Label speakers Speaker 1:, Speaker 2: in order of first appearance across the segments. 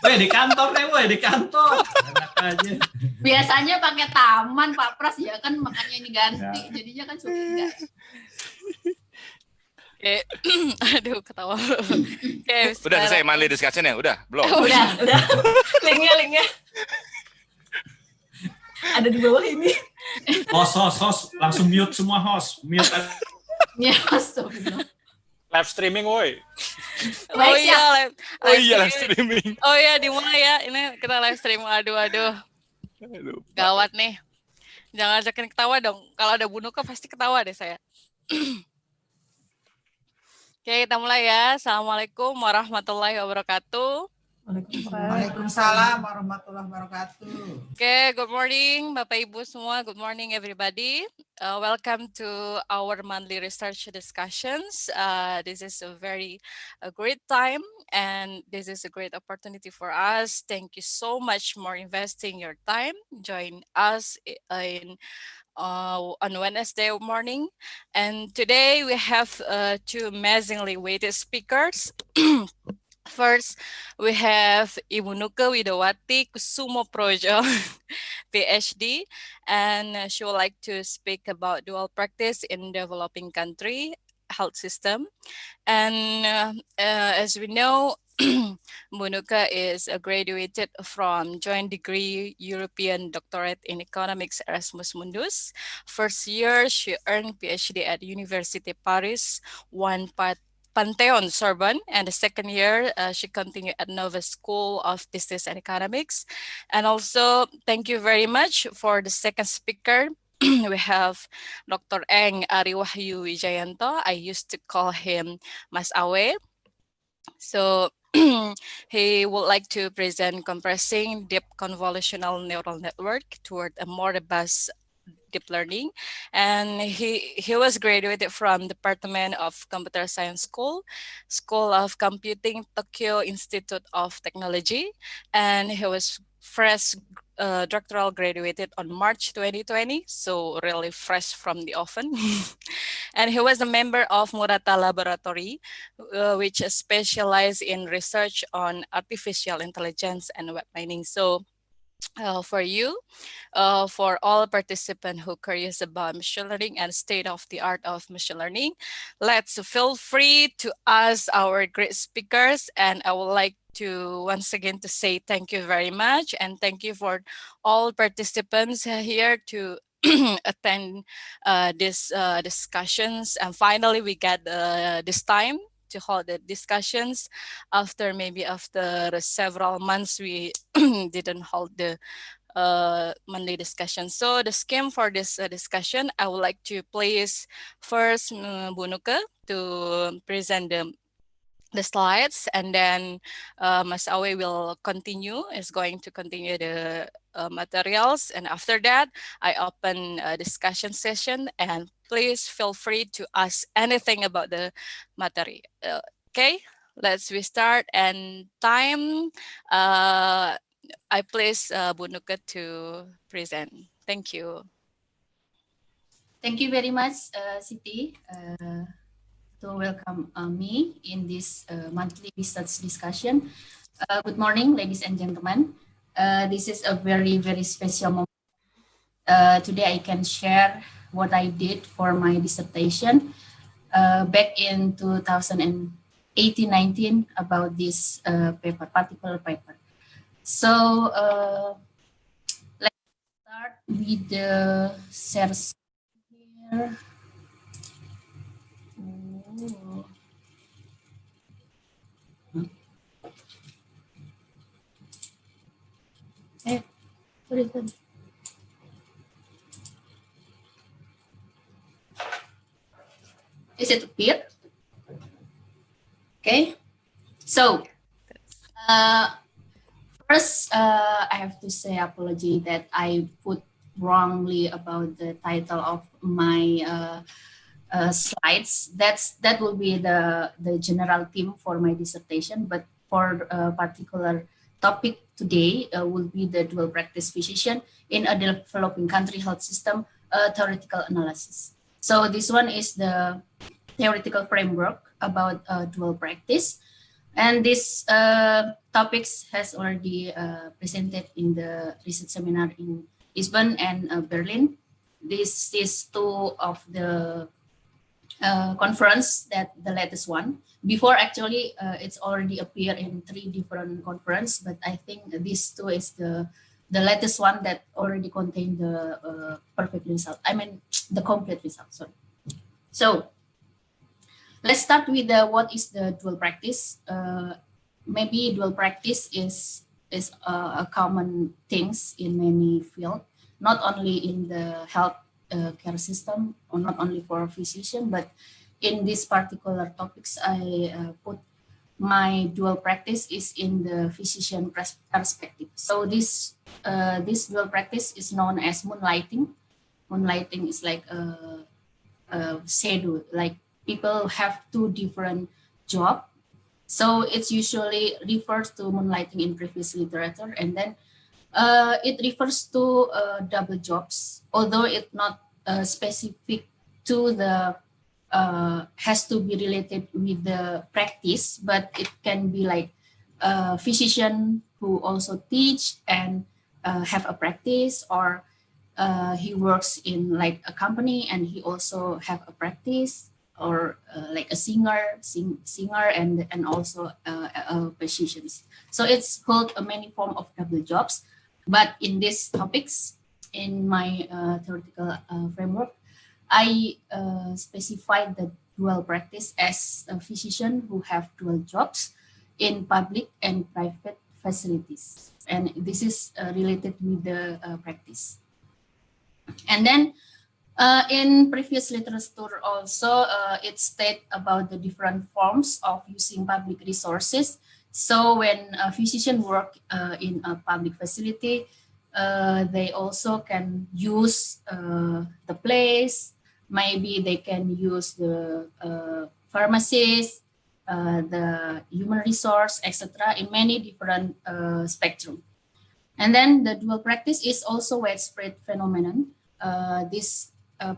Speaker 1: Weh di kantor deh, weh di kantor. Enak aja.
Speaker 2: Biasanya pakai taman Pak Pras ya kan, makanya ini ganti. Ya. Jadinya kan sulit enggak.
Speaker 3: Aduh ketawa.
Speaker 4: Udah selesai monthly discussion ya? Udah? Belum?
Speaker 2: Udah. Linknya. Ada di bawah ini.
Speaker 1: Host, langsung mute semua host. Mute.
Speaker 2: Ya, host.
Speaker 5: Live streaming, woi.
Speaker 3: Oh iya,
Speaker 4: live streaming.
Speaker 3: Oh iya, dimulai ya. Ini kita live stream. Aduh. Gawat nih. Jangan ajakin ketawa dong. Kalau ada Bu Nucke pasti ketawa deh saya. Oke, kita mulai ya. Assalamualaikum warahmatullahi wabarakatuh.
Speaker 6: Waalaikumsalam warahmatullahi wabarakatuh.
Speaker 3: Okay, good morning Bapak Ibu semua. Good morning everybody. Welcome to our monthly research discussions. This is a great time and this is a great opportunity for us. Thank you so much for investing your time. Join us on Wednesday morning. And today we have two amazingly weighted speakers. First, we have Ibu Nucke Widowati Kusumo Projo, Ph.D. And she would like to speak about dual practice in developing country health system. And as we know, Bu Nucke is graduated from joint degree European doctorate in economics Erasmus Mundus. First year, she earned PhD at University Paris, one Pantheon Sorbonne, and the second year she continued at Nova School of Business and Economics. And also, thank you very much for the second speaker. We have Dr.Eng, Arie, Wahyu, Wijayanto. I used to call him Mas Awe. So he would like to present compressing deep convolutional neural network toward a more robust deep learning, and he was graduated from Department of Computer Science School of Computing, Tokyo Institute of Technology, and he was fresh doctoral graduated on March 2020, so really fresh from the oven. And he was a member of Murata Laboratory, which specialized in research on artificial intelligence and web mining. So for you, for all participants who are curious about machine learning and state of the art of machine learning, let's feel free to ask our great speakers. And I would like to once again to say thank you very much, and thank you for all participants here to attend these discussions. And finally, we get this time to hold the discussions after several months we didn't hold the Monday discussion. So the scheme for this discussion, I would like to place first Bu Nucke to present the slides, and then Mas Awe is going to continue the materials, and after that I open a discussion session, and please feel free to ask anything about the material. Okay, let's restart, and time I place Bu Nucke to present. Thank you.
Speaker 2: Thank you very much, Siti, to welcome me in this monthly research discussion. Good morning, ladies and gentlemen. This is a very, very special moment. Today I can share what I did for my dissertation back in 2018-19 about this particular paper. So let's start with the share here. Sorry. Is it clear? Okay. So first, I have to say apology that I put wrongly about the title of my slides. That will be the general theme for my dissertation, but for a particular topic today will be the dual practice physician in a developing country health system theoretical analysis. So this one is the theoretical framework about dual practice, and this topics has already presented in the research seminar in Lisbon and Berlin. This is two of the conference, that the latest one. Before actually, it's already appeared in 3 different conference, but I think this two is the latest one that already contain the perfect result. I mean the complete result. Sorry. So let's start with what is the dual practice. Maybe dual practice is a common things in many fields, not only in the health care system, or not only for a physician, but in this particular topics, I put my dual practice is in the physician perspective. So this dual practice is known as moonlighting. Moonlighting is like a shadow, like people have 2 different jobs. So it's usually refers to moonlighting in previous literature, and then it refers to double jobs, although it's not specific to the has to be related with the practice, but it can be like a physician who also teach and have a practice, or he works in like a company and he also have a practice, or like a singer and also physicians. So it's called a many form of double jobs. But in these topics, in my theoretical framework, I specified the dual practice as a physician who have dual jobs in public and private facilities. And this is related with the practice. And then in previous literature also, it states about the different forms of using public resources. So when a physician work in a public facility, they also can use the place. Maybe they can use the pharmacies, the human resource, etc. in many different spectrum. And then the dual practice is also widespread phenomenon. This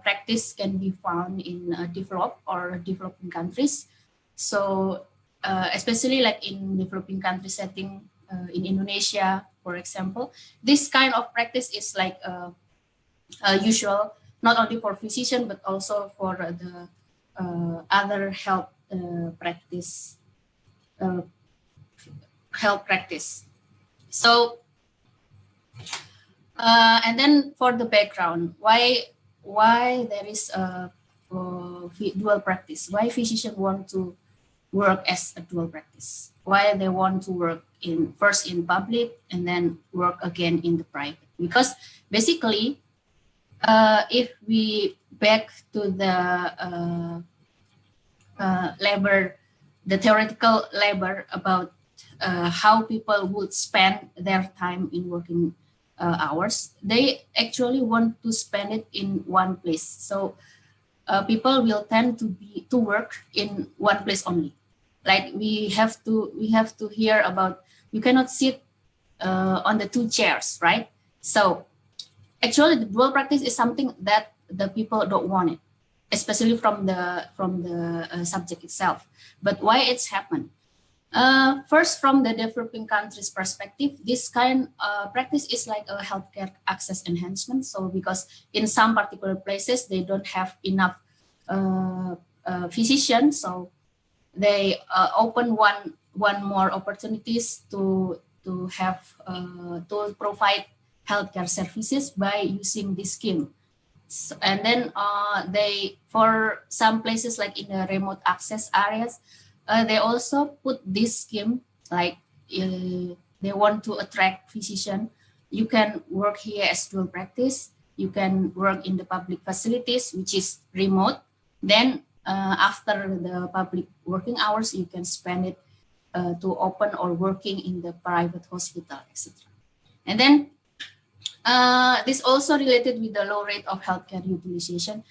Speaker 2: practice can be found in developed or developing countries. So especially like in developing country setting, in Indonesia, for example, this kind of practice is like usual, not only for physician, but also for the other health practice. So, and then for the background, why there is a dual practice? Why physicians want to work as a dual practice? Why they want to work first in public and then work again in the private? Because basically, if we back to the labor, the theoretical labor about how people would spend their time in working hours, they actually want to spend it in one place. So people will tend to work in one place only. Like we have to hear about, you cannot sit on the 2 chairs, right? So actually the dual practice is something that the people don't want it, especially from the subject itself. But why it's happened? First, from the developing countries perspective, this kind of practice is like a healthcare access enhancement. So because in some particular places, they don't have enough physicians, so they open one more opportunities to have to provide healthcare services by using this scheme. So, and then they, for some places like in the remote access areas, they also put this scheme, like they want to attract physician. You can work here as dual practice. You can work in the public facilities, which is remote. Then after the public working hours, you can spend it to open or working in the private hospital, etc. And then this also related with the low rate of healthcare utilization.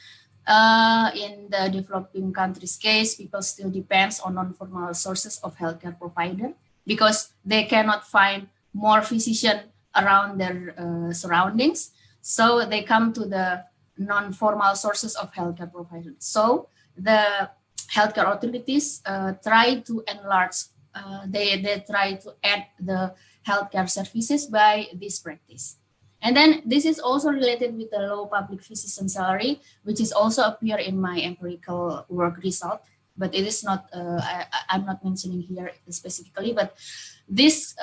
Speaker 2: In the developing countries case, people still depends on non-formal sources of healthcare provider because they cannot find more physician around their surroundings. So they come to the non-formal sources of healthcare providers. So the healthcare authorities try to enlarge they try to add the healthcare services by this practice. And then this is also related with the low public physician salary, which is also appear in my empirical work result, but it is not, I'm not mentioning here specifically, but this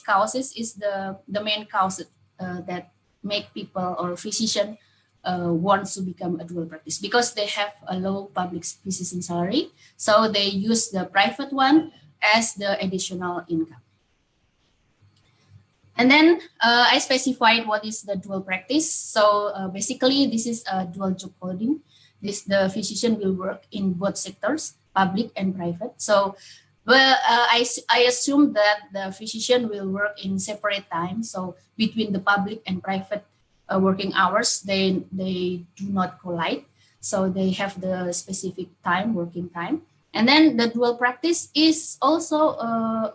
Speaker 2: causes is the main cause that make people or physician wants to become a dual practice, because they have a low public physician salary. So they use the private one as the additional income. And then I specified what is the dual practice. So basically, this is a dual job holding. The physician will work in both sectors, public and private. So well, I assume that the physician will work in separate time. So between the public and private working hours, they do not collide. So they have the specific time, working time. And then the dual practice is also,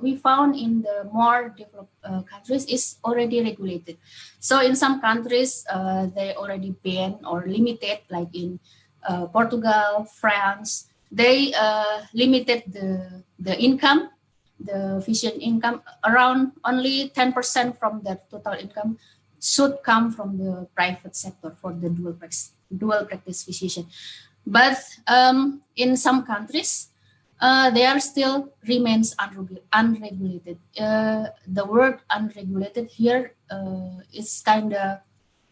Speaker 2: we found in the more developed countries, is already regulated. So in some countries, they already ban or limited, like in Portugal, France, they limited the income, the physician income, around only 10% from the total income should come from the private sector for the dual practice physician. But in some countries, they are still remains unregulated. The word unregulated here is kind of,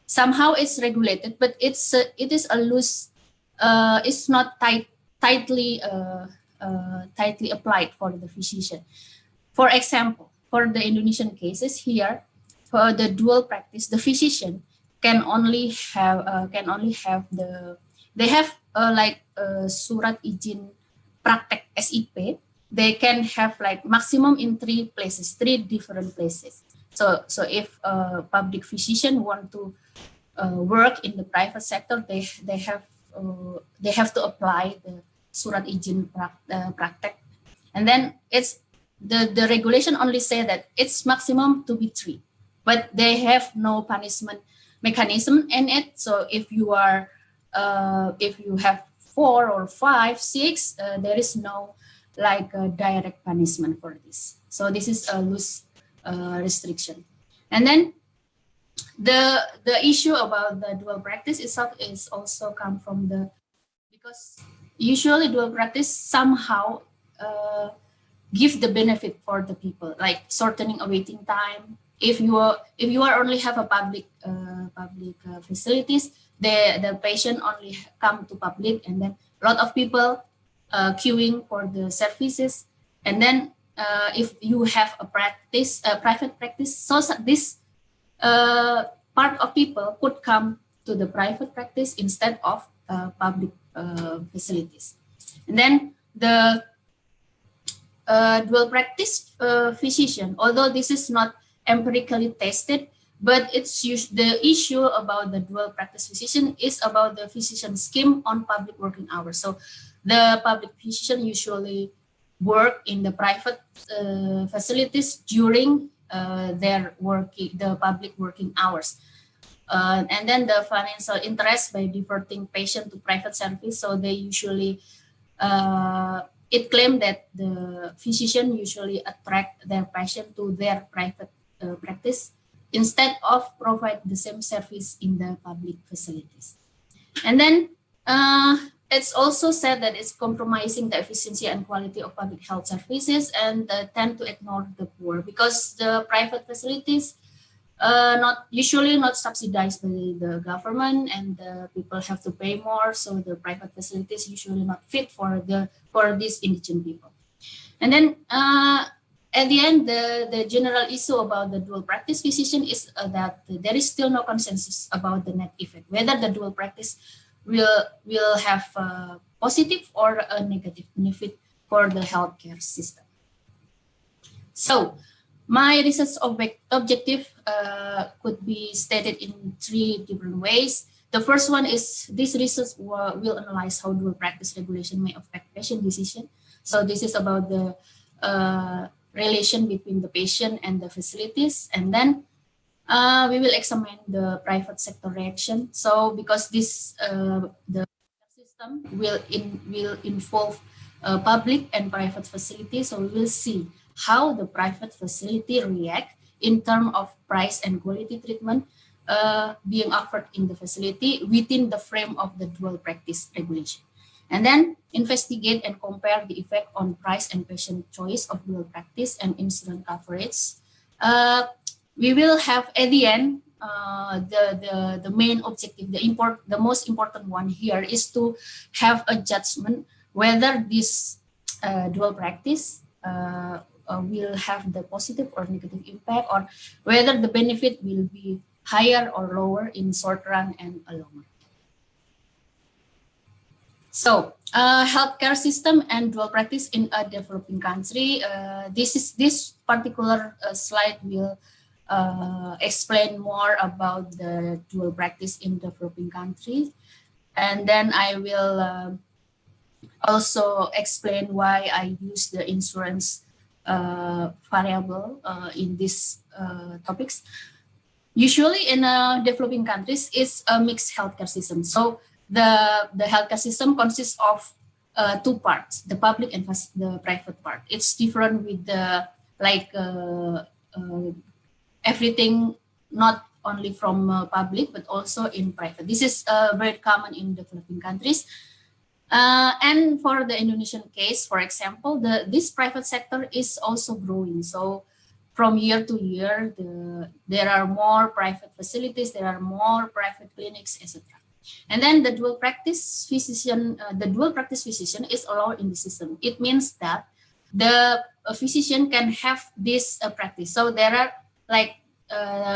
Speaker 2: somehow it's regulated, but it is a loose, it's not tightly applied for the physician. For example, for the Indonesian cases here, for the dual practice, the physician can only have they have like surat izin praktek SIP. They can have like maximum in 3 different places. So if a public physician want to work in the private sector, they have to apply the surat izin praktek, and then it's the regulation only say that it's maximum to be 3, but they have no punishment mechanism in it. So if you are if you have 4 or 5, 6, there is no like direct punishment for this. So this is a loose restriction. And then the issue about the dual practice itself is also come from because usually dual practice somehow give the benefit for the people, like shortening a waiting time. If you are only have a public facilities, the patient only come to public, and then a lot of people queuing for the services. And then if you have a private practice, so this part of people could come to the private practice instead of public facilities. And then the dual practice physician, although this is not empirically tested, but the issue about the dual practice physician is about the physician scheme on public working hours. So the public physician usually work in the private facilities during the public working hours. And then the financial interest by diverting patient to private service. So they usually, it claimed that the physician usually attract their patient to their private practice instead of provide the same service in the public facilities. And then it's also said that it's compromising the efficiency and quality of public health services, and tend to ignore the poor, because the private facilities usually not subsidized by the government, and the people have to pay more. So the private facilities usually not fit for these indigent people. And then at the end, the general issue about the dual practice physician is that there is still no consensus about the net effect, whether the dual practice will have a positive or a negative benefit for the healthcare system. So my research objective could be stated in 3 different ways. The first one is this research will analyze how dual practice regulation may affect patient decision. So this is about the relation between the patient and the facilities. And then we will examine the private sector reaction. So because this the system will involve public and private facilities. So we will see how the private facility react in terms of price and quality treatment being offered in the facility within the frame of the dual practice regulation. And then investigate and compare the effect on price and patient choice of dual practice and insurance coverage. We will have at the end the main objective, the most important one here is to have a judgment whether this dual practice will have the positive or negative impact, or whether the benefit will be higher or lower in short run and a long run. So, healthcare system and dual practice in a developing country. This particular slide will explain more about the dual practice in developing countries, and then I will also explain why I use the insurance variable in these topics. Usually in developing countries, it's a mixed healthcare system. So the healthcare system consists of two parts, the public and the private part. It's different with the everything, not only from public, but also in private. This is very common in developing countries. And for the Indonesian case, for example, this private sector is also growing. So from year to year, there are more private facilities, there are more private clinics, etc. And then the dual practice physician is allowed in the system. It means that the physician can have this practice. So there are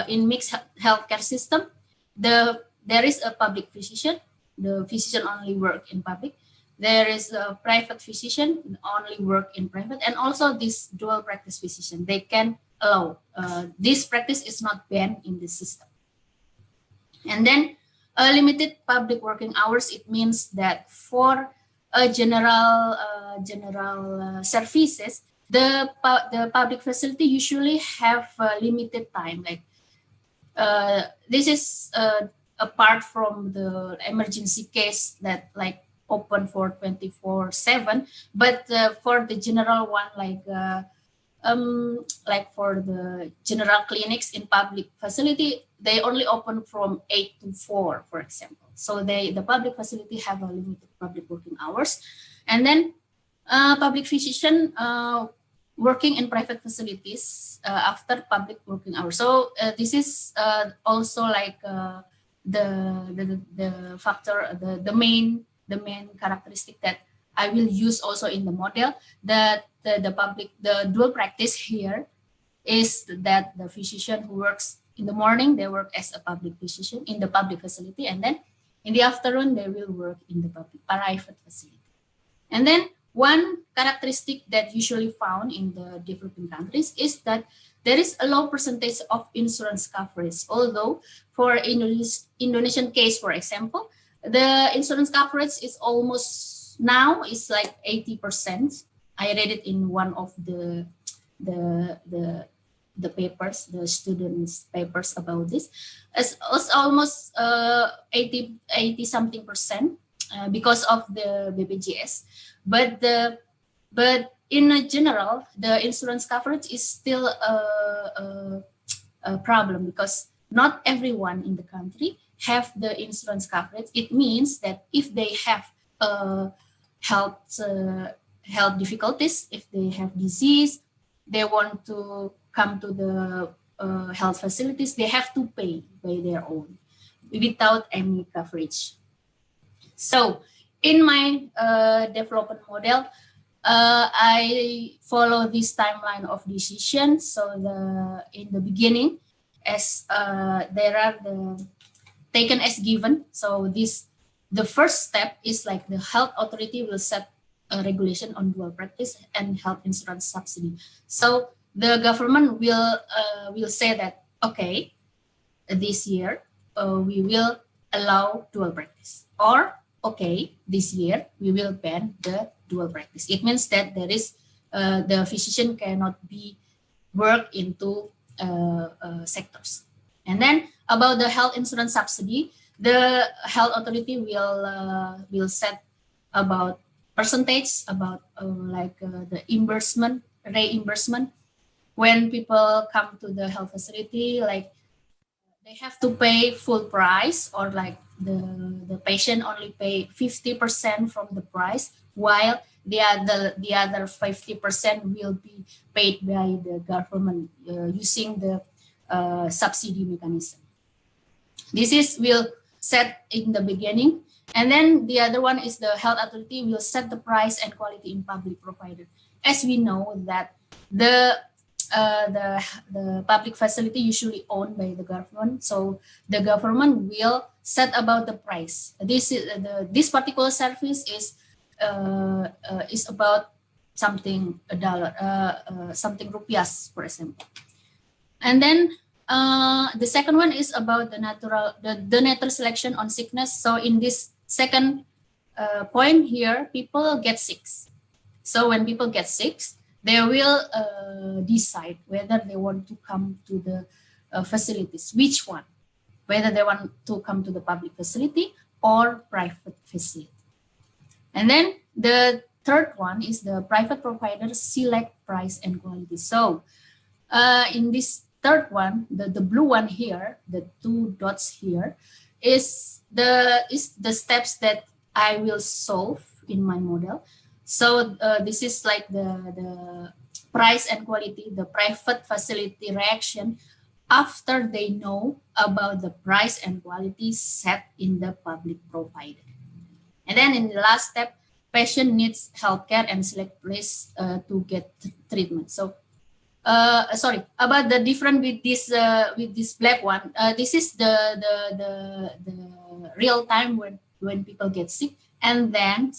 Speaker 2: in mixed healthcare system, there is a public physician. The physician only work in public. There is a private physician only work in private, and also this dual practice physician. They can allow this practice is not banned in the system. And then limited public working hours. It means that for general services, the public facility usually have limited time. This is apart from the emergency case that open for 24/7, but for the general one, for the general clinics in public facility, they only open from 8 to 4, for example. So the public facility have a limited public working hours. And then public physician working in private facilities after public working hours. So this is also the factor, the main characteristic that I will use also in the model, that the dual practice here is that the physician who works in the morning, they work as a public physician in the public facility, and then in the afternoon, they will work in the private facility. And then one characteristic that usually found in the developing countries is that there is a low percentage of insurance coverage. Although for Indonesian case, for example, the insurance coverage is almost now is 80%. I read it in one of the papers, the students' papers about this. It's almost 80 something percent because of the BPJS. But in general, the insurance coverage is still a problem because not everyone in the country have the insurance coverage. It means that if they have health difficulties, if they have disease, they want to come to the health facilities, they have to pay by their own without any coverage. So in my development model, I follow this timeline of decision. So in the beginning, as there are the taken as given. So the first step is the health authority will set a regulation on dual practice and health insurance subsidy. So the government will say that, okay, this year we will allow dual practice, or okay, this year we will ban the dual practice. It means that there is the physician cannot be work into sectors. And then about the health insurance subsidy, the health authority will set about percentage about the reimbursement when people come to the health facility, like they have to pay full price, or like the patient only pay 50% from the price, while the other 50% will be paid by the government using the subsidy mechanism. This is will set in the beginning, and then the other one is the health authority will set the price and quality in public provider. As we know that the public facility usually owned by the government, so the government will set about the price. This particular service is about something $1, something rupiahs, for example. And then the second one is about the natural selection on sickness. So in this second point here, people get sick. So when people get sick, they will decide whether they want to come to the facilities, which one, whether they want to come to the public facility or private facility. And then the third one is the private providers select price and quality. So in this third one, the blue one here, the 2 dots here, is the steps that I will solve in my model. So this is like the price and quality, the private facility reaction after they know about the price and quality set in the public provider. And then in the last step, patient needs healthcare and select place to get treatment. So sorry, about the different with this black one. This is the real time when people get sick, and then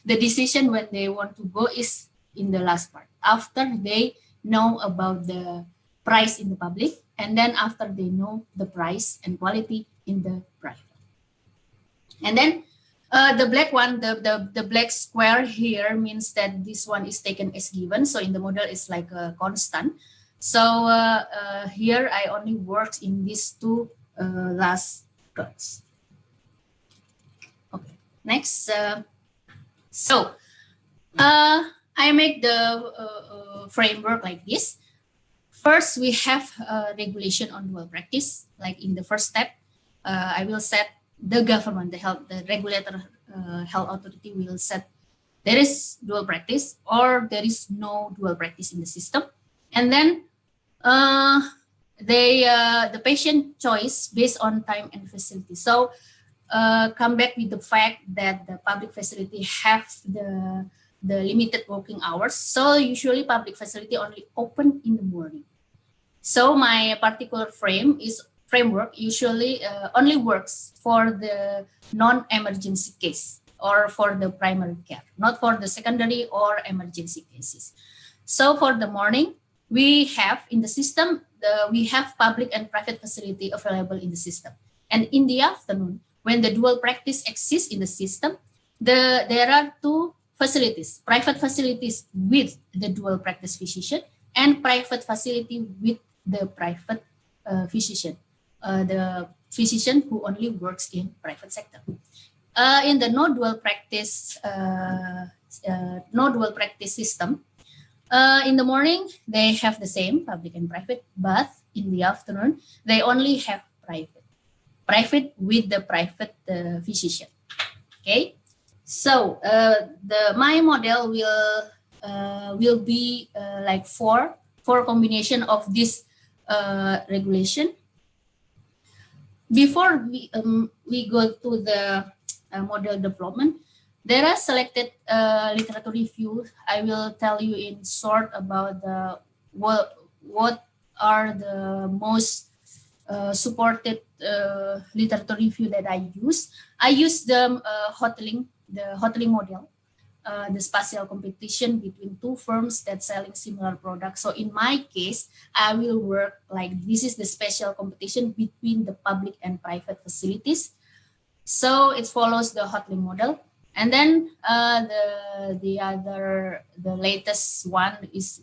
Speaker 2: the decision when they want to go is in the last part, after they know about the price in the public, and then after they know the price and quality in the private. And then the black one, the black square here means that this one is taken as given. So in the model, it's like a constant. So here I only work in these 2 last dots. Okay, next. So I make the framework like this. First, we have regulation on dual practice. Like in the first step, I will set the government, the regulator, health authority will set there is dual practice or there is no dual practice in the system, and then the patient choice based on time and facility. So come back with the fact that the public facility have the limited working hours. So usually public facility only open in the morning. So my particular framework usually only works for the non-emergency case or for the primary care, not for the secondary or emergency cases. So for the morning, we have in the system, we have public and private facility available in the system. And in the afternoon, when the dual practice exists in the system, there are 2 facilities, private facilities with the dual practice physician and private facility with the private physician, the physician who only works in private sector. In the no dual practice system, in the morning they have the same public and private, but in the afternoon they only have private with the private physician. Okay, so my model will be like four combination of this regulation. Before we go to the model development, there are selected literature review. I will tell you in short about what are the most supported literature review that I use. I use the hoteling model, the spatial competition between 2 firms that selling similar products. So in my case, I will work like this is the spatial competition between the public and private facilities. So it follows the hoteling model. And then the latest one is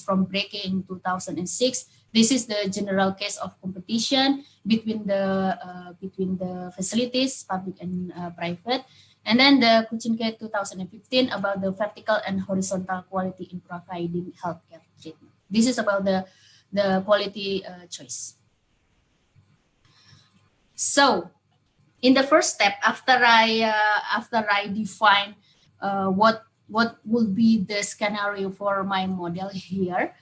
Speaker 2: from Brekke in 2006. This is the general case of competition between the facilities, public and private. And then the Kuchinke 2015 about the vertical and horizontal quality in providing healthcare treatment. This is about the quality choice. So in the first step, after I define what would be the scenario for my model here,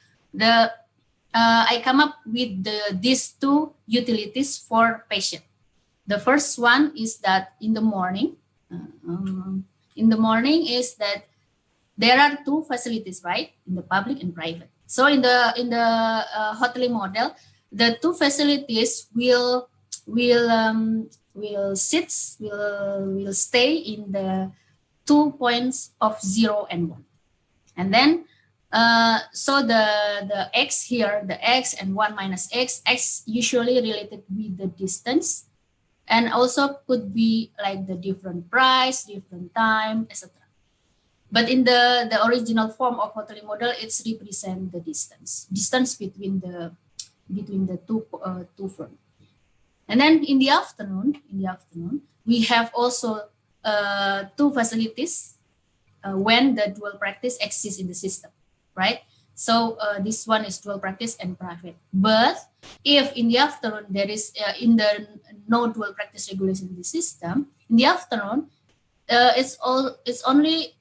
Speaker 2: I come up with these two utilities for patient. The first one is that in the morning is that there are two facilities, right? In the public and private. So in the hoteling model, the two facilities will stay in the 2 points of 0 and 1. And then so the x here, the x and 1 minus x usually related with the distance, and also could be like the different price, different time, etc. But in the original form of hoteling model, it's represent the distance between the two firms. And then in the afternoon, we have also two facilities when the dual practice exists in the system, right? So this one is dual practice and private. But if in the afternoon there is in the no dual practice regulation in the system, in the afternoon it's only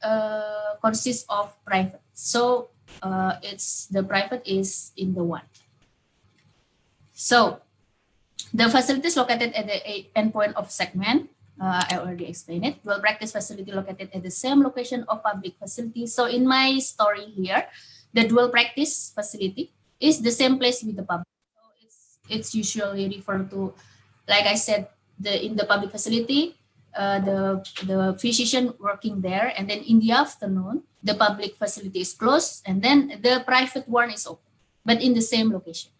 Speaker 2: consists of private. So it's the private is in the one. So the facilities located at the endpoint of segment, I already explained it. Dual practice facility located at the same location of public facility. So in my story here, the dual practice facility is the same place with the public. So it's usually referred to, like I said, in the public facility, the physician working there, and then in the afternoon, the public facility is closed, and then the private one is open, but in the same location.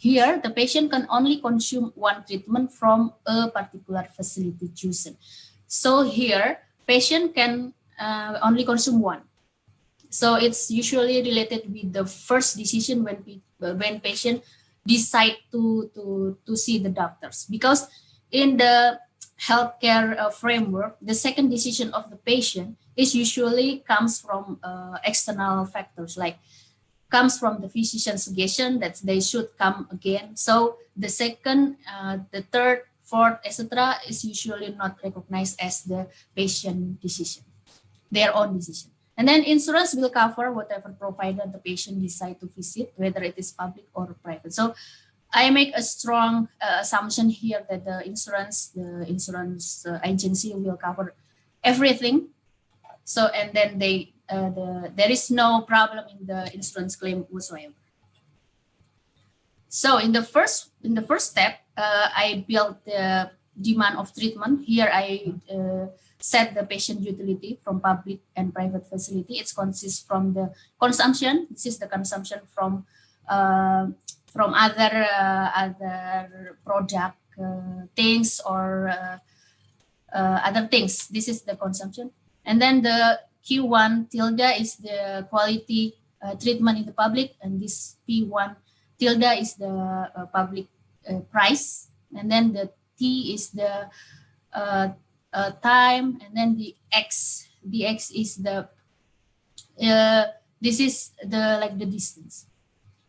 Speaker 2: Here, the patient can only consume one treatment from a particular facility chosen. So here, patient can only consume one. So it's usually related with the first decision when patient decide to see the doctors. Because in the healthcare framework, the second decision of the patient is usually comes from external factors, like comes from the physician's suggestion that they should come again. So the second, the third, fourth, etc. is usually not recognized as the patient decision, their own decision. And then insurance will cover whatever provider the patient decide to visit, whether it is public or private. So I make a strong assumption here that the insurance agency will cover everything. So, and then there is no problem in the insurance claim whatsoever. So in the first step, I built the demand of treatment. Here I set the patient utility from public and private facility. It consists from the consumption. This is the consumption from other product things or other things. This is the consumption. And then the Q1 tilde is the quality treatment in the public, and this P1 tilde is the public price, and then the T is the time, and then the X is the this is the the distance.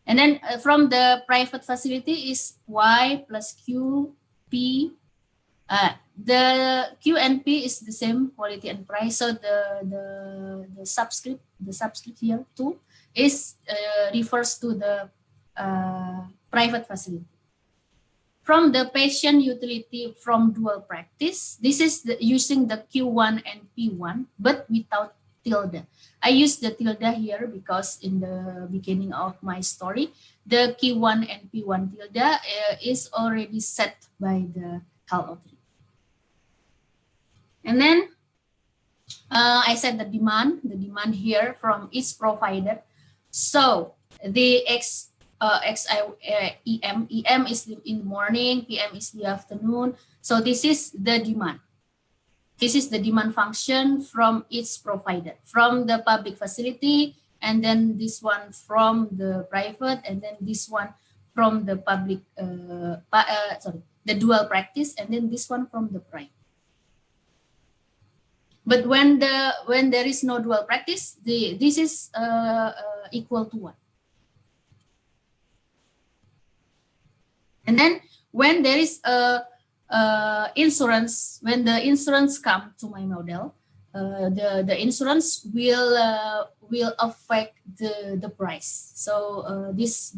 Speaker 2: And then from the private facility is Y plus Q, P. The Q and P is the same, quality and price. So the subscript here too is refers to the private facility. From the patient utility from dual practice, this is using the Q1 and P1, but without tilde. I use the tilde here because in the beginning of my story, the Q1 and P1 tilde is already set by the health authority. And then I set the demand here from each provider. So the EM is in the morning, PM is the afternoon. So this is the demand. This is the demand function from each provider, from the public facility, and then this one from the private, and then this one from the public, the dual practice, and then this one from the private. But when there is no dual practice, this is equal to 1. And then when there is a insurance, when the insurance come to my model, the insurance will affect the price. So this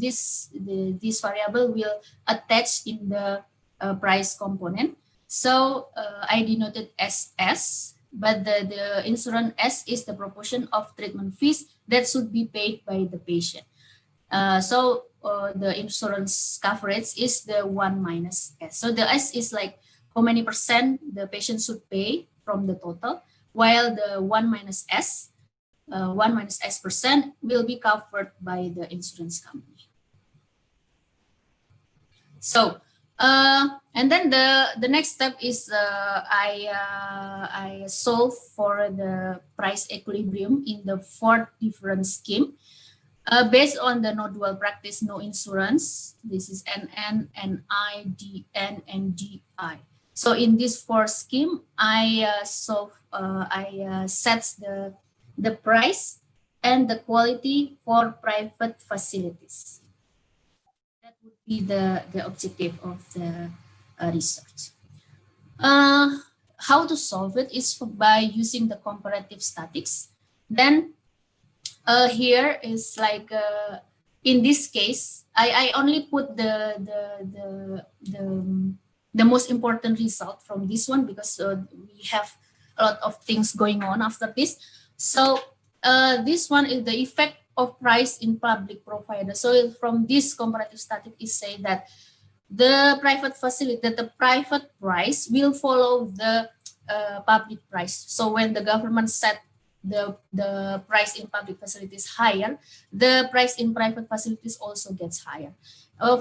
Speaker 2: variable will attach in the price component. So I denoted as S, but the insurance S is the proportion of treatment fees that should be paid by the patient. So the insurance coverage is the 1 minus S. So the S is like how many percent the patient should pay from the total, while the 1 minus S percent will be covered by the insurance company. So and then the next step is I solve for the price equilibrium in the 4 different scheme. Based on the no dual practice, no insurance, this is NN, NI, DN, and DI. So in this 4 scheme, I set the price and the quality for private facilities. That would be the objective of the research. How to solve it is by using the comparative statics. Then here is like in this case, I only put the most important result from this one because we have a lot of things going on after this. So this one is the effect of price in public provider. So from this comparative static is say that the private facility, that the private price will follow the public price. So when the government set the price in public facilities higher, the price in private facilities also gets higher.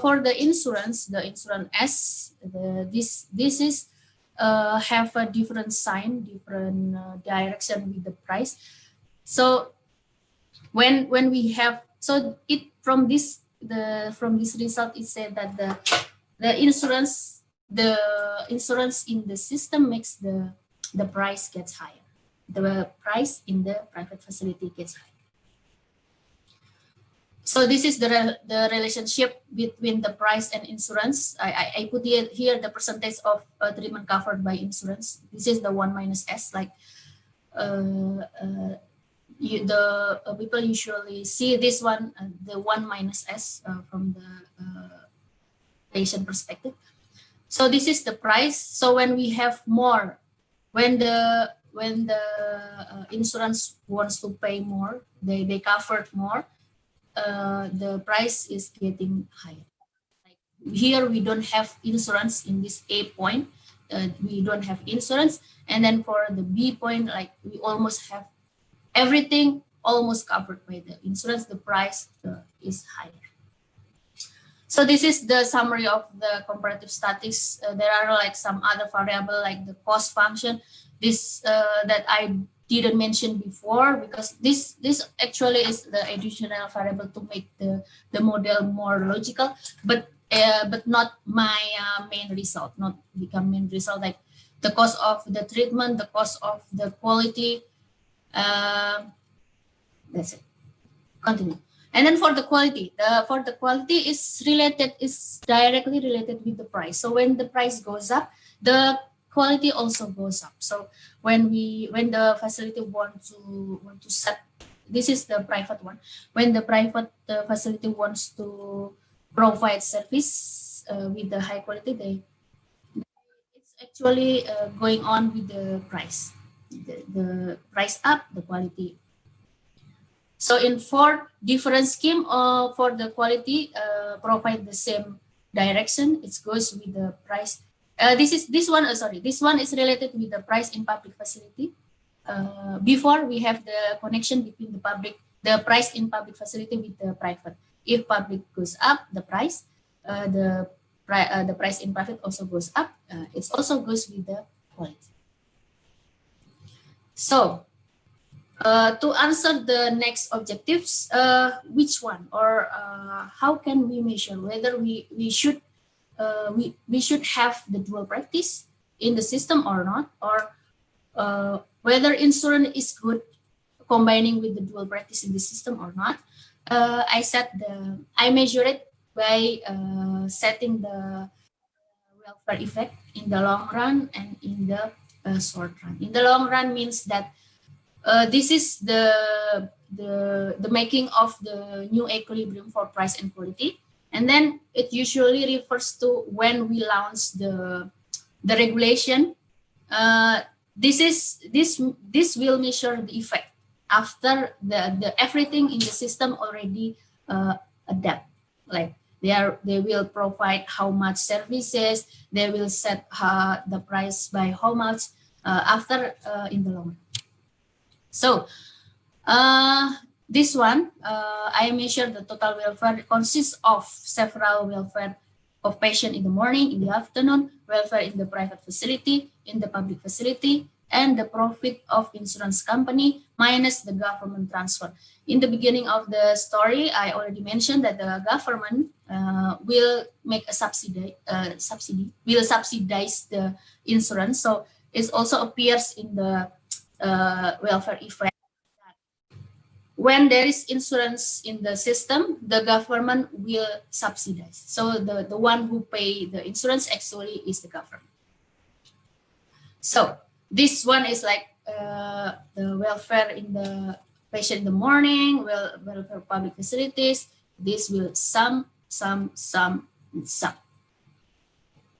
Speaker 2: For the insurance S, this is have a different sign, different direction with the price. So when we have, so it from this result it said that the insurance in the system makes the price gets higher. The price in the private facility gets higher. So this is the relationship between the price and insurance. I put here the percentage of treatment covered by insurance. This is the 1 minus S. Like people usually see this one, the 1 minus S from the patient perspective. So this is the price. So when we have more, when the insurance wants to pay more, they covered more, the price is getting higher. Like here we don't have insurance in this A point, we don't have insurance, and then for the B point, like we almost have everything almost covered by the insurance, the price is higher. So this is the summary of the comparative statistics. There are like some other variable like the cost function. This that I didn't mention before because this actually is the additional variable to make the model more logical, but not my main result, not become main result, like the cost of the treatment, the cost of the quality. That's it. Continue. And then for the quality, is directly related with the price. So when the price goes up, the quality also goes up. So when the facility want to set, this is the private one. When the private facility wants to provide service with the high quality, it's actually going on with the price. The price up, the quality. So in 4 different scheme for the quality provide the same direction. It goes with the price. This one is related with the price in public facility. Before we have the connection between the price in public facility with the private. If public goes up, the price, the price in private also goes up. It also goes with the quality. So to answer the next objectives, which one or how can we measure whether we should have the dual practice in the system or not, or whether insurance is good combining with the dual practice in the system or not. I measure it by setting the welfare effect in the long run and in the short run. In the long run means that this is the making of the new equilibrium for price and quality, and then it usually refers to when we launch the regulation. This will measure the effect after the everything in the system already adapt. Like they will provide how much services, they will set the price by how much after in the long run. So this one, I measure the total welfare consists of several welfare of patient in the morning, in the afternoon, welfare in the private facility, in the public facility, and the profit of insurance company minus the government transfer. In the beginning of the story, I already mentioned that the government will make a subsidy, will subsidize the insurance. So it also appears in the welfare effect. When there is insurance in the system, the government will subsidize. So the one who pay the insurance actually is the government. So this one is like the welfare in the patient in the morning, welfare public facilities. This will sum.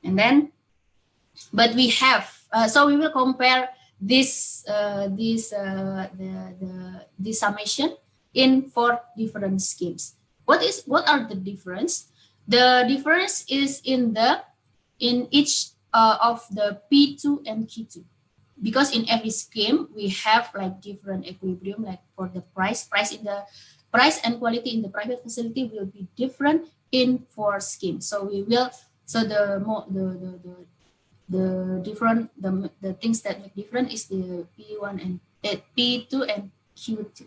Speaker 2: And then, but we have, so we will compare this summation in 4 different schemes. What are the difference? The difference is in each of the P2 and Q2, because in every scheme we have like different equilibrium. Like for the price and quality in the private facility will be different in 4 schemes. So we will the things that make different is the P1 and P2 and Q2.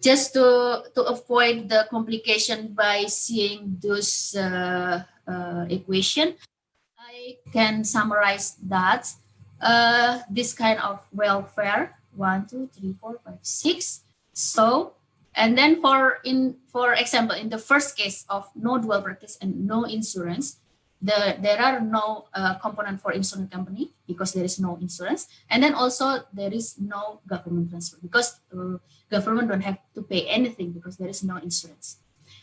Speaker 2: Just to avoid the complication by seeing those equation, I can summarize that this kind of welfare 1, 2, 3, 4, 5, 6. So, and then for example, in the first case of no dual practice and no insurance, there are no component for insurance company because there is no insurance, and then also there is no government transfer because government don't have to pay anything because there is no insurance.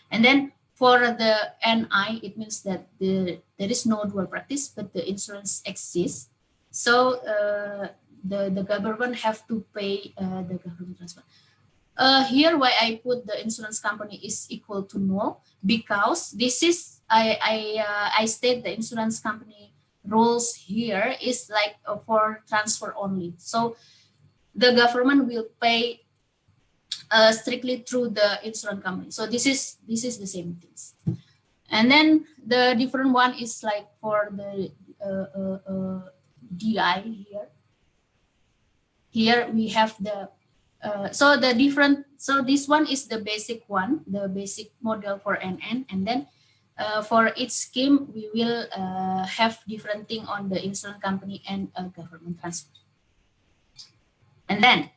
Speaker 2: And then for the NI, it means that there is no dual practice but the insurance exists. So the government have to pay the government transfer. Here why I put the insurance company is equal to null, because this is I state the insurance company rules here is like for transfer only. So the government will pay strictly through the insurance company. So this is the same things. And then the different one is like for the DI here. Here we have the so this one is the basic one, the basic model for NN, and then for each scheme we will have different thing on the insurance company and government transfer. And then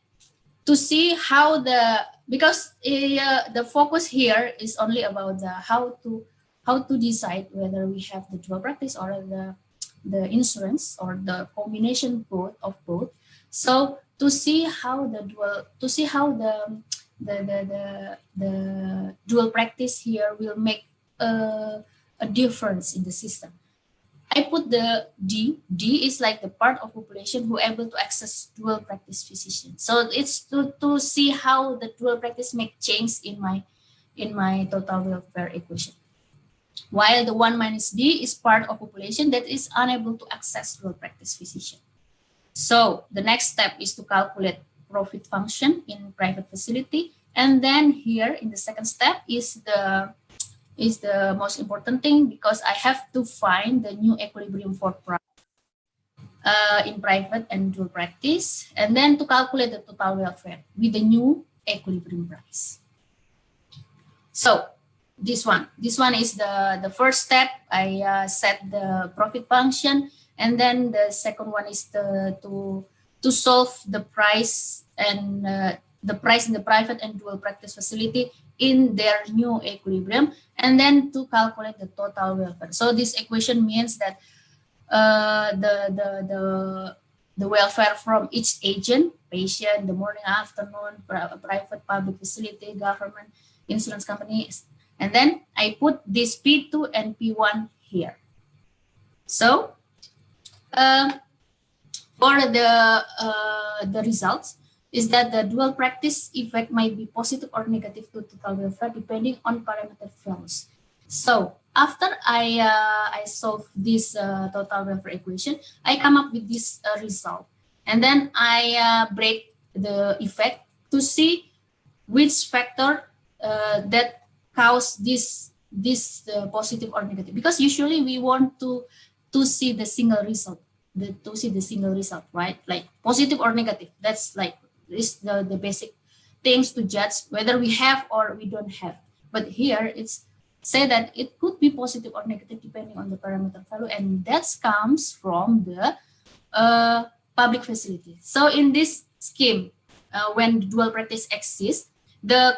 Speaker 2: to see how because the focus here is only about how to decide whether we have the dual practice or the insurance or the combination of both. So to see how the dual practice here will make a difference in the system. I put the D. D is like the part of population who able to access dual practice physician. So it's to see how the dual practice make change in my total welfare equation. While the 1 minus D is part of population that is unable to access dual practice physician. So the next step is to calculate profit function in private facility. And then here in the second step is the most important thing, because I have to find the new equilibrium for price in private and dual practice, and then to calculate the total welfare with the new equilibrium price. So this one is the first step. I set the profit function, And then the second one is to solve the price and the price in the private and dual practice facility in their new equilibrium, and then to calculate the total welfare. So this equation means that the welfare from each agent, patient, the morning, afternoon, private, public facility, government, insurance companies, and then I put this P2 and P1 here. So for the results is that the dual practice effect might be positive or negative to total welfare depending on parameter values. So after I solve this total welfare equation, I come up with this result, and then I break the effect to see which factor that cause this positive or negative. Because usually we want to see the single result, right? Like positive or negative. That's like the basic things to judge whether we have or we don't have. But here it's say that it could be positive or negative depending on the parameter value, and that comes from the public facility. So in this scheme, when dual practice exists, the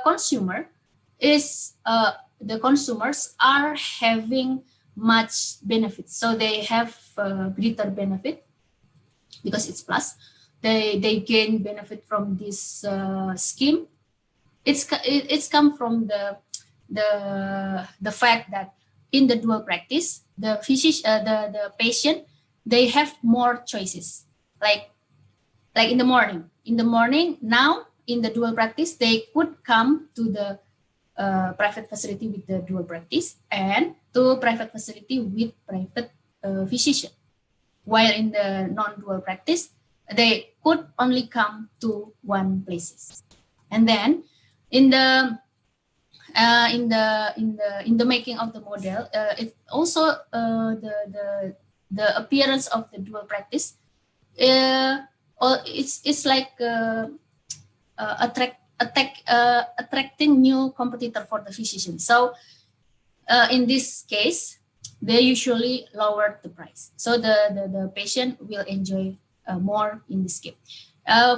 Speaker 2: consumers are having much benefit. So they have greater benefit because it's plus. They gain benefit from this scheme. It's come from the fact that in the dual practice, the patient, they have more choices. Like in the morning. Now in the dual practice, they could come to the private facility with the dual practice and to private facility with private physician. While in the non-dual practice, they could only come to one places. And then in the making of the model, it also the appearance of the dual practice. It's like attracting new competitor for the physician. So in this case, they usually lower the price. So the patient will enjoy more in this scheme.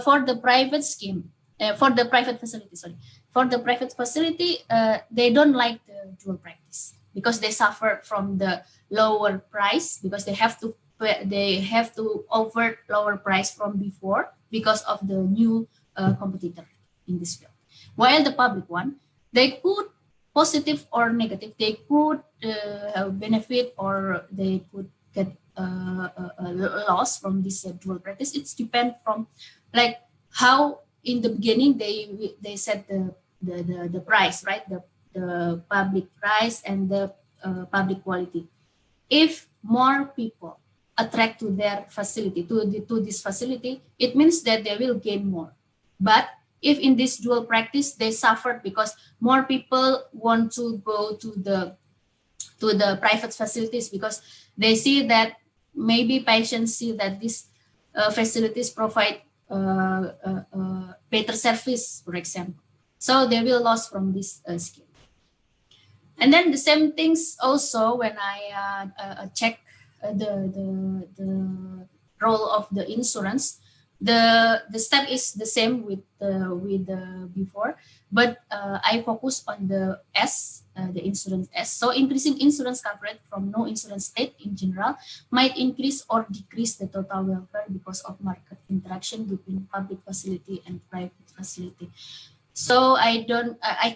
Speaker 2: For the private scheme, for the private facility, they don't like the dual practice because they suffer from the lower price because they have to offer lower price from before because of the new competitor in this field. While the public one, they could positive or negative, they could benefit or they could get a loss from this dual practice. It's depend from like how in the beginning they set the price, right? The public price and the public quality. If more people attract to their facility, to this facility, it means that they will gain more. But if in this dual practice they suffered because more people want to go to the private facilities because they see that maybe patients see that these facilities provide better service, for example. So they will lose from this scheme. And then the same things also when I check the role of the insurance. The step is the same with before, but I focus on the S, the insurance S. So increasing insurance coverage from no insurance state in general might increase or decrease the total welfare because of market interaction between public facility and private facility. So I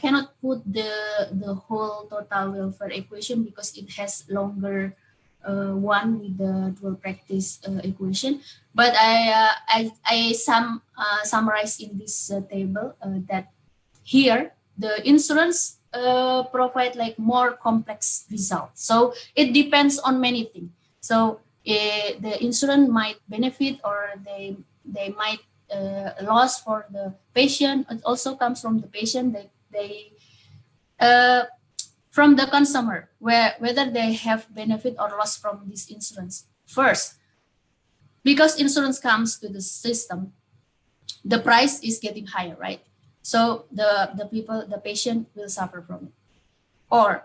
Speaker 2: cannot put the whole total welfare equation because it has longer one with the dual practice equation, but I summarize in this table that here the insurance provide like more complex results. So it depends on many things. So the insurance might benefit or they might loss for the patient. It also comes from the patient. They from the consumer, whether they have benefit or loss from this insurance. First, because insurance comes to the system, the price is getting higher, right? So the patient will suffer from it. Or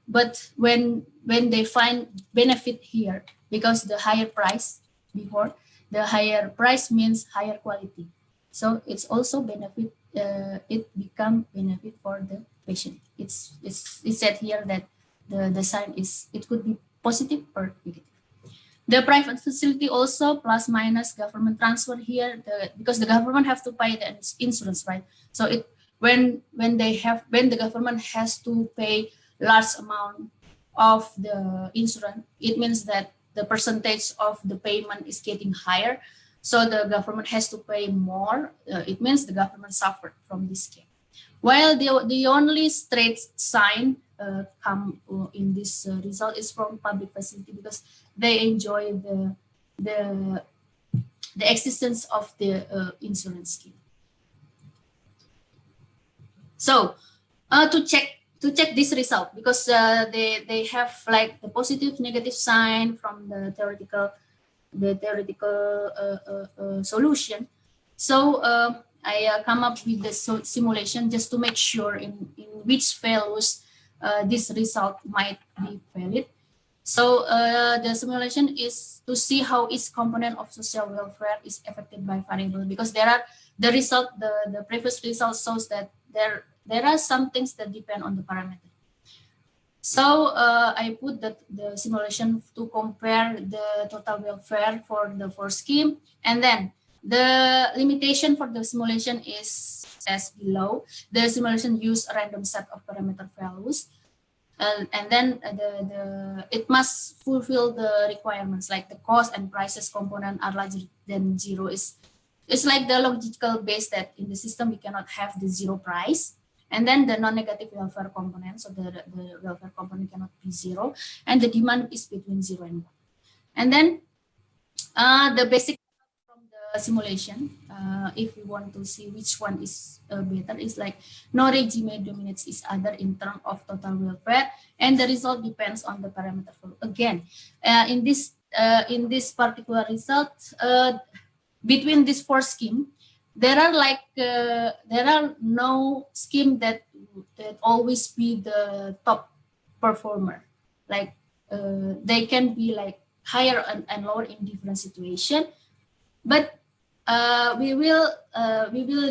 Speaker 2: but when they find benefit here, because the higher price before, the higher price means higher quality. So it's also benefit, it become benefit for the patient. It's said here that the sign is, it could be positive or negative. The private facility also plus minus government transfer here, because the government have to pay the insurance, right? So it when the government has to pay large amount of the insurance, it means that the percentage of the payment is getting higher. So the government has to pay more. It means the government suffered from this scheme. While the only straight sign come in this result is from public facility, because they enjoy the existence of the insurance scheme. So to check this result, because they have like the positive, negative sign from the theoretical solution. So I come up with the simulation just to make sure in which values this result might be valid. So the simulation is to see how each component of social welfare is affected by variable, because there are the previous result shows that there are some things that depend on the parameter. So I put the simulation to compare the total welfare for the first scheme, and then the limitation for the simulation is as below. The simulation use a random set of parameter values, and then it must fulfill the requirements, like the cost and prices component are larger than zero. It's like the logical base that in the system we cannot have the zero price. And then the non-negative welfare component, so the welfare component cannot be zero, and the demand is between 0 and 1. And then the basic from the simulation, if we want to see which one is better, is like no regime dominates each other in terms of total welfare, and the result depends on the parameter value. Again, in this particular result, between this four scheme, there are no scheme that always be the top performer. Like they can be like higher and lower in different situation, but we will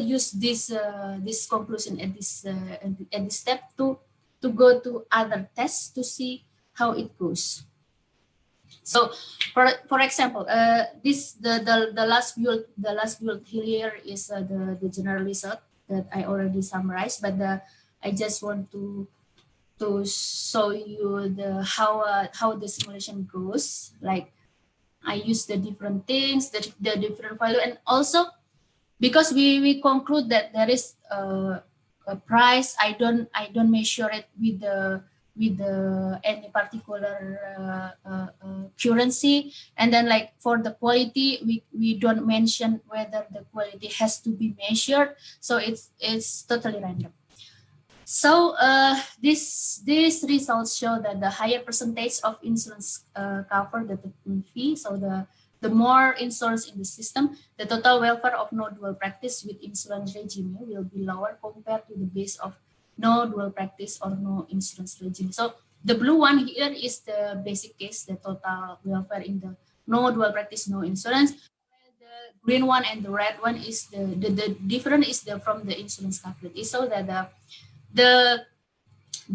Speaker 2: use this conclusion at this step to go to other tests to see how it goes. So, for example, the last build here is the general result that I already summarized, but I just want to show you how the simulation goes. Like I use the different things, the different value, and also because we conclude that there is a price, I don't measure it with any particular currency, and then like for the quality, we don't mention whether the quality has to be measured, so it's totally random. So these results show that the higher percentage of insurance cover the fee, so the more insurance in the system, the total welfare of no dual practice with insurance regime will be lower compared to the base of no dual practice or no insurance regime. So the blue one here is the basic case, the total welfare in the no dual practice, no insurance. The green one and the red one is the different is from the insurance coverage. So that the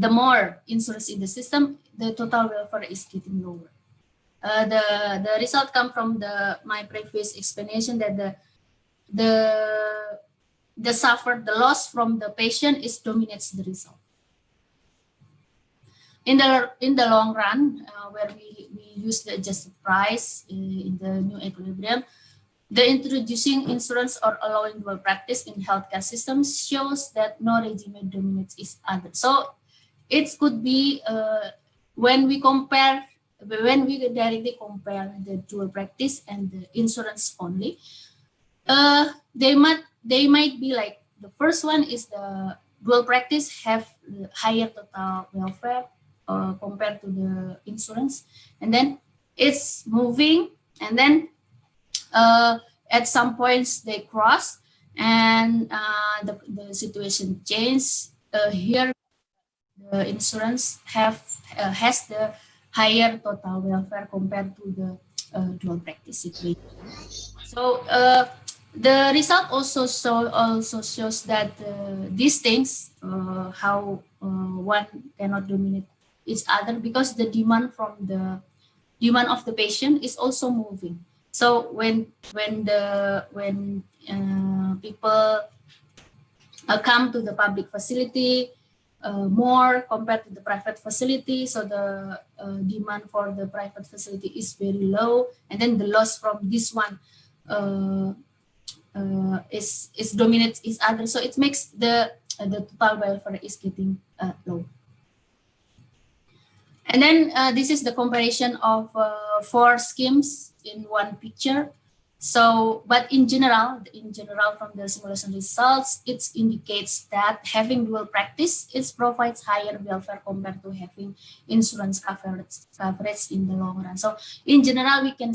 Speaker 2: more insurance in the system, the total welfare is getting lower. The result come from my previous explanation that the loss from the patient dominates the result. In the long run, where we use the adjusted price in the new equilibrium, the introducing insurance or allowing dual practice in healthcare systems shows that no regime dominates each other. So it could be when we directly compare the dual practice and the insurance only, they might be like the first one is the dual practice have higher total welfare compared to the insurance, and then it's moving, and then at some points they cross, and the situation changes. Here the insurance has the higher total welfare compared to the dual practice situation. So the result also shows that these things, how one cannot dominate each other, because the demand of the patient is also moving. So when people come to the public facility more compared to the private facility, so the demand for the private facility is very low, and then the loss from this one is dominates each other, so it makes the total welfare is getting low. And then this is the comparison of 4 schemes in one picture. So, but in general, from the simulation results, it indicates that having dual practice, it provides higher welfare compared to having insurance coverage in the long run. So, in general, we can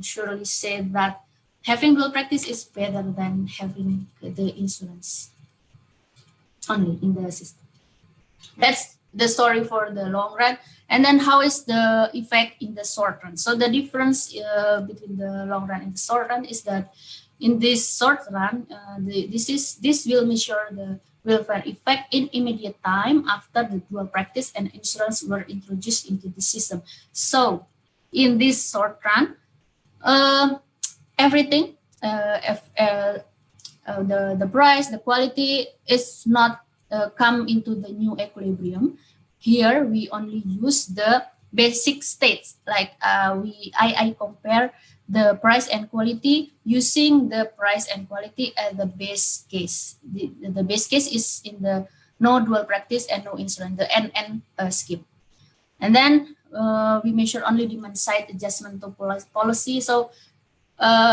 Speaker 2: surely say that having dual practice is better than having the insurance only in the system. That's the story for the long run. And then how is the effect in the short run? So the difference between the long run and the short run is that in this short run, this will measure the welfare effect in immediate time after the dual practice and insurance were introduced into the system. So in this short run, everything, the price, the quality is not come into the new equilibrium. Here we only use the basic states, like I compare the price and quality using the price and quality as the base case. The base case is in the no dual practice and no insurance, the NN scheme. And then we measure only demand side adjustment to policy. So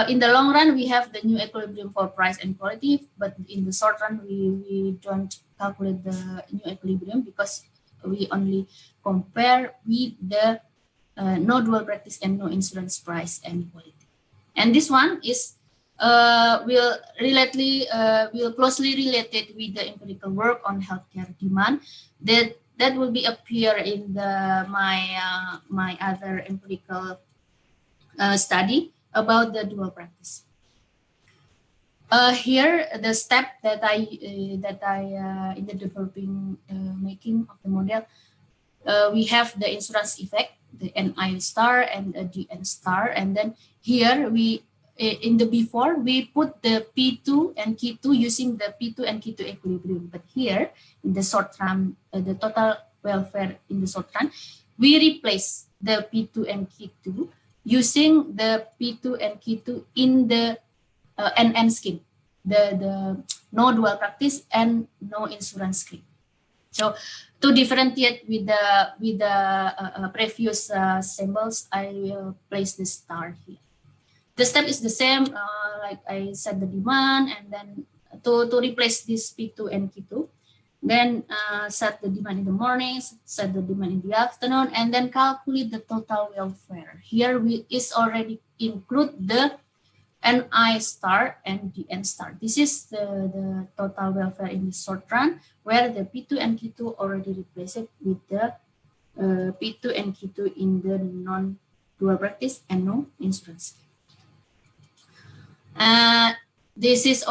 Speaker 2: in the long run, we have the new equilibrium for price and quality, but in the short run, we don't calculate the new equilibrium because we only compare with the no dual practice and no insurance price and quality. And this one is will closely related with the empirical work on healthcare demand that will be appear in my other empirical study about the dual practice. Here, the step that I in the developing making of the model, we have the insurance effect, the NI star and the DN star, and then here we in the before we put the P2 and Q2 using the P2 and Q2 equilibrium, but here in the short run, the total welfare in the short run, we replace the P2 and Q2 using the P2 and Q2 in the NN scheme, the no dual practice and no insurance scheme. So to differentiate with the previous symbols, I will place the star here. The step is the same, like I set the demand, and then to replace this P2 and Q2, then set the demand in the morning, set the demand in the afternoon, and then calculate the total welfare. Here we is already include the NI star and the N star. This is the total welfare in the short run, where the P2 and Q2 already replaced with the P2 and Q2 in the non-dual practice and no insurance. This is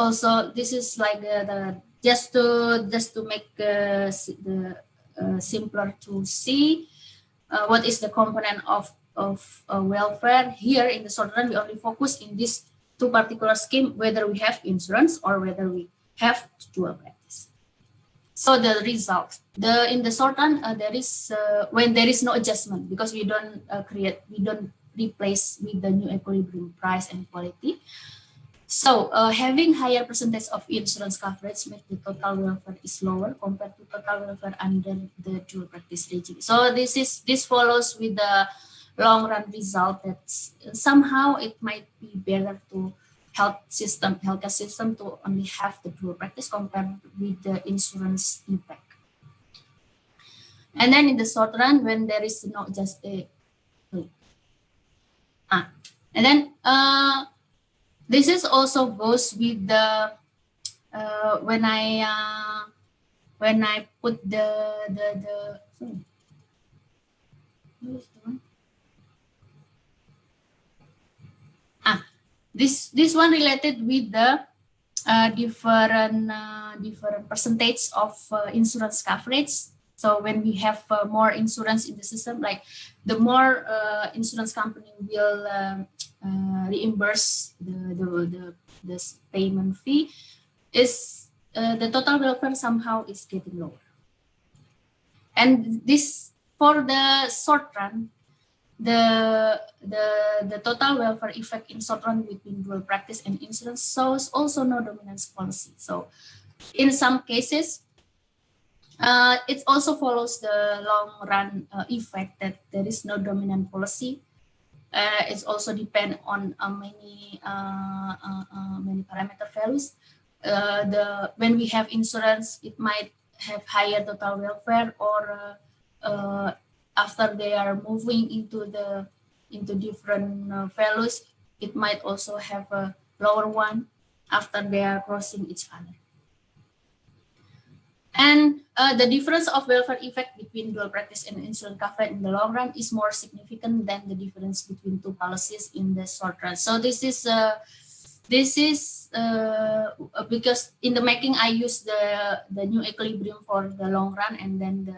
Speaker 2: like the just to make the simpler to see what is the component of welfare. Here in the short run, we only focus in this 2 particular scheme, whether we have insurance or whether we have dual practice. So the result, in the short run, there is when there is no adjustment, because we don't replace with the new equilibrium price and quality. So having higher percentage of insurance coverage makes the total welfare is lower compared to total welfare under the dual practice regime. So this follows with the long run result that somehow it might be better to healthcare system to only have the dual practice compared with the insurance impact. And then in the short run, when there is not just a and then this is also goes with the when I when I put sorry. This one related with the different percentage of insurance coverage. So when we have more insurance in the system, like the more insurance company will reimburse the payment fee, is the total welfare somehow is getting lower. And this, for the short run, the total welfare effect in short run between dual practice and insurance shows also no dominance policy. So in some cases, it also follows the long run effect that there is no dominant policy. It also depends on many parameter values. When we have insurance, it might have higher total welfare, or after they are moving into different values, it might also have a lower one after they are crossing each other. And the difference of welfare effect between dual practice and insurance coverage in the long run is more significant than the difference between two policies in the short run. So this is because in the making I use the new equilibrium for the long run, and then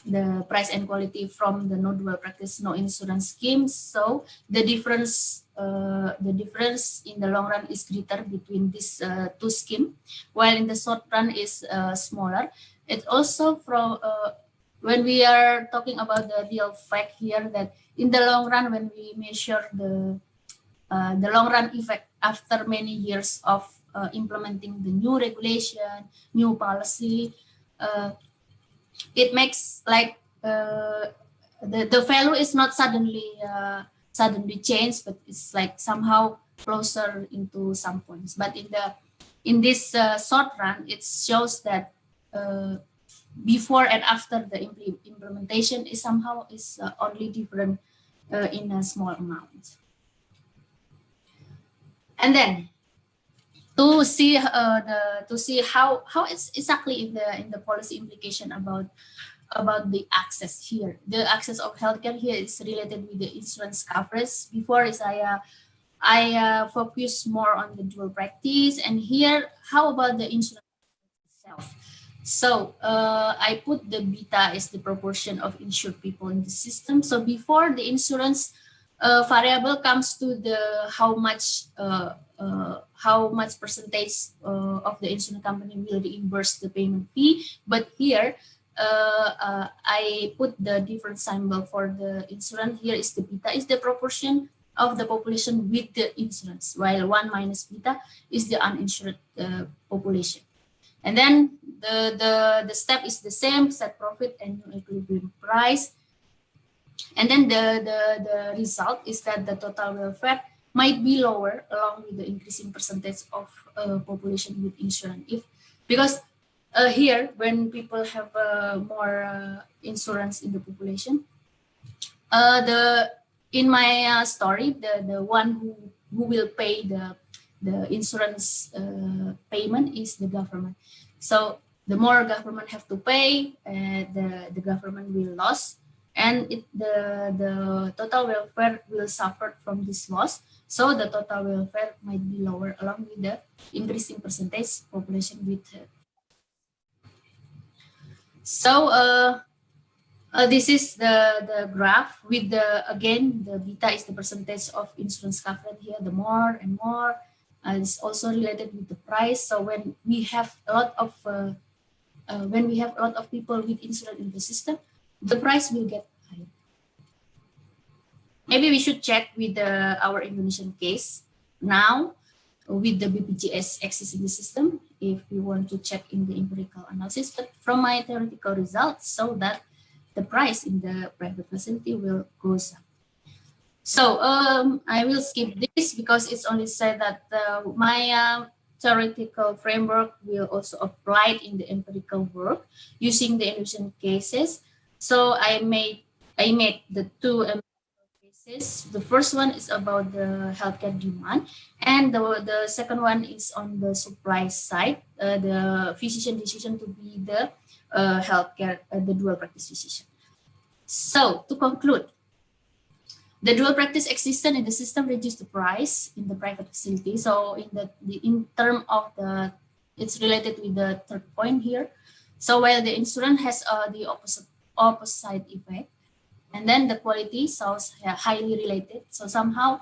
Speaker 2: the price and quality from the no dual practice, no insurance schemes. So the difference in the long run is greater between these two schemes, while in the short run is smaller. It also from when we are talking about the real fact here, that in the long run, when we measure the long run effect after many years of implementing the new regulation, new policy, it makes like the value is not suddenly changed, but it's like somehow closer into some points. But in this short run, it shows that before and after the implementation is somehow only different in a small amount. And then to see how it's exactly in the policy implication about the access here. The access of healthcare here is related with the insurance coverage. Before is I focus more on the dual practice, and here how about the insurance itself? So I put the beta as the proportion of insured people in the system. So before, the insurance variable comes to the how much percentage of the insurance company will reimburse the payment fee. But here I put the different symbol for the insurance. Here is the beta is the proportion of the population with the insurance, while 1 minus beta is the uninsured population. And then the step is the same: set profit and new equilibrium price. And then the result is that the total welfare might be lower along with the increasing percentage of population with insurance. Because here, when people have more insurance in the population, in my story, the one who will pay the insurance payment is the government. So the more government have to pay, the government will lose, and the total welfare will suffer from this loss. So the total welfare might be lower along with the increasing percentage population with. So this is the graph with again the beta is the percentage of insurance coverage here. The more and more. It's also related with the price. So when we have a lot of people with insurance in the system, the price will get higher. Maybe we should check with our Indonesian case now with the BPJS access in the system if we want to check in the empirical analysis. But from my theoretical results, so that the price in the private facility will go up. So I will skip this because it's only said that my theoretical framework will also apply in the empirical work using the Indonesian cases. So I made the two empirical cases The first one is about the healthcare demand, and the second one is on the supply side, the physician decision to be the healthcare, the dual practice physician. So to conclude, the dual practice existence in the system reduce the price in the private facility. So in term of the, it's related with the third point here. So while the insurance has the opposite effect, and then the quality sounds highly related. So somehow,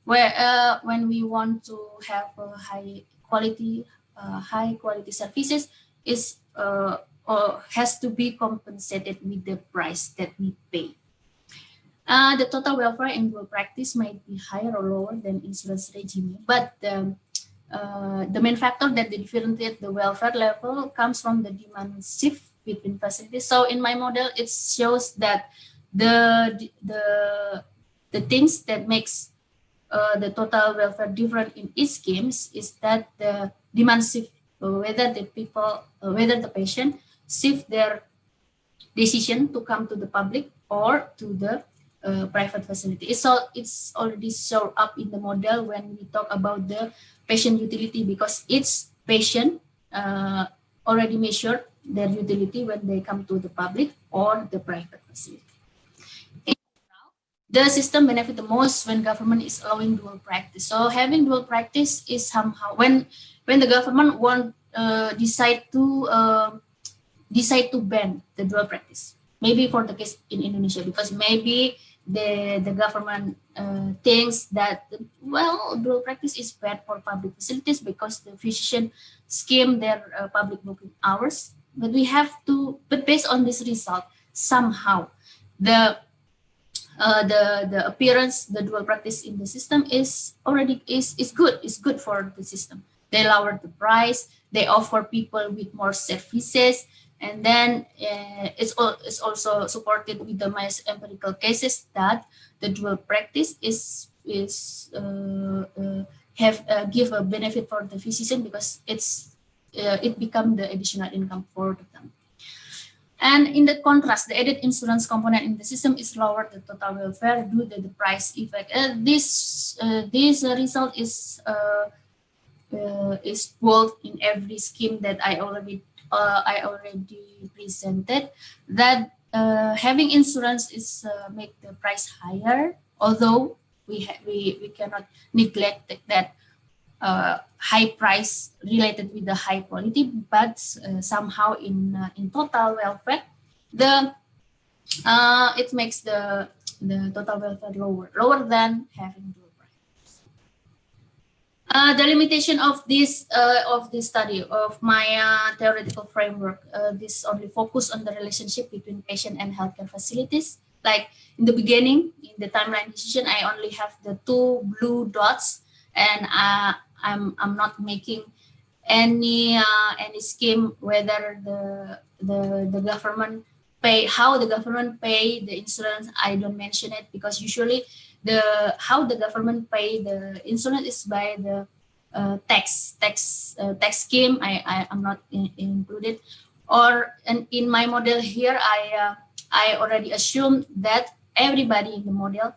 Speaker 2: when we want to have a high quality services, is has to be compensated with the price that we pay. The total welfare in dual practice might be higher or lower than insurance regime, but the main factor that differentiate the welfare level comes from the demand shift between facilities. So in my model, it shows that the things that makes the total welfare different in each schemes is that the demand shift, whether the patient shift their decision to come to the public or to the private facility. It's already shown up in the model when we talk about the patient utility, because each patient already measured their utility when they come to the public or the private facility. The system benefit the most when government is allowing dual practice. So having dual practice is somehow when the government decide to ban the dual practice. Maybe for the case in Indonesia, because maybe the government thinks that, well, dual practice is bad for public facilities because the physician scheme their public booking hours. But we have to, but based on this result, somehow the appearance, the dual practice in the system is good for the system. They lower the price, they offer people with more services, and then it's also supported with the mass empirical cases that the dual practice give a benefit for the physician, because it become the additional income for them. And in the contrast, the added insurance component in the system is lower the total welfare due to the price effect. This result is bold in every scheme that I already presented. That having insurance is make the price higher, although we cannot neglect that high price related with the high quality, but somehow in total welfare, it makes the total welfare lower than having dual practice. The limitation of this study of my theoretical framework, this only focus on the relationship between patient and healthcare facilities. Like in the beginning, in the timeline decision, I only have the 2 blue dots, and I'm not making any scheme whether the government pay, how the government pay the insurance. I don't mention it, because usually how the government pay the insurance is by the tax scheme. I'm not included, and in my model here I already assume that everybody in the model,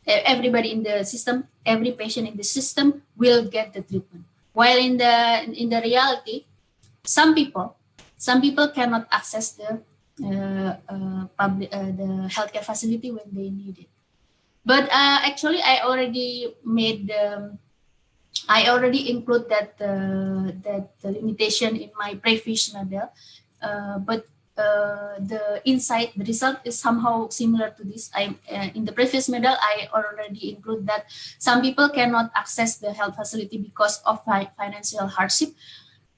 Speaker 2: everybody in the system, every patient in the system will get the treatment. While in the reality, some people cannot access the healthcare facility when they need it. But actually, I already include that the limitation in my previous model. But the result is somehow similar to this. In the previous model, I already include that some people cannot access the health facility because of financial hardship,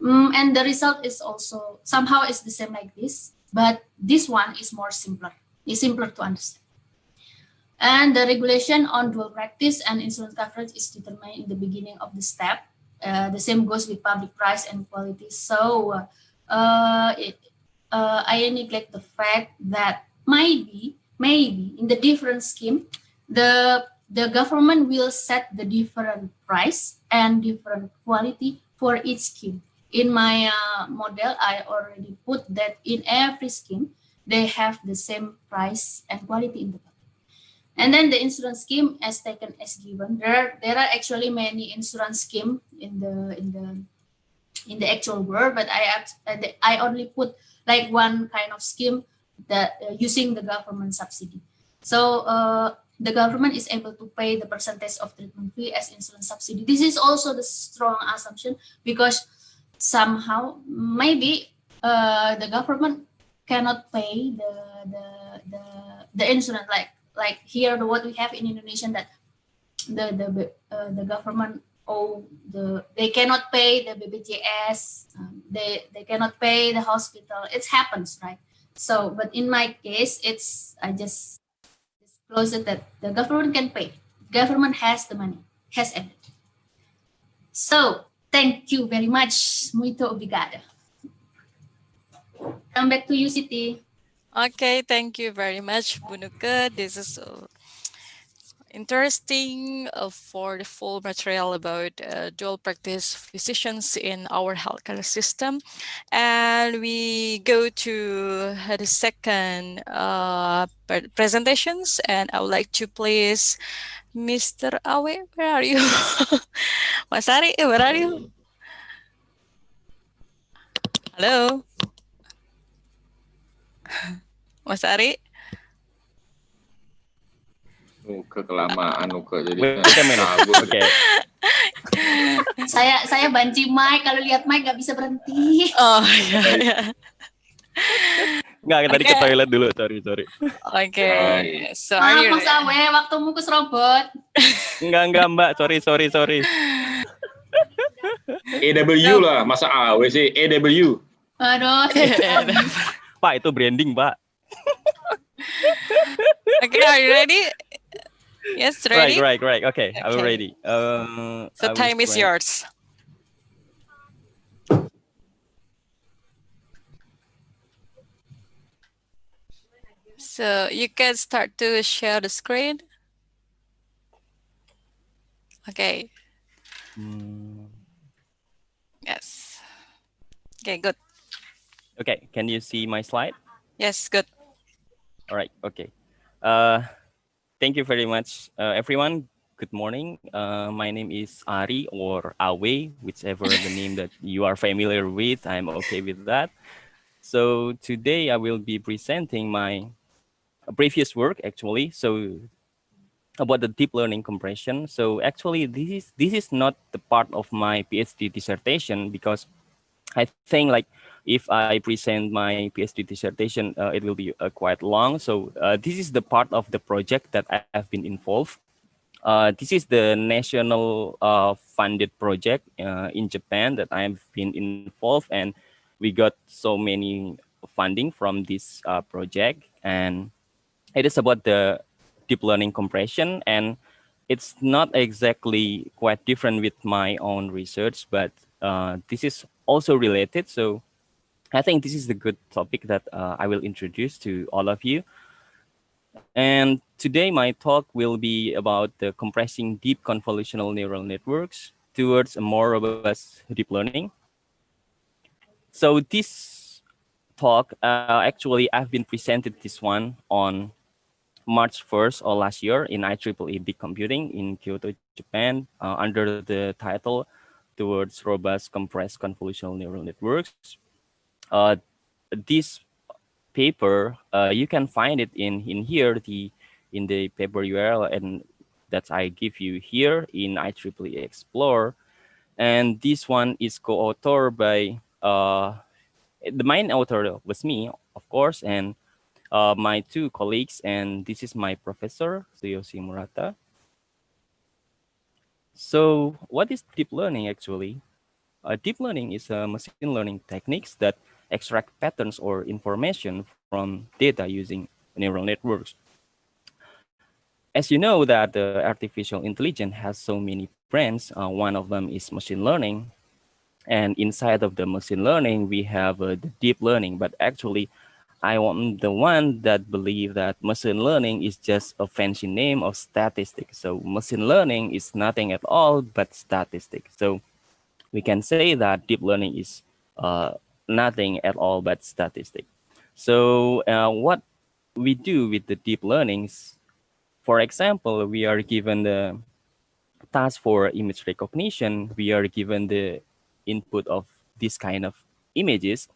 Speaker 2: and the result is also somehow is the same like this, but this one is simpler to understand. And the regulation on dual practice and insurance coverage is determined in the beginning of the step. The same goes with public price and quality. So I neglect the fact that maybe in the different scheme, the government will set the different price and different quality for each scheme. In my model, I already put that in every scheme, they have the same price and quality in the public. And then the insurance scheme as taken as given. There are actually many insurance scheme in the actual world, but I only put like one kind of scheme that using the government subsidy. So the government is able to pay the percentage of treatment fee as insurance subsidy. This is also the strong assumption because somehow maybe the government cannot pay the insurance like here what we have in Indonesia that the government they cannot pay the BPJS, they cannot pay the hospital. It happens, right? So, but in my case, I just disclose it that the government can pay. Government has the money, has everything. So, thank you very much. Muito obrigada. Come back to you, Siti.
Speaker 3: Okay, thank you very much, Bu Nucke. This is interesting for the full material about dual practice physicians in our healthcare system. And we go to the second presentations, and I would like to please Mr. Awe, where are you? Mas Arie, where are you? Hello? Mas Arie?
Speaker 7: Nuke kelamaan Nuke jadi
Speaker 4: Wait a minute.
Speaker 7: Oke.
Speaker 2: Saya banci mic, kalau lihat mic nggak bisa berhenti.
Speaker 3: Oh iya.
Speaker 4: Enggak, tadi ke toilet dulu, sorry.
Speaker 3: Oke. So
Speaker 2: Maaf
Speaker 3: are you
Speaker 2: Mas Awe, waktumu keserobot.
Speaker 4: Enggak, Mbak. Sorry.
Speaker 7: EW lah, masa AW sih? EW.
Speaker 2: Aduh.
Speaker 4: Pak, itu branding, Pak.
Speaker 3: Okay, are you ready? Yes, ready?
Speaker 4: Right. Okay, I'm ready.
Speaker 3: So time is yours. So you can start to share the screen. Okay. Yes. Okay, good.
Speaker 4: Okay, can you see my slide?
Speaker 3: Yes, good.
Speaker 4: All right, okay. Thank you very much, everyone. Good morning. My name is Arie or Awe, whichever the name that you are familiar with. I'm okay with that. So today I will be presenting my previous work, actually. So about the deep learning compression. So actually, this is not the part of my PhD dissertation because I think like if I present my PhD dissertation, it will be quite long. So this is the part of the project that I have been involved. This is the national funded project in Japan that I've been involved, and we got so many funding from this project. And it is about the deep learning compression, and it's not exactly quite different with my own research, but this is also related. So I think this is the good topic that I will introduce to all of you. And today my talk will be about the compressing deep convolutional neural networks towards a more robust deep learning. So this talk, actually I've been presented this one on March 1st or last year in IEEE Big Computing in Kyoto, Japan, under the title Towards Robust Compressed Convolutional Neural Networks. This paper, you can find it in here, in the paper URL, and that I give you here in IEEE Explore. And this one is co-authored by, the main author was me, of course, and my two colleagues, and this is my professor, Tsuyoshi Murata. So what is deep learning actually? Deep learning is a machine learning techniques that extract patterns or information from data using neural networks. As you know that the artificial intelligence has so many branches, one of them is machine learning. And inside of the machine learning, we have the deep learning, but actually I am the one that believe that machine learning is just a fancy name of statistics. So machine learning is nothing at all but statistics. So we can say that deep learning is nothing at all but statistics. So what we do with the deep learnings, For example, we are given the task for image recognition. We are given the input of this kind of images.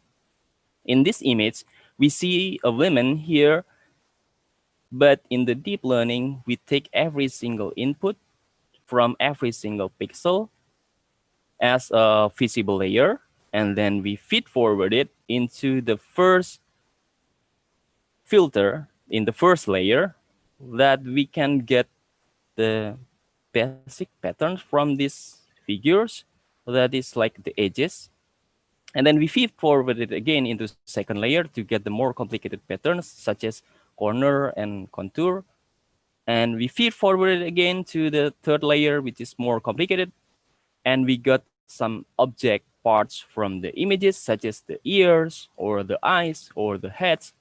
Speaker 4: In this image, we see a woman here, but in the deep learning, we take every single input from every single pixel as a visible layer, and then we feed forward it into the first filter in the first layer, that we can get the basic patterns from these figures, that is like the edges. And then we feed forward it again into second layer to get the more complicated patterns, such as corner and contour. And we feed forward it again to the third layer, which is more complicated. And we got some object parts from the images, such as the ears or the eyes or the heads.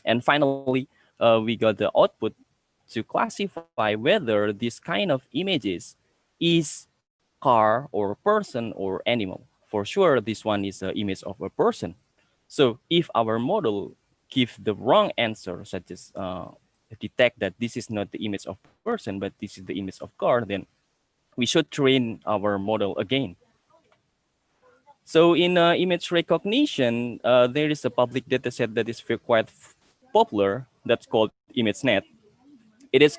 Speaker 4: And finally, we got the output to classify whether this kind of images is car or person or animal. For sure, this one is an image of a person. So if our model gives the wrong answer, such as detect that this is not the image of person, but this is the image of car, then we should train our model again. So in image recognition, there is a public dataset that is quite popular that's called ImageNet.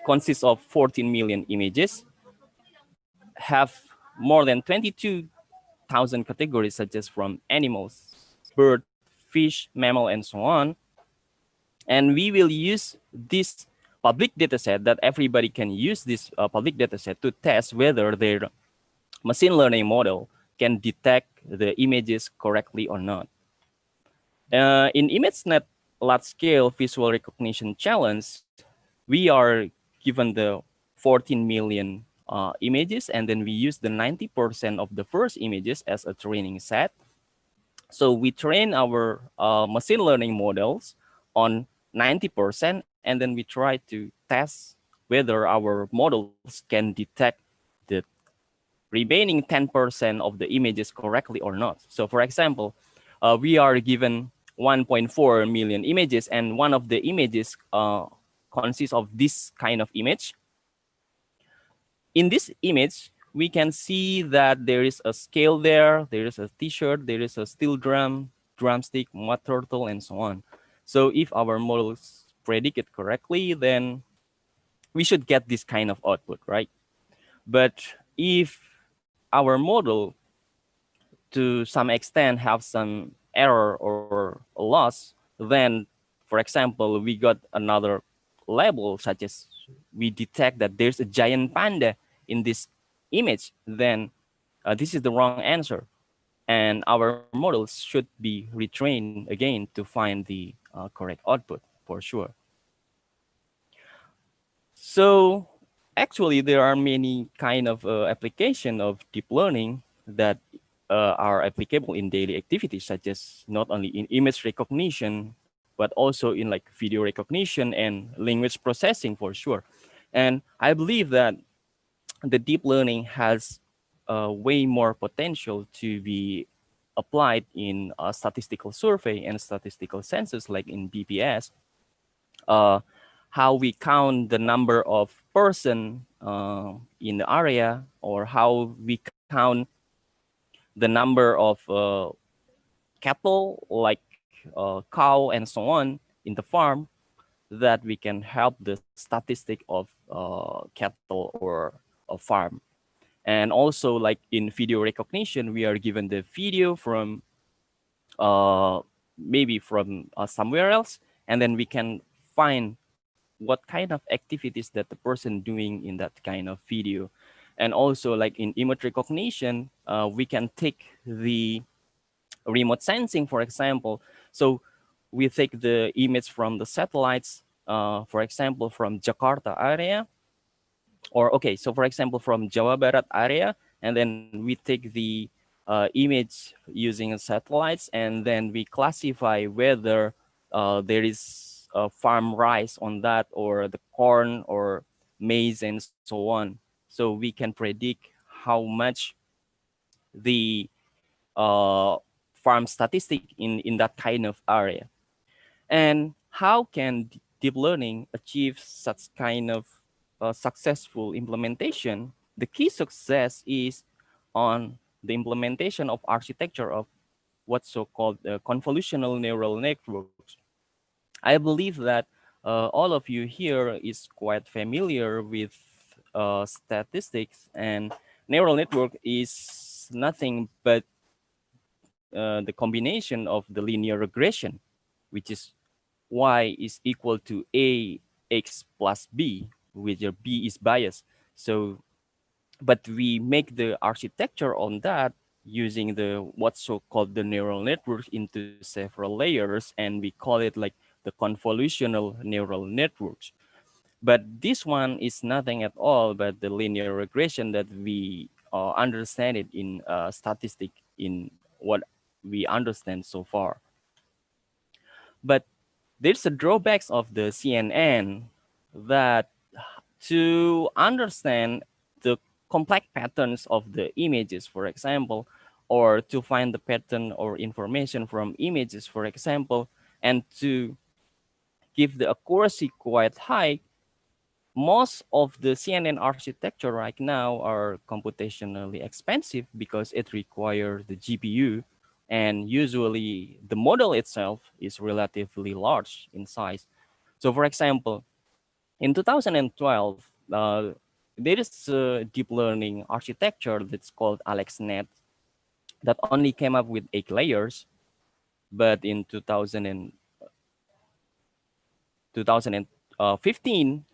Speaker 4: Consists of 14 million images, have more than 22,000 categories, such as from animals, bird, fish, mammal, and so on. And we will use this public dataset that everybody can use this public dataset to test whether their machine learning model can detect the images correctly or not. In ImageNet large-scale visual recognition challenge, we are given the 14 million images, and then we use the 90% of the first images as a training set. So we train our machine learning models on 90%, and then we try to test whether our models can detect the remaining 10% of the images correctly or not. So for example, we are given 1.4 million images, and one of the images consists of this kind of image. In this image, we can see that there is a scale there is a t-shirt, there is a steel drum, drumstick, mud turtle, and so on. So if our models predict it correctly, then we should get this kind of output, right? But if our model to some extent have some error or loss, then, for example, we got another label, such as we detect that there's a giant panda in this image, then this is the wrong answer. And our models should be retrained again to find the correct output, for sure. So actually, there are many kind of application of deep learning that are applicable in daily activities, such as not only in image recognition, but also in like video recognition and language processing, for sure. And I believe that the deep learning has way more potential to be applied in a statistical survey and statistical census, like in BPS. How we count the number of person in the area, or how we count the number of cattle, like cow and so on in the farm, that we can help the statistic of cattle or a farm. And also, like in video recognition, we are given the video from maybe from somewhere else, and then we can find what kind of activities that the person doing in that kind of video. And also, like in image recognition, we can take the remote sensing, for example. So we take the image from the satellites, for example, from Jakarta area, or okay, so for example, from Jawa Barat area, and then we take the image using satellites, and then we classify whether there is farm rice on that, or the corn or maize and so on. So we can predict how much the farm statistic in that kind of area. And how can deep learning achieve such kind of successful implementation, the key success is on the implementation of architecture of what's so-called convolutional neural networks. I believe that all of you here is quite familiar with statistics, and neural network is nothing but the combination of the linear regression, which is y is equal to ax plus b, where b is biased. So, but we make the architecture on that using the what's so-called the neural network into several layers, and we call it like the convolutional neural networks. But this one is nothing at all but the linear regression that we understand it in statistic in what we understand so far. But there's a drawbacks of the CNN that to understand the complex patterns of the images, for example, or to find the pattern or information from images, for example, and to give the accuracy quite high, most of the CNN architecture right now are computationally expensive because it requires the GPU, and usually the model itself is relatively large in size. So for example, in 2012, there is a deep learning architecture that's called AlexNet that only came up with 8 layers, but in 2015,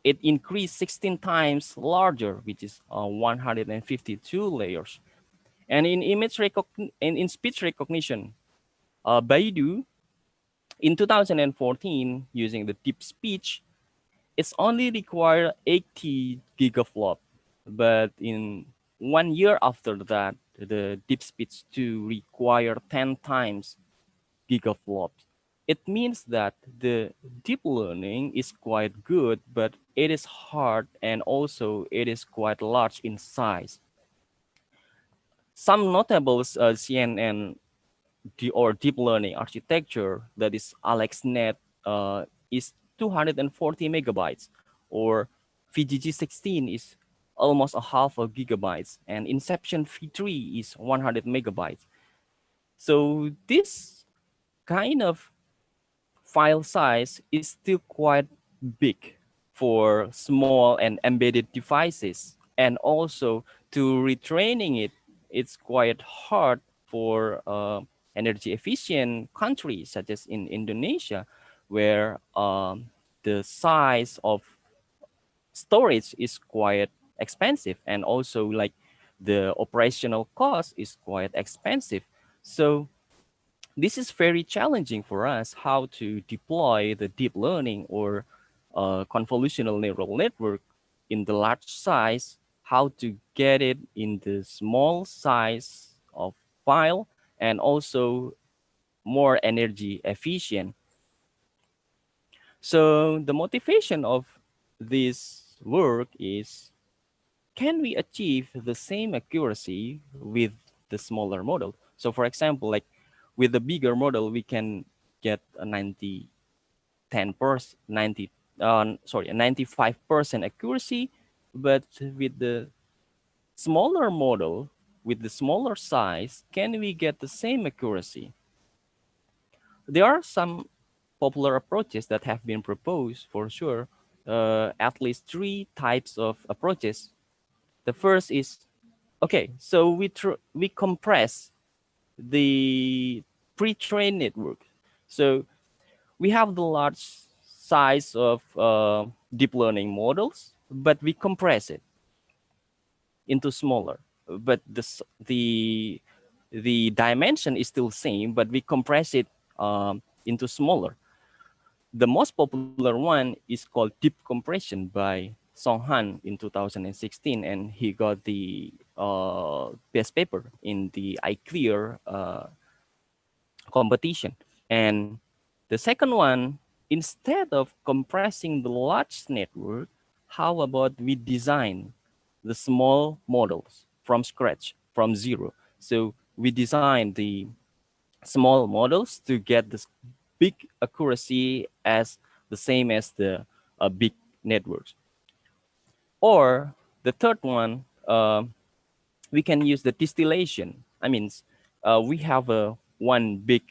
Speaker 4: it increased 16 times larger, which is 152 layers. And in in speech recognition, Baidu in 2014 using the deep speech, it's only require 80 gigaflop, but in 1 year after that, the deep speech 2 require 10 times gigaflops. It means that the deep learning is quite good, but it is hard and also it is quite large in size. Some notable CNN or deep learning architecture that is AlexNet is 240 megabytes, or VGG16 is almost a half a gigabytes, and Inception V3 is 100 megabytes. So this kind of file size is still quite big for small and embedded devices. And also to retraining it, it's quite hard for energy efficient countries such as in Indonesia, where the size of storage is quite expensive, and also like the operational cost is quite expensive. So this is very challenging for us how to deploy the deep learning or convolutional neural network in the large size, how to get it in the small size of file, and also more energy efficient. So the motivation of this work is, can we achieve the same accuracy with the smaller model? So for example, like with the bigger model, we can get a 95% accuracy, but with the smaller model, with the smaller size, can we get the same accuracy? There are some popular approaches that have been proposed for sure, at least 3 types of approaches. The first is, okay, so we compress the pre-trained network. So we have the large size of deep learning models, but we compress it into smaller. But the dimension is still same, but we compress it into smaller. The most popular one is called deep compression by Song Han in 2016, and he got the best paper in the iClear competition. And the second one, instead of compressing the large network, how about we design the small models from scratch, from zero? So we design the small models to get this big accuracy as the same as the big networks. Or the third one, we can use the distillation. I mean, we have one big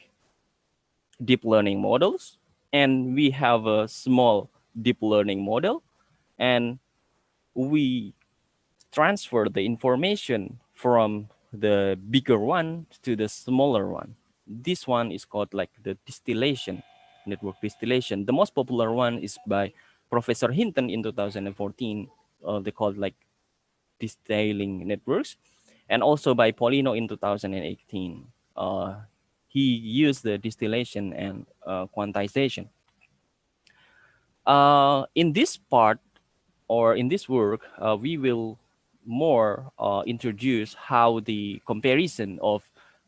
Speaker 4: deep learning models, and we have a small deep learning model, and we transfer the information from the bigger one to the smaller one. This one is called like the distillation, network distillation. The most popular one is by Professor Hinton in 2014. They called like distilling networks, and also by Polino in 2018. He used the distillation and quantization. In this part, or in this work, we will more introduce how the comparison of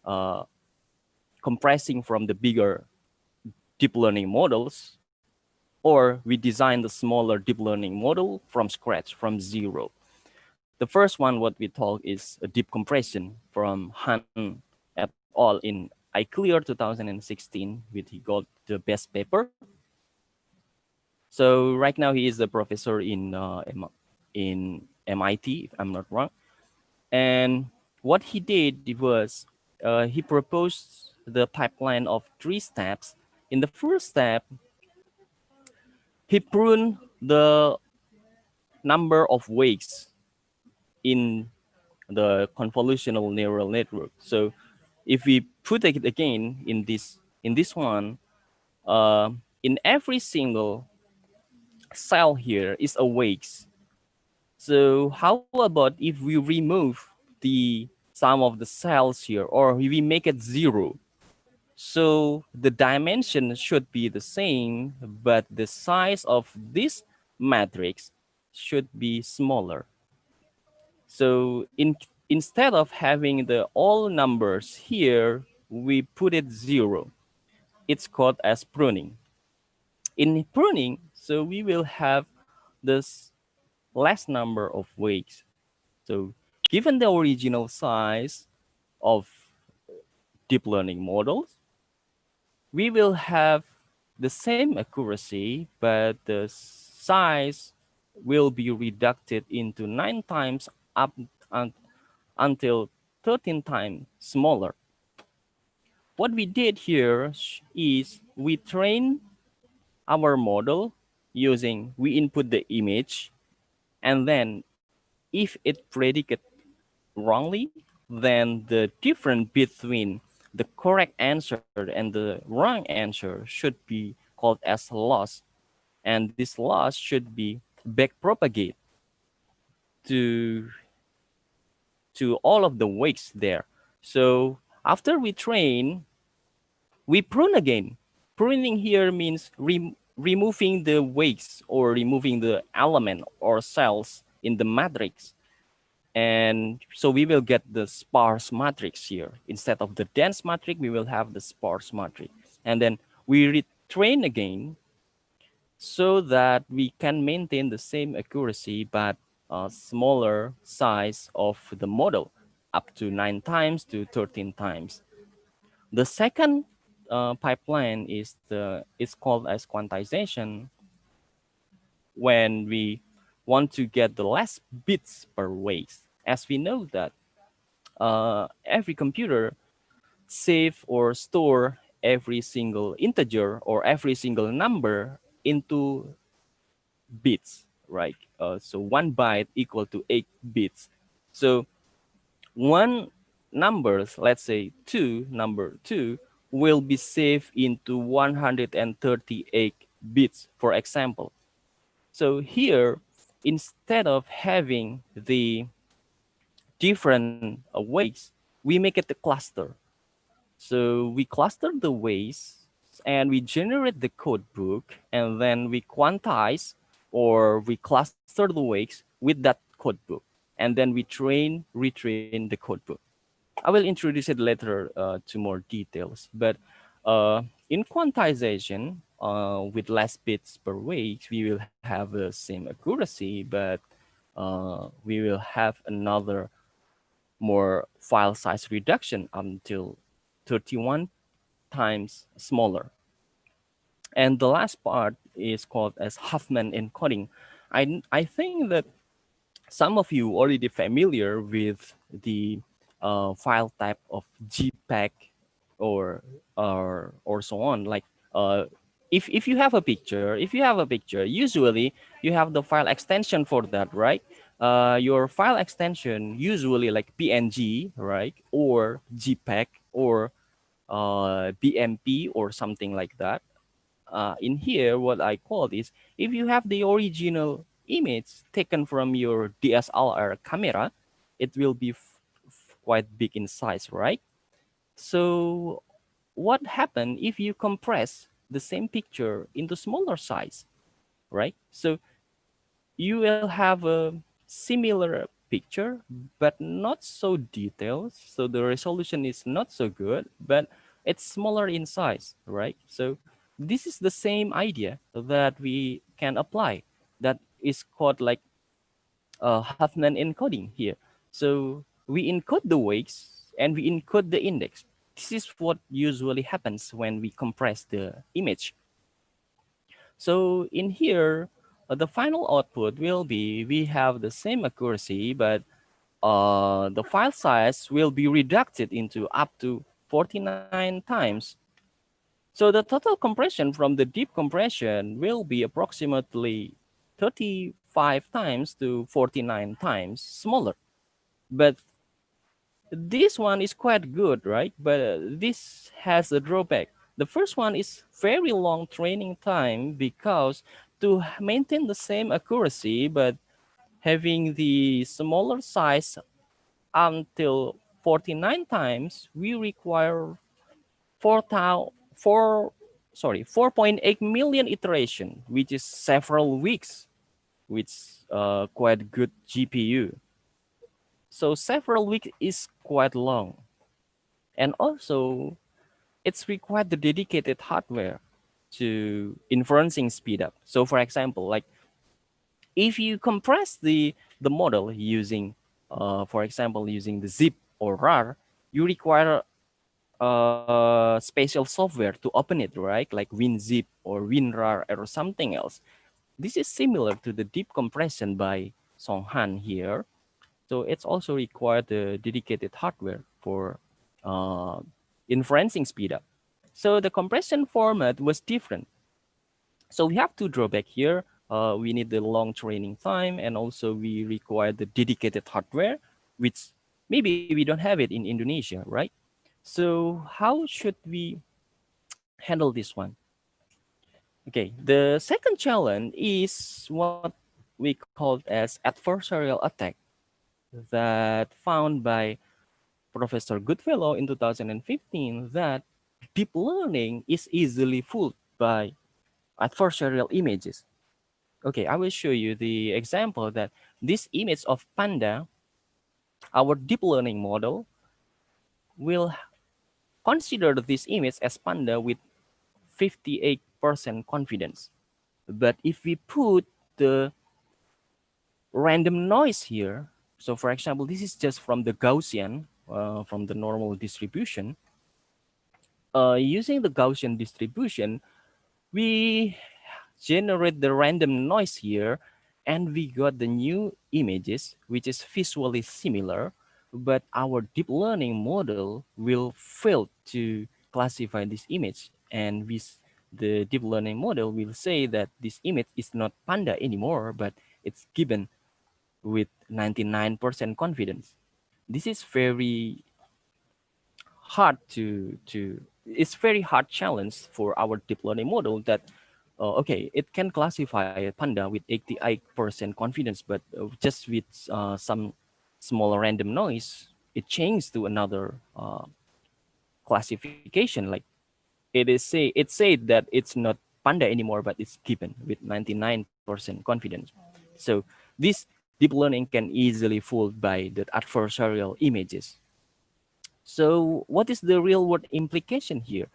Speaker 4: uh, compressing from the bigger deep learning models, or we design the smaller deep learning model from scratch, from zero. The first one, what we talk is a deep compression from Han et al. In iClear 2016, with he got the best paper. So right now he is a professor in MIT, if I'm not wrong. And what he did was he proposed the pipeline of 3 steps. In the first step, he pruned the number of weights in the convolutional neural network. So if we put it again in this one, in every single cell here is a weights. So how about if we remove the sum of the cells here, or we make it 0? So the dimension should be the same, but the size of this matrix should be smaller. So instead of having the all numbers here, we put it 0. It's called as pruning. In pruning, so we will have this less number of weights. So given the original size of deep learning models, we will have the same accuracy, but the size will be reduced into 9 times up until 13 times smaller. What we did here is we train our model using, we input the image, and then if it predicted wrongly, then the difference between the correct answer and the wrong answer should be called as loss. And this loss should be backpropagate to all of the weights there. So after we train, we prune again. Pruning here means removing the weights, or removing the element or cells in the matrix. And so we will get the sparse matrix here. Instead of the dense matrix, we will have the sparse matrix. And then we retrain again so that we can maintain the same accuracy, but a smaller size of the model, up to 9 times to 13 times. The second pipeline is it's called as quantization, when we want to get the less bits per weight. As we know that every computer save or store every single integer or every single number into bits, right? So 1 byte equal to 8 bits. So one numbers, let's say number 2, will be saved into 138 bits, for example. So here, instead of having the different weights, we make it a cluster. So we cluster the weights and we generate the code book, and then we quantize, or we cluster the weights with that code book. And then we retrain the code book. I will introduce it later to more details. But in quantization, with less bits per weight, we will have the same accuracy, but we will have another more file size reduction until 31 times smaller. And the last part is called as Huffman encoding. I think that some of you already familiar with the file type of JPEG or so on. Like if you have a picture, usually you have the file extension for that, right? Your file extension usually like PNG, right, or JPEG or BMP or something like that. In here, what I call is, if you have the original image taken from your DSLR camera, it will be quite big in size, right? So what happens if you compress the same picture into smaller size, right? So you will have a similar picture, but not so detailed. So the resolution is not so good, but it's smaller in size, right? So this is the same idea that we can apply. That is called like Huffman encoding here. So we encode the weights and we encode the index. This is what usually happens when we compress the image. So in here, the final output will be, we have the same accuracy, but the file size will be reduced into up to 49 times. So the total compression from the deep compression will be approximately 35 times to 49 times smaller. But this one is quite good, right? But this has a drawback. The first one is very long training time, because to maintain the same accuracy but having the smaller size until 49 times, we require 4.8 million iteration, which is several weeks, which quite good GPU. So several weeks is quite long. And also, it's required the dedicated hardware to inferencing speed up. So for example, like if you compress the model using, for example, using the zip or RAR, you require special software to open it, right? Like WinZip or WinRAR or something else. This is similar to the deep compression by Songhan here. So it's also required the dedicated hardware for inferencing speed up. So the compression format was different. So we have two drawback here. We need the long training time, and also we require the dedicated hardware, which maybe we don't have it in Indonesia, right? So how should we handle this one? Okay, the second challenge is what we call as adversarial attack, that found by Professor Goodfellow in 2015, that deep learning is easily fooled by adversarial images. Okay, I will show you the example that this image of panda, our deep learning model will consider this image as panda with 58% confidence. But if we put the random noise here, so for example, this is just from the Gaussian, from the normal distribution. Using the Gaussian distribution, we generate the random noise here, and we got the new images, which is visually similar, but our deep learning model will fail to classify this image, and the deep learning model will say that this image is not panda anymore, but it's given with 99% confidence. This is very hard it's very hard challenge for our deep learning model, that okay, it can classify a panda with 88% confidence, but just with some small random noise, it changed to another classification. Like it said that it's not panda anymore, but it's given with 99% confidence. So this deep learning can easily fooled by the adversarial images. So what is the real world implication here?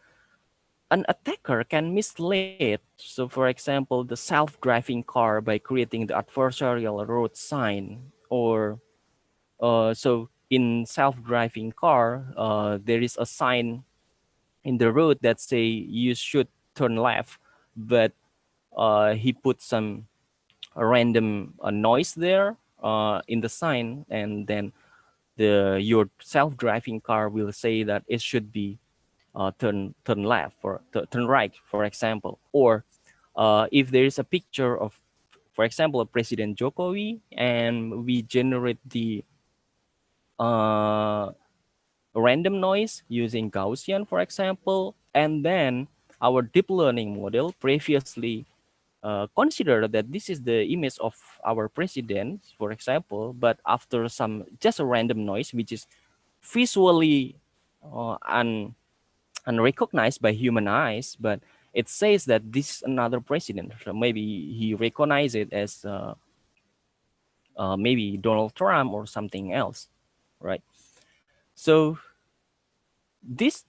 Speaker 4: An attacker can mislead, so for example, the self-driving car by creating the adversarial road sign, or so in self-driving car, there is a sign in the road that say you should turn left, but he put some random noise there, in the sign, and then your self-driving car will say that it should be turn left or turn right, for example. Or if there is a picture of, for example, President Jokowi, and we generate the random noise using Gaussian, for example, and then our deep learning model previously consider that this is the image of our president, for example, but after some just a random noise, which is visually unrecognized by human eyes, but it says that this is another president. So maybe he recognized it as maybe Donald Trump or something else, right? So this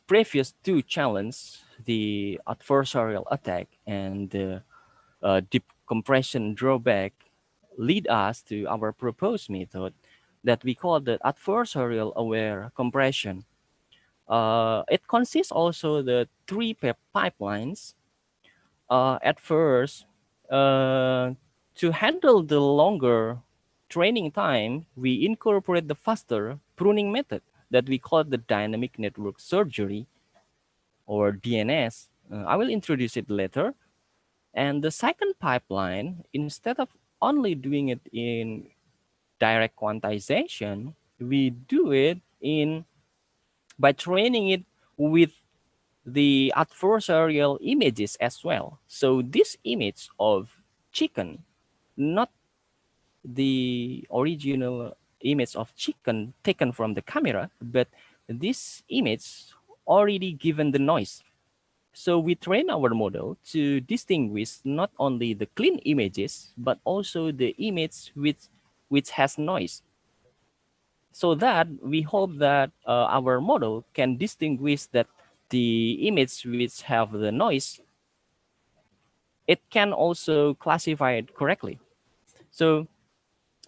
Speaker 4: previous two challenge, the adversarial attack and the deep compression drawback, lead us to our proposed method that we call the adversarial aware compression. It consists also the three pipelines. At first, to handle the longer training time, we incorporate the faster pruning method that we call the dynamic network surgery, or DNS. I will introduce it later. And the second pipeline, instead of only doing it in direct quantization, we do it by training it with the adversarial images as well. So this image of chicken, not the original image of chicken taken from the camera, but this image already given the noise. So we train our model to distinguish not only the clean images, but also the image which has noise. So that we hope that our model can distinguish that the image which have the noise, it can also classify it correctly. So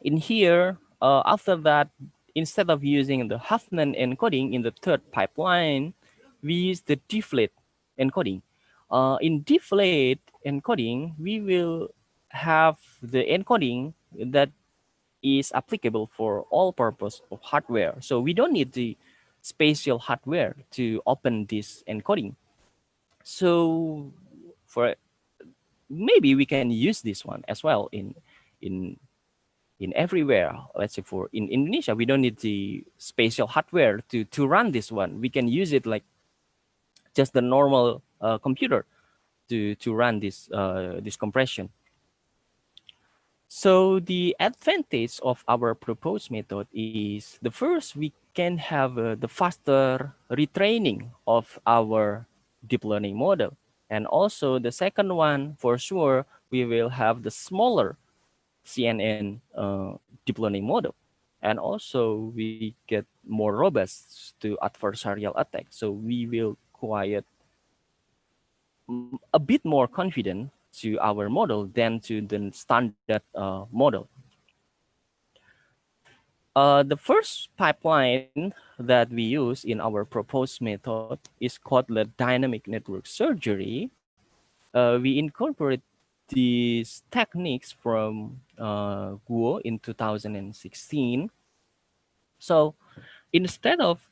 Speaker 4: in here, after that, instead of using the Huffman encoding in the third pipeline, we use the deflate encoding. In deflate encoding, we will have the encoding that is applicable for all purpose of hardware. So we don't need the spatial hardware to open this encoding. So for maybe we can use this one as well in everywhere. Let's say for in Indonesia, we don't need the spatial hardware to run this one. We can use it like just the normal computer to run this compression. So the advantage of our proposed method is the first, we can have the faster retraining of our deep learning model. And also the second one, for sure, we will have the smaller CNN deep learning model. And also we get more robust to adversarial attack. So we will quite a bit more confident to our model than to the standard model. The first pipeline that we use in our proposed method is called the dynamic network surgery. We incorporate these techniques from Guo in 2016. So instead of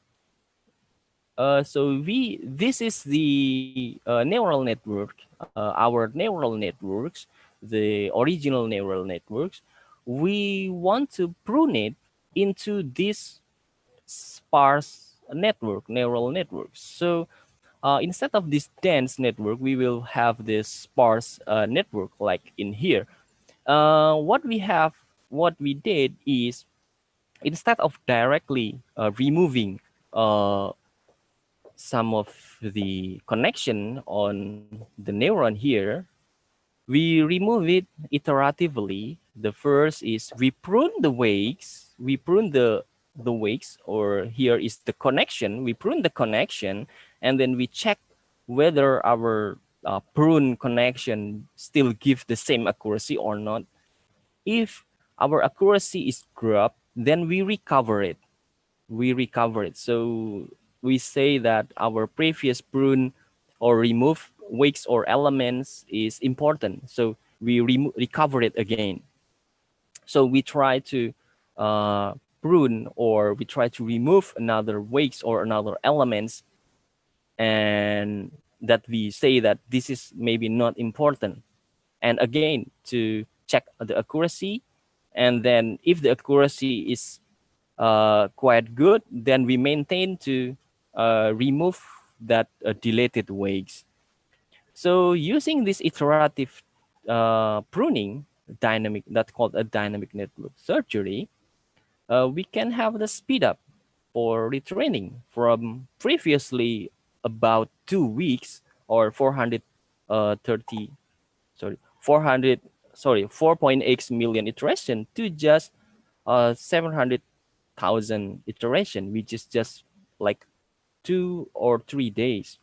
Speaker 4: this is the neural network, our neural networks, the original neural networks. We want to prune it into this sparse neural networks. So instead of this dense network, we will have this sparse network like in here. What we did is, instead of directly removing some of the connection on the neuron here, we remove it iteratively. The first is we prune the wakes. We prune the wakes, or here is the connection. We prune the connection, and then we check whether our prune connection still give the same accuracy or not. If our accuracy is dropped, then we recover it. So we say that our previous prune or remove wakes or elements is important. So we recover it again. So we try to prune, or we try to remove another weights or another elements, and that we say that this is maybe not important. And again, to check the accuracy. And then if the accuracy is quite good, then we maintain to remove that deleted weights. So using this iterative pruning dynamic, that's called a dynamic network surgery, we can have the speed up for retraining from previously about 2 weeks or 4.8 million iteration to just 700,000 iteration, which is just like 2 or 3 days.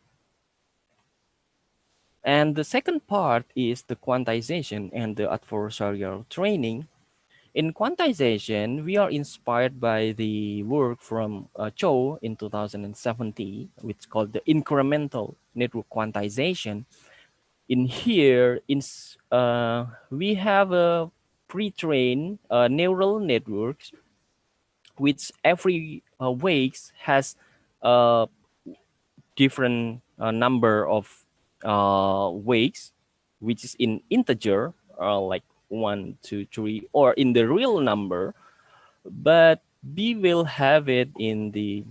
Speaker 4: And the second part is the quantization and the adversarial training. In quantization, we are inspired by the work from Cho in 2017, which is called the incremental network quantization. In here, we have a pre-trained neural networks, which every weights has a different number of weights, which is in integer, like 1, 2, 3, or in the real number, but we will have it in the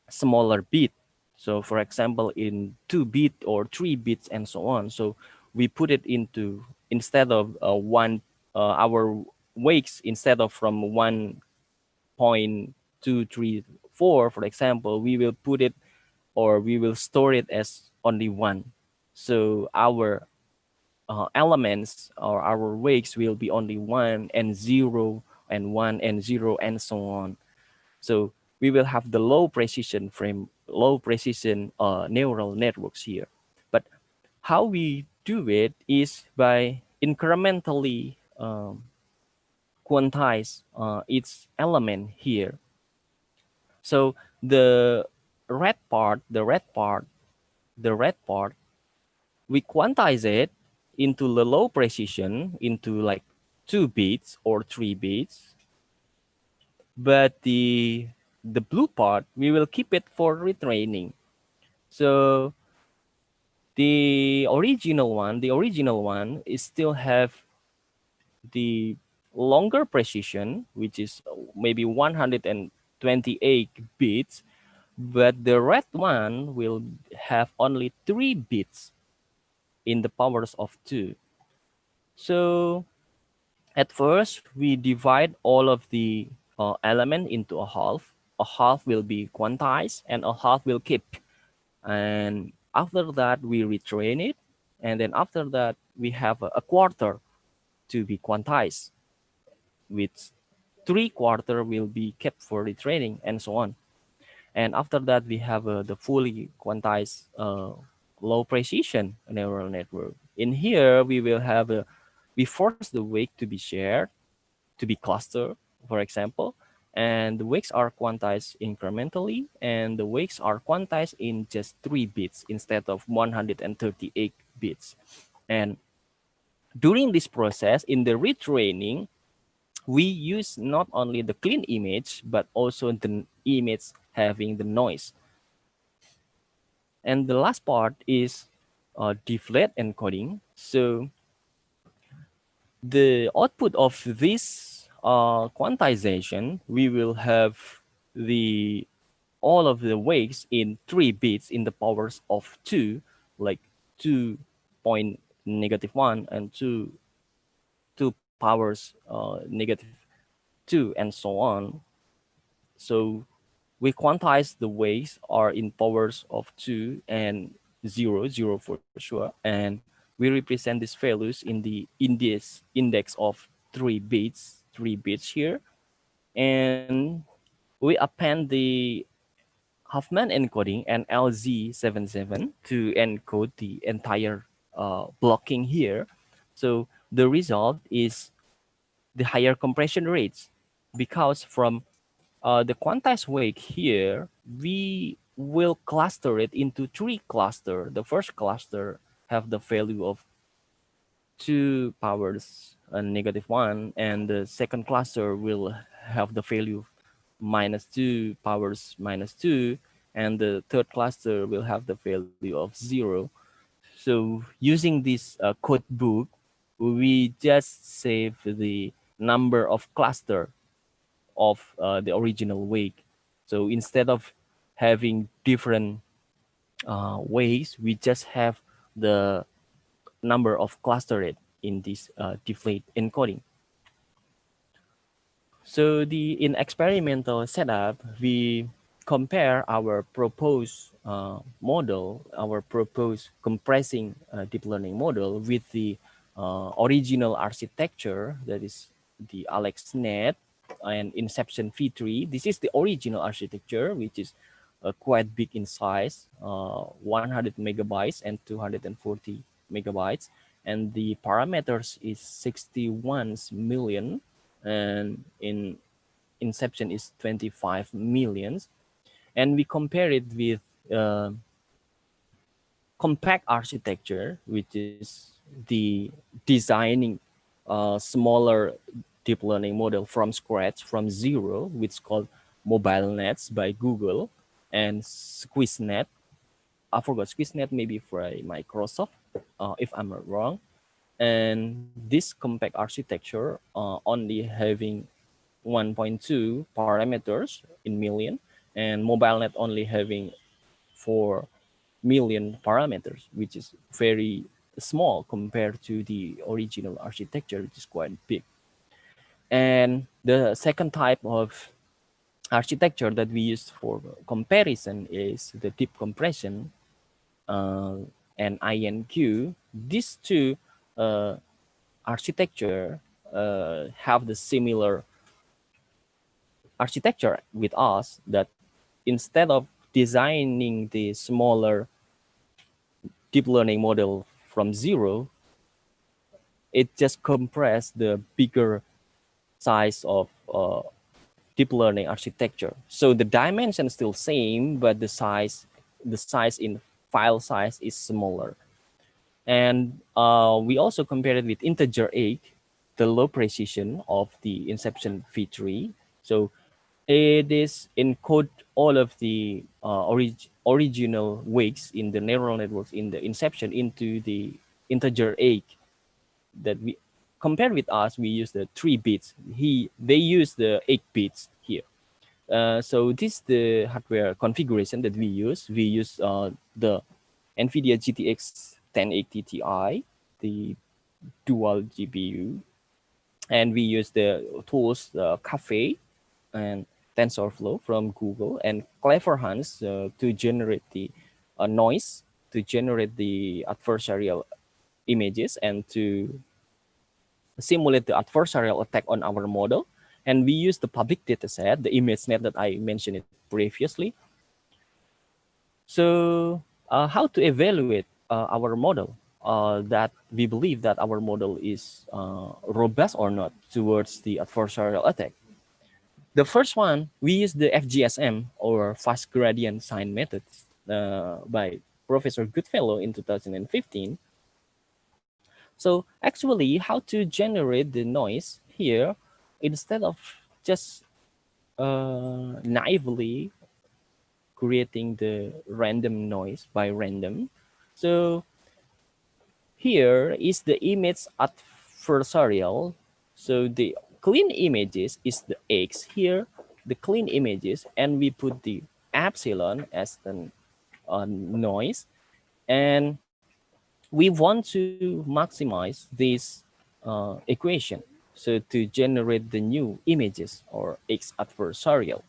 Speaker 4: smaller bit. So for example, in 2-bit or 3 bits and so on. So we put it into, instead of our weights, instead of from 1.234, for example, we will put it, or we will store it as only 1. So our elements or our weights will be only 1 and 0 and 1 and 0 and so on. So we will have the low precision neural networks here. But how we do it is by incrementally quantize its element here. So the red part, we quantize it into the low precision, into like 2 bits or 3 bits. But the blue part, we will keep it for retraining. So the original one is still have the longer precision, which is maybe 128 bits, but the red one will have only 3 bits in the powers of 2. So at first, we divide all of the element into a half. A half will be quantized and a half will keep. And after that, we retrain it. And then after that, we have a quarter to be quantized, with 3/4 will be kept for retraining and so on. And after that, we have the fully quantized low precision neural network. In here, we will have we force the weight to be shared, to be clustered, for example, and the weights are quantized incrementally, and the weights are quantized in just 3 bits instead of 138 bits. And during this process, in the retraining, we use not only the clean image, but also the image having the noise. And the last part is deflate encoding. So the output of this quantization, we will have all of the weights in 3 bits in the powers of 2, like 2.-1 and 2 powers -2 and so on. So we quantize the weights are in powers of 2 and 0 for sure, and we represent these values in the index of 3 bits here, and we append the Huffman encoding and LZ77 to encode the entire blocking here. So the result is the higher compression rates, because from the quantized weight here, we will cluster it into 3 clusters. The first cluster have the value of 2 powers -1, and the second cluster will have the value -2 powers -2, and the third cluster will have the value of 0. So using this code book, we just save the number of cluster of the original wake. So instead of having different ways, we just have the number of cluster rate in this deflate encoding. So in experimental setup, we compare our proposed model, our proposed compressing deep learning model with the original architecture, that is the AlexNet and Inception V3. This is the original architecture, which is quite big in size, 100 megabytes and 240 megabytes. And the parameters is 61 million, and in Inception is 25 millions. And we compare it with compact architecture, which is the designing smaller deep learning model from scratch, from zero, which is called Mobile Nets by Google, and SqueezeNet. I forgot SqueezeNet, maybe for Microsoft, if I'm not wrong. And this compact architecture only having 1.2 parameters in million, and MobileNet only having 4 million parameters, which is very small compared to the original architecture, which is quite big. And the second type of architecture that we use for comparison is the deep compression and INQ. These two architecture have the similar architecture with us, that instead of designing the smaller deep learning model from zero, it just compressed the bigger size of deep learning architecture. So the dimension is still same, but the size in file size is smaller. And we also compared it with integer 8, the low precision of the Inception V3. So it is encode all of the original weights in the neural networks in the Inception into the integer 8 that we compared with us. We use the 3 bits. They use the 8 bits here. So this is the hardware configuration that we use. We use the NVIDIA GTX 1080 Ti, the dual GPU, and we use the tools Cafe and TensorFlow from Google and CleverHance to generate the noise, to generate the adversarial images, and to simulate the adversarial attack on our model. And we use the public dataset, the ImageNet that I mentioned it previously. So how to evaluate our model, that we believe that our model is robust or not towards the adversarial attack? The first one, we use the FGSM, or fast gradient sign methods, by Professor Goodfellow in 2015. So actually, how to generate the noise here, instead of just naively creating the random noise by random. So here is the image adversarial. So the clean images is the X here, the clean images, and we put the epsilon as a noise. And we want to maximize this equation, so to generate the new images, or X adversarial.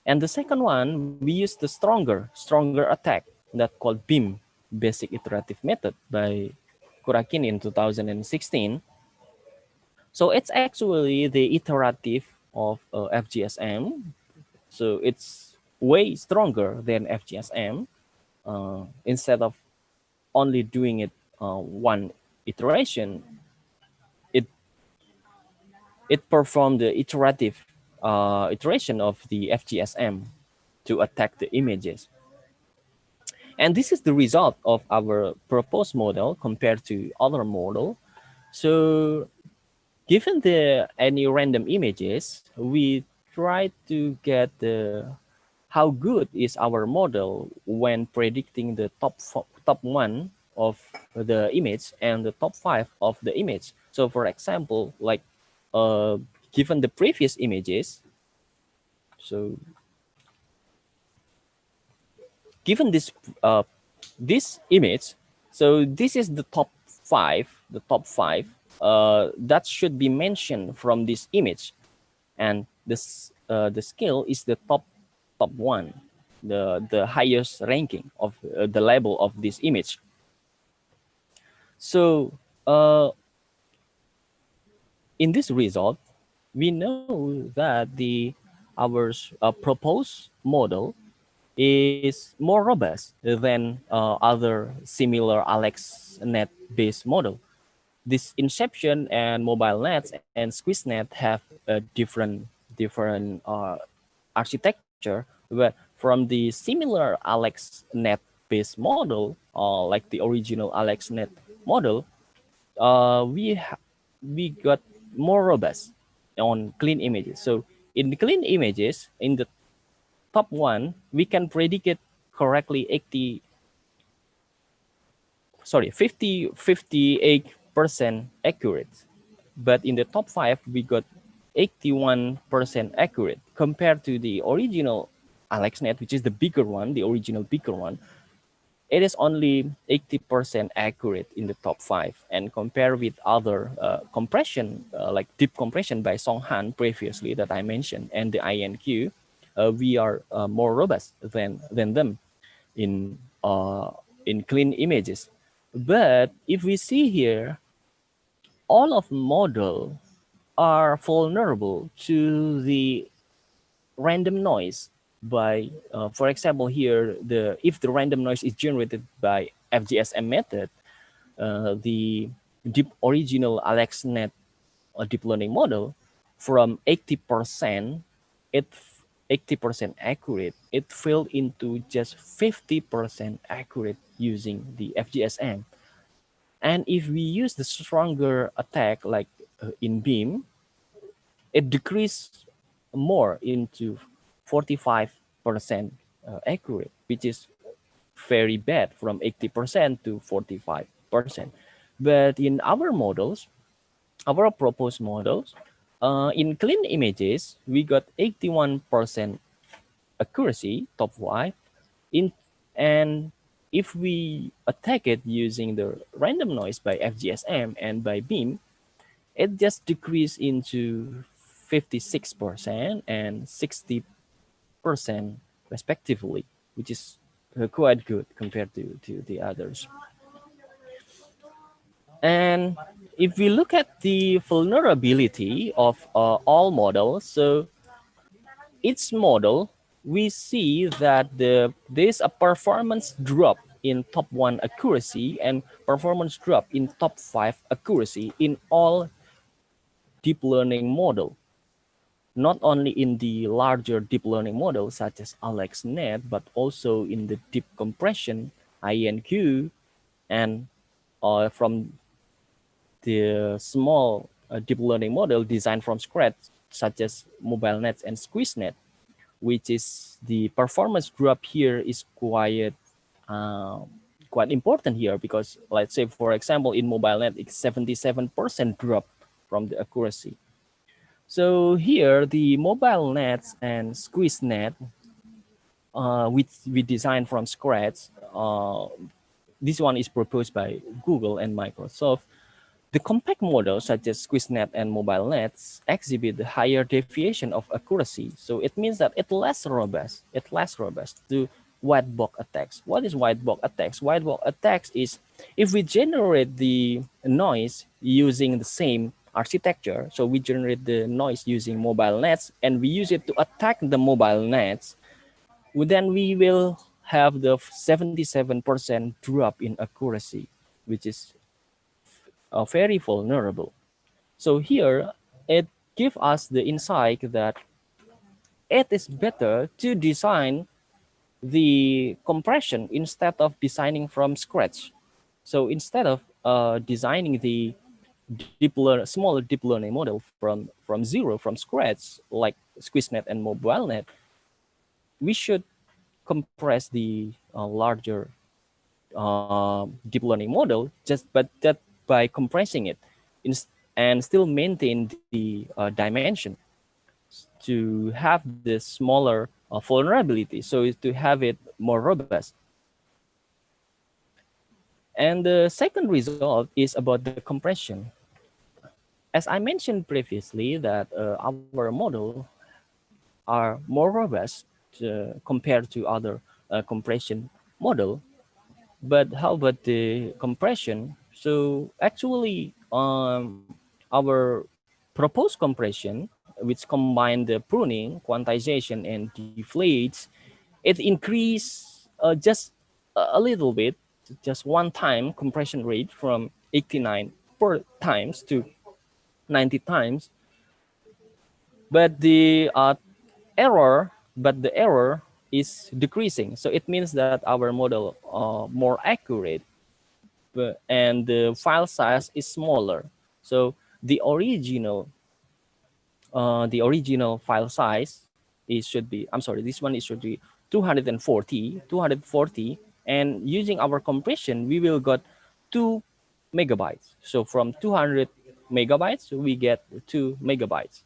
Speaker 4: And the second one, we use the stronger attack that called BIM, basic iterative method, by Kurakin in 2016. So it's actually the iterative of FGSM. So it's way stronger than FGSM. Instead of only doing it one iteration, it performed the iterative iteration of the FGSM to attack the images. And this is the result of our proposed model compared to other model. So given any random images, we try to get how good is our model when predicting the top one of the image and the top 5 of the image. So for example, like given the previous images, so given this image, so this is the top 5, that should be mentioned from this image, and this the scale is the top 1, the highest ranking of the level of this image. So in this result, we know that our proposed model is more robust than other similar AlexNet-based model. This Inception and mobile nets and SqueezeNet have a different architecture, but from the similar AlexNet-based model, like the original AlexNet model, we got more robust on clean images. So in the clean images, in the top 1, we can predict it correctly 58% accurate. But in the top 5, we got 81% accurate compared to the original AlexNet, which is the bigger one, the original bigger one. It is only 80% accurate in the top 5, and compared with other compression, like deep compression by Songhan previously that I mentioned, and the INQ, we are more robust than them in clean images. But if we see here, all of model are vulnerable to the random noise by, for example, here, if the random noise is generated by FGSM method, the original AlexNet deep learning model, from 80%, 80% accurate, it fell into just 50% accurate using the FGSM. And if we use the stronger attack like in beam, it decreased more into 45% accurate, which is very bad, from 80% to 45%. But in our models, our proposed models, in clean images, we got 81% accuracy, top 5, and if we attack it using the random noise by FGSM and by beam, it just decreased into 56% and 60% respectively, which is quite good compared to the others. And if we look at the vulnerability of all models, so each model, we see that there's a performance drop in top 1 accuracy and performance drop in top 5 accuracy in all deep learning model. Not only in the larger deep learning models such as AlexNet, but also in the deep compression, INQ, and from the small deep learning model designed from scratch, such as mobile nets and SqueezeNet, which is the performance drop here is quite important here, because let's say, for example, in mobile net, it's 77% drop from the accuracy. So here, the mobile nets and SqueezeNet, which we designed from scratch, this one is proposed by Google and Microsoft. The compact models such as SqueezeNet and mobile nets exhibit the higher deviation of accuracy. So it means that it's less robust to white box attacks. What is white box attacks? White box attacks is if we generate the noise using the same architecture. So we generate the noise using mobile nets and we use it to attack the mobile nets. Then we will have the 77% drop in accuracy, which is very vulnerable. So here, it gives us the insight that it is better to design the compression instead of designing from scratch. So instead of designing the small deep learning model from zero, from scratch, like SqueezeNet and MobileNet, we should compress the larger deep learning model, but that by compressing it and still maintain the dimension to have this smaller vulnerability, so to have it more robust. And the second result is about the compression. As I mentioned previously, that our model are more robust compared to other compression model. But how about the compression? So actually, our proposed compression, which combine the pruning, quantization, and deflates, it increase just a little bit, just one time compression rate from 89 per times to 90 times. But the error is decreasing. So it means that our model more accurate, and the file size is smaller. So the original file size this one it should be 240, and using our compression we will got 2 megabytes. So from 200 megabytes we get 2 megabytes.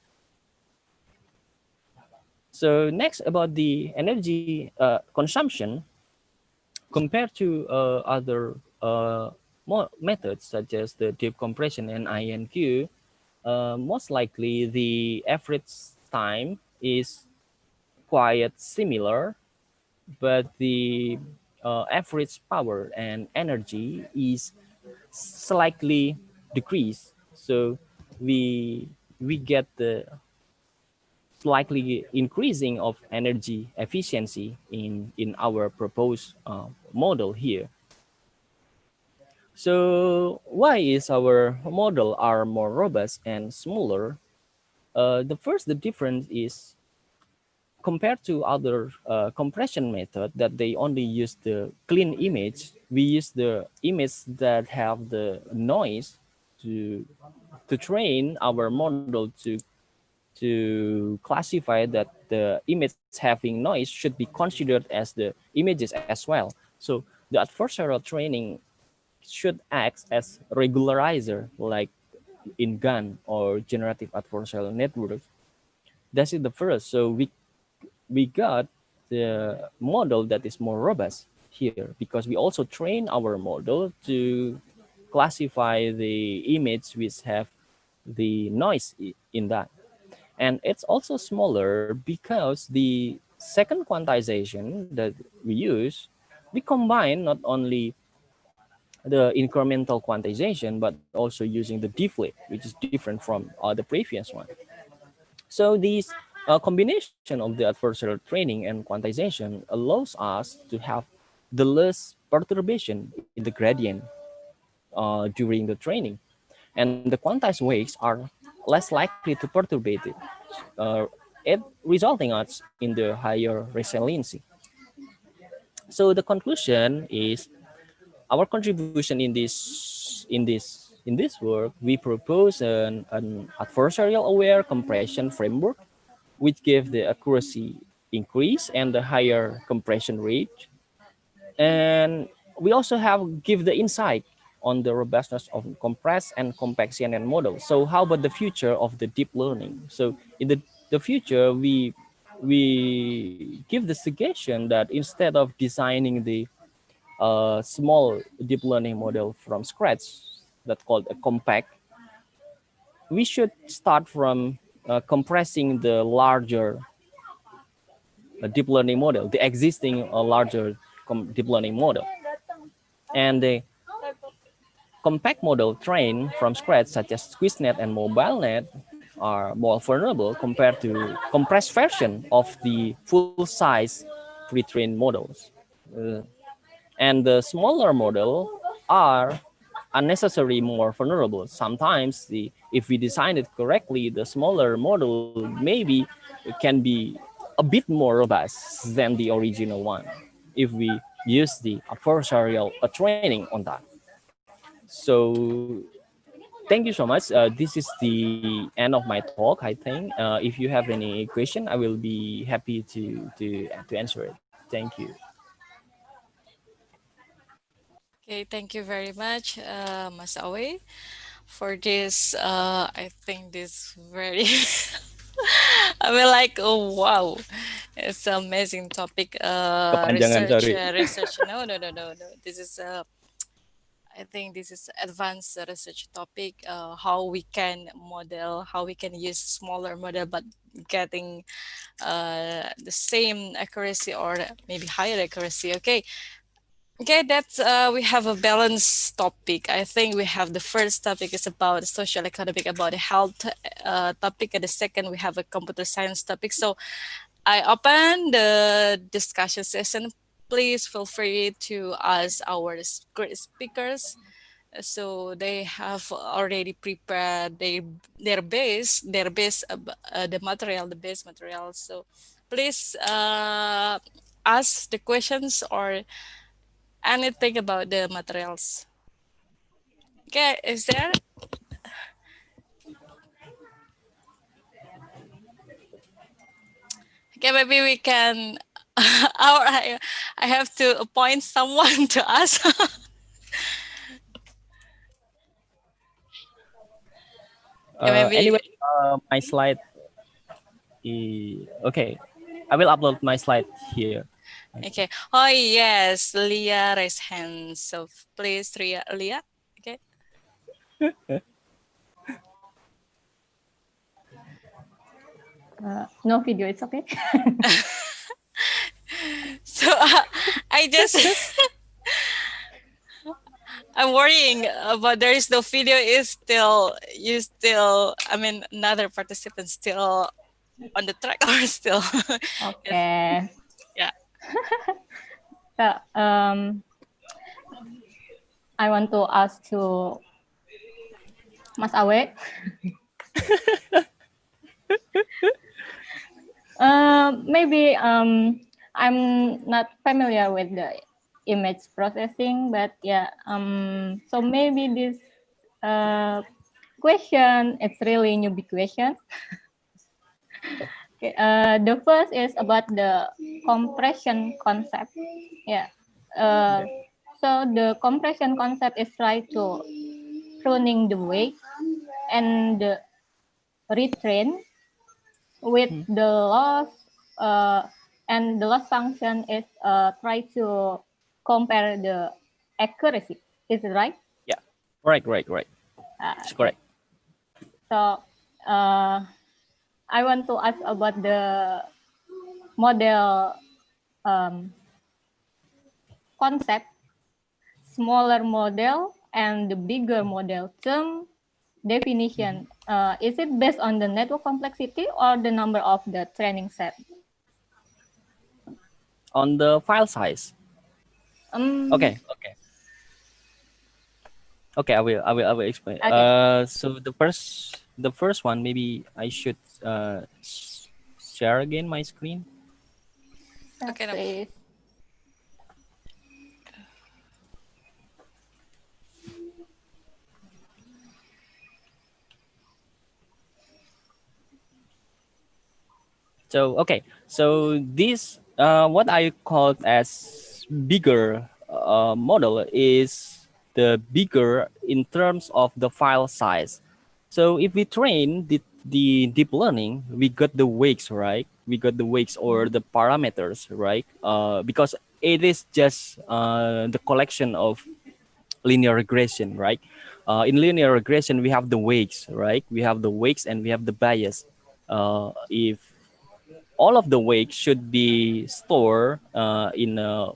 Speaker 4: So next, about the energy consumption, compared to other methods such as the deep compression and INQ, most likely the average time is quite similar, but the average power and energy is slightly decreased. So we get the slightly increasing of energy efficiency in our proposed model here. So why is our model are more robust and smaller? The difference is, compared to other compression method that they only use the clean image, we use the image that have the noise to train our model to classify that the image having noise should be considered as the images as well. So the adversarial training should act as regularizer, like in GAN or generative adversarial networks. That's the first. So we got the model that is more robust here, because we also train our model to classify the image which have the noise in that. And it's also smaller because the second quantization that we use, we combine not only the incremental quantization, but also using the deflate, which is different from the previous one. So this combination of the adversarial training and quantization allows us to have the less perturbation in the gradient during the training. And the quantized weights are less likely to perturbate it, it resulting us in the higher resiliency. So the conclusion is, our contribution in this work, we propose an adversarial aware compression framework, which gives the accuracy increase and the higher compression rate. And we also give the insight on the robustness of compressed and compact CNN models. So how about the future of the deep learning? So in the future, we give the suggestion that instead of designing the small deep learning model from scratch, that's called a compact, we should start from compressing the larger deep learning model, the existing larger deep learning model. And the compact model trained from scratch, such as SqueezeNet and MobileNet, are more vulnerable compared to compressed version of the full-size pre-trained models. And the smaller model are unnecessarily more vulnerable. Sometimes if we design it correctly, the smaller model maybe can be a bit more robust than the original one if we use the adversarial training on that. So thank you so much. This is the end of my talk, I think. If you have any question, I will be happy to answer it. Thank you.
Speaker 3: Okay, thank you very much, Mas Awe, for this. I think this very. I mean, like, oh wow, it's an amazing topic.
Speaker 4: Kepanjangan, sorry.
Speaker 3: Research. No, no, no, no, no. This is I think this is advanced research topic. How we can model, how we can use smaller model, but getting the same accuracy or maybe higher accuracy. Okay. Okay, that's we have a balanced topic. I think we have the first topic is about social economic, about the health topic, and the second we have a computer science topic. So I open the discussion session. Please feel free to ask our great speakers. So they have already prepared the material, the base material. So please ask the questions or anything about the materials. Okay, is there? Okay, maybe we can. I have to appoint someone to ask. Maybe.
Speaker 4: Anyway, my slide. Okay, I will upload my slide here.
Speaker 3: Okay. Oh yes, Leah raise hand. So please, Leah. Okay.
Speaker 8: No video, it's okay.
Speaker 3: So I just I'm worrying about there is no video. Is still I mean another participant still on the track or still?
Speaker 8: Okay.
Speaker 3: Yeah.
Speaker 8: So I want to ask to Mas Awe. Maybe I'm not familiar with the image processing, but yeah, so maybe this question, it's really newbie question. Okay, the first is about the compression concept. Yeah. So the compression concept is try to pruning the weight and the retrain with the loss, and the loss function is try to compare the accuracy. Is it right?
Speaker 4: Yeah, right. It's correct.
Speaker 8: So I want to ask about the model concept, smaller model and the bigger model term definition. Is it based on the network complexity or the number of the training set?
Speaker 4: On the file size. Okay. I will explain.
Speaker 8: Okay.
Speaker 4: So the first one, maybe I should share again my screen.
Speaker 3: Okay. No.
Speaker 8: Please.
Speaker 4: So okay, so this what I call as bigger model is the bigger in terms of the file size. So if we train the deep learning, we got the weights, right? We got the weights or the parameters, right? Because it is just the collection of linear regression, right? In linear regression, we have the weights, right? We have the weights and we have the bias. If all of the weights should be stored in a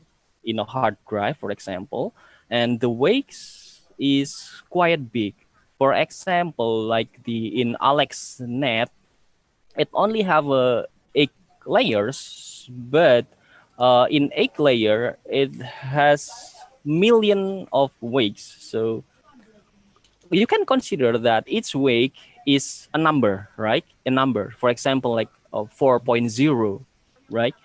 Speaker 4: hard drive, for example, and the weights is quite big. For example, like in AlexNet, it only have 8 layers, but in 8 layer it has million of weights. So you can consider that each weight is a number, right? A number. For example, like 4.0. right?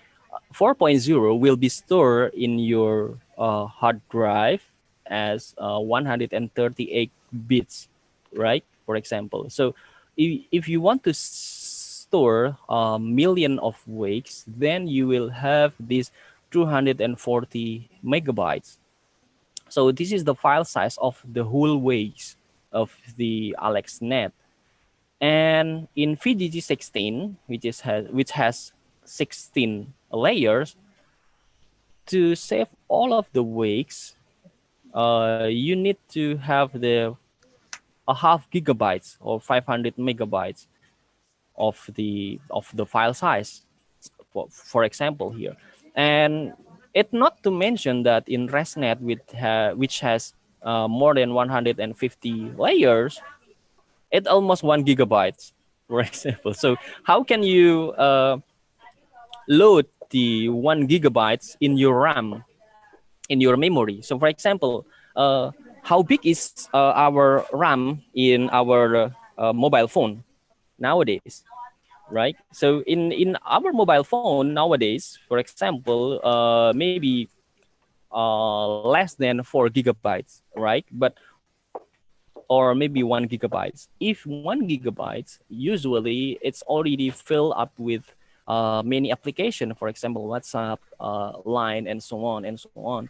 Speaker 4: 4.0 will be stored in your hard drive as 138 bits, right? For example, so if you want to store a million of wakes, then you will have this 240 megabytes. So this is the file size of the whole wakes of the AlexNet. And in VDG16, which has 16 layers, to save all of the wakes, you need to have a half gigabytes or 500 megabytes of the file size, for example here. And it not to mention that in ResNet, which has more than 150 layers, it almost 1 gigabyte, for example. So how can you load the 1 gigabytes in your RAM, in your memory? So for example, how big is our RAM in our mobile phone nowadays, right? So in our mobile phone nowadays, for example, maybe less than 4 gigabytes, right? But or maybe 1 gigabytes. If 1 gigabytes, usually it's already filled up with many applications, for example, WhatsApp, Line, and so on and so on.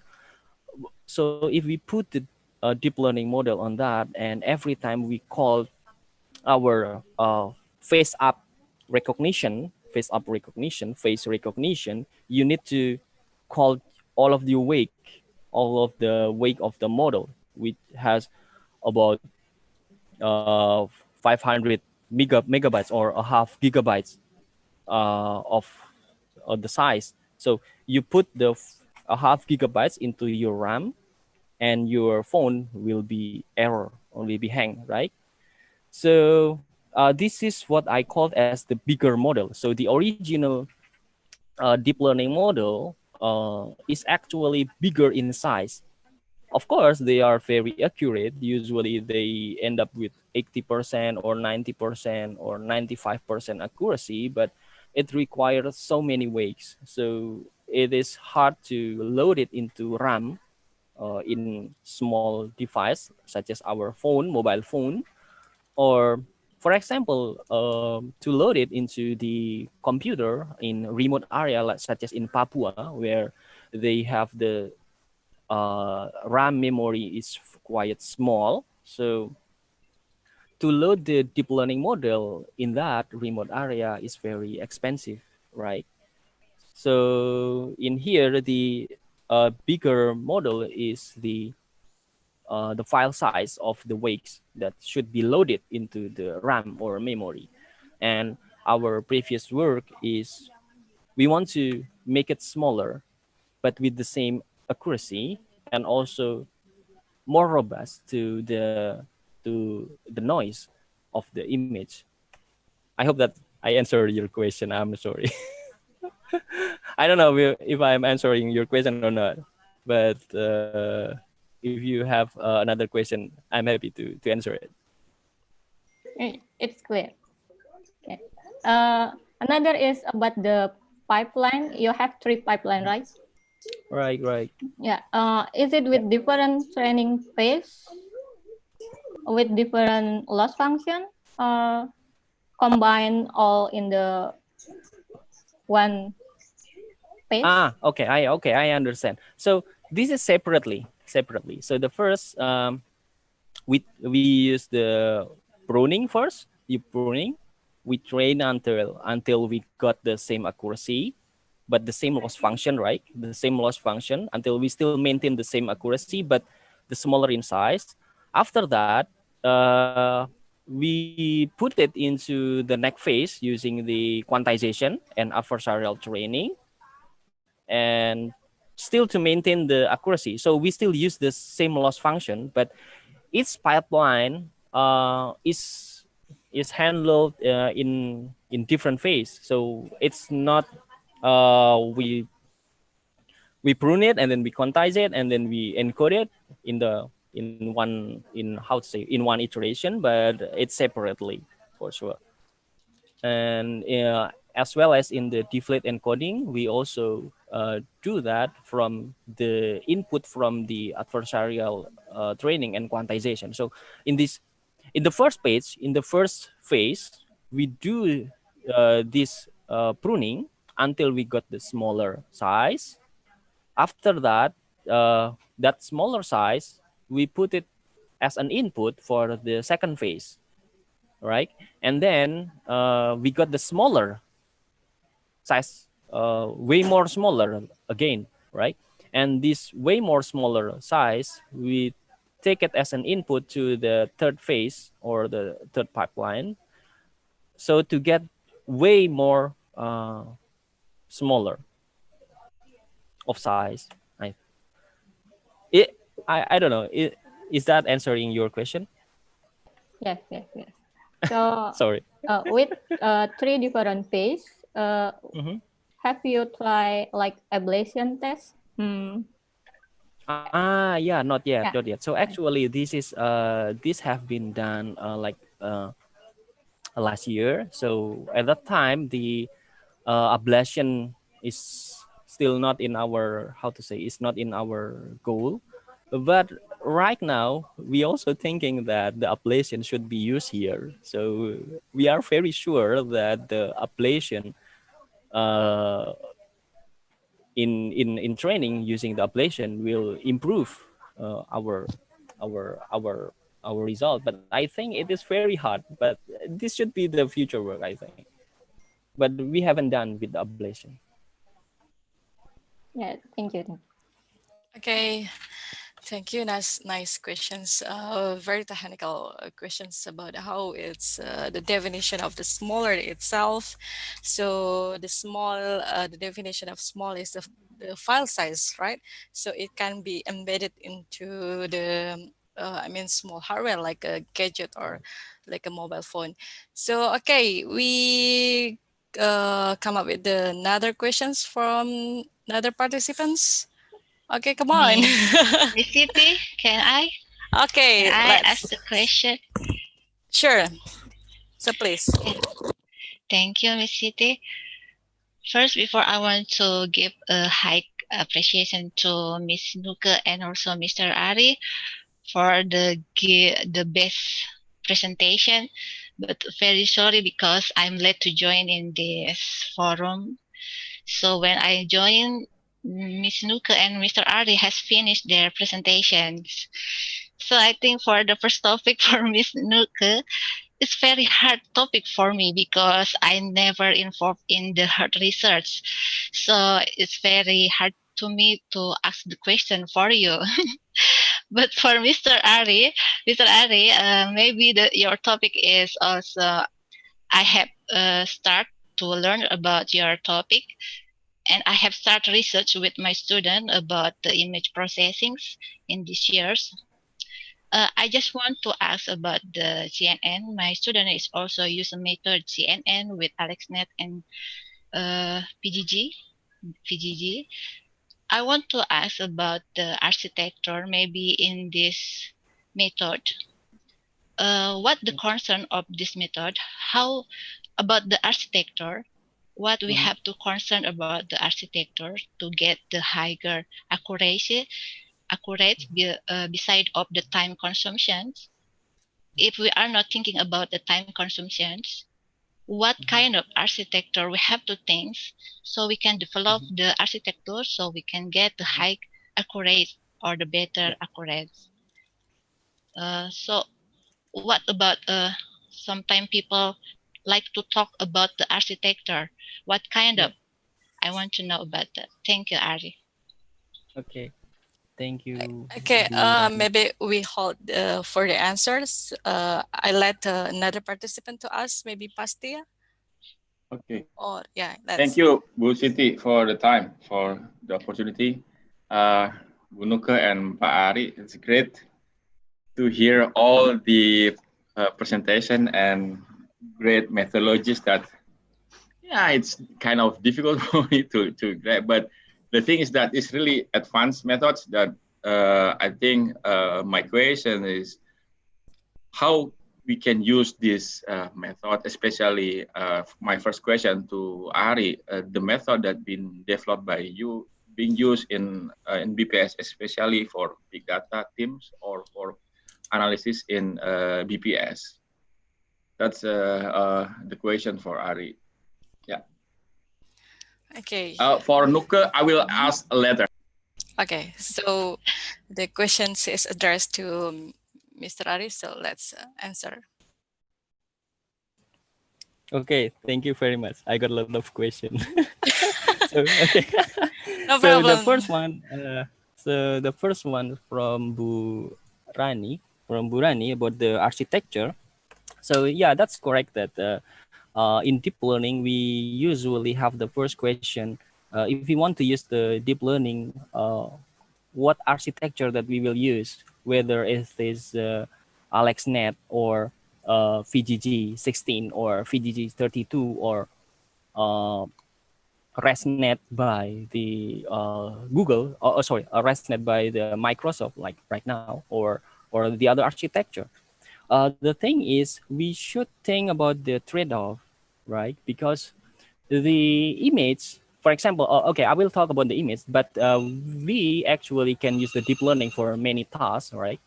Speaker 4: So if we put the deep learning model on that, and every time we call our face recognition, you need to call all of the wake of the model, which has about 500 megabytes or a half gigabytes of the size. So you put a half gigabytes into your RAM, and your phone will be error or will be hang, right? So this is what I called as the bigger model. So the original deep learning model is actually bigger in size. Of course, they are very accurate. Usually they end up with 80% or 90% or 95% accuracy, but it requires so many wakes. So it is hard to load it into RAM in small device such as our phone, mobile phone, or for example, to load it into the computer in remote area such as in Papua, where they have the RAM memory is quite small. So to load the deep learning model in that remote area is very expensive, right? So in here, the bigger model is the file size of the wakes that should be loaded into the RAM or memory. And our previous work is we want to make it smaller, but with the same accuracy and also more robust to the noise of the image. I hope that I answered your question. I'm sorry. I don't know if I'm answering your question or not, but if you have another question, I'm happy to answer it.
Speaker 8: It's clear. Okay. Another is about the pipeline. You have 3 pipeline, right?
Speaker 4: Right.
Speaker 8: Yeah. Is it with different training phase, with different loss function, or combine all in the one phase?
Speaker 4: Okay, I understand. So this is separately. So the first, we use the pruning first. We train until we got the same accuracy, but the same loss function, right? The same loss function until we still maintain the same accuracy, but the smaller in size. After that, we put it into the next phase using the quantization and adversarial training, and still to maintain the accuracy. So we still use the same loss function, but each pipeline is handled in different phase. So it's not we prune it and then we quantize it and then we encode it in one iteration, but it's separately for sure. And as well as in the deflate encoding, we also do that from the input from the adversarial training and quantization. So in the first phase, we do this pruning until we got the smaller size. After that, that smaller size, we put it as an input for the second phase, right? And then we got the smaller size, way more smaller again, right? And this way more smaller size, we take it as an input to the third phase or the third pipeline. So to get way more smaller of size. I don't know. Is that answering your question?
Speaker 8: Yes. So
Speaker 4: Sorry.
Speaker 8: with 3 different phase, have you tried like ablation test?
Speaker 4: Yeah, not yet.
Speaker 8: Yeah.
Speaker 4: So actually, this have been done last year. So at that time, the ablation is still not in our, it's not in our goal. But right now, we also thinking that the ablation should be used here. So we are very sure that the ablation in training using the ablation will improve our result. But I think it is very hard. But this should be the future work, I think. But we haven't done with the ablation.
Speaker 8: Yeah, thank you.
Speaker 3: Okay, thank you. Nice questions. Very technical questions about how it's the definition of the smaller itself. So the definition of small is the file size, right? So it can be embedded into the small hardware like a gadget or like a mobile phone. So okay, we come up with another questions from other participants. Okay, come on.
Speaker 9: Miss Siti, can
Speaker 3: Okay,
Speaker 9: I
Speaker 3: let's.
Speaker 9: ask the question?
Speaker 3: Sure. So please.
Speaker 9: Thank you, Miss Siti. First, before I want to give a high appreciation to Miss Nucke and also Mr. Arie for the best presentation, but very sorry because I'm late to join in this forum. So when I joined, Miss Nucke and Mr. Arie has finished their presentations. So I think for the first topic for Miss Nucke, it's very hard topic for me because I never involved in the hard research. So it's very hard to me to ask the question for you. But for Mr. Arie, maybe your topic is also, I have start to learn about your topic, and I have started research with my student about the image processing in these years. I just want to ask about the CNN. My student is also using method CNN with AlexNet and PGG. I want to ask about the architecture, maybe in this method. What the concern of this method? How about the architecture? What we have to concern about the architecture to get the higher accurate beside of the time consumptions. If we are not thinking about the time consumptions, what kind of architecture we have to think so we can develop the architecture so we can get the high accurate or the better accurate. So what about sometimes people like to talk about the architecture? What kind of? I want to know about that. Thank you, Arie.
Speaker 4: Okay. Thank you.
Speaker 3: Okay, maybe we hold for the answers. I let another participant to ask, maybe Pastia.
Speaker 7: Okay.
Speaker 3: Or yeah,
Speaker 7: Thank you, Bu Siti, for the time, for the opportunity. Bu Nucke and Pak Arie, it's great to hear all the presentation and great methodologies that, it's kind of difficult for me to grab, but the thing is that it's really advanced methods that I think my question is, how we can use this method, especially my first question to Arie, the method that been developed by you being used in BPS, especially for big data teams or for analysis in BPS. That's the question for Arie. Yeah.
Speaker 3: Okay.
Speaker 7: For Nucke, I will ask later.
Speaker 3: Okay. So the questions is addressed to Mr. Arie. So let's answer.
Speaker 4: Okay, thank you very much. I got a lot of questions. So okay.
Speaker 3: No
Speaker 4: So
Speaker 3: problem.
Speaker 4: the first one from Bu Rani about the architecture. So yeah, that's correct that in deep learning we usually have the first question. If we want to use the deep learning, what architecture that we will use, whether it is AlexNet or VGG16 or VGG32 or ResNet by the Google, sorry, ResNet by the Microsoft, like right now, or the other architecture. The thing is, we should think about the trade-off, right? Because the image, for example, okay, I will talk about the image, but we actually can use the deep learning for many tasks, right?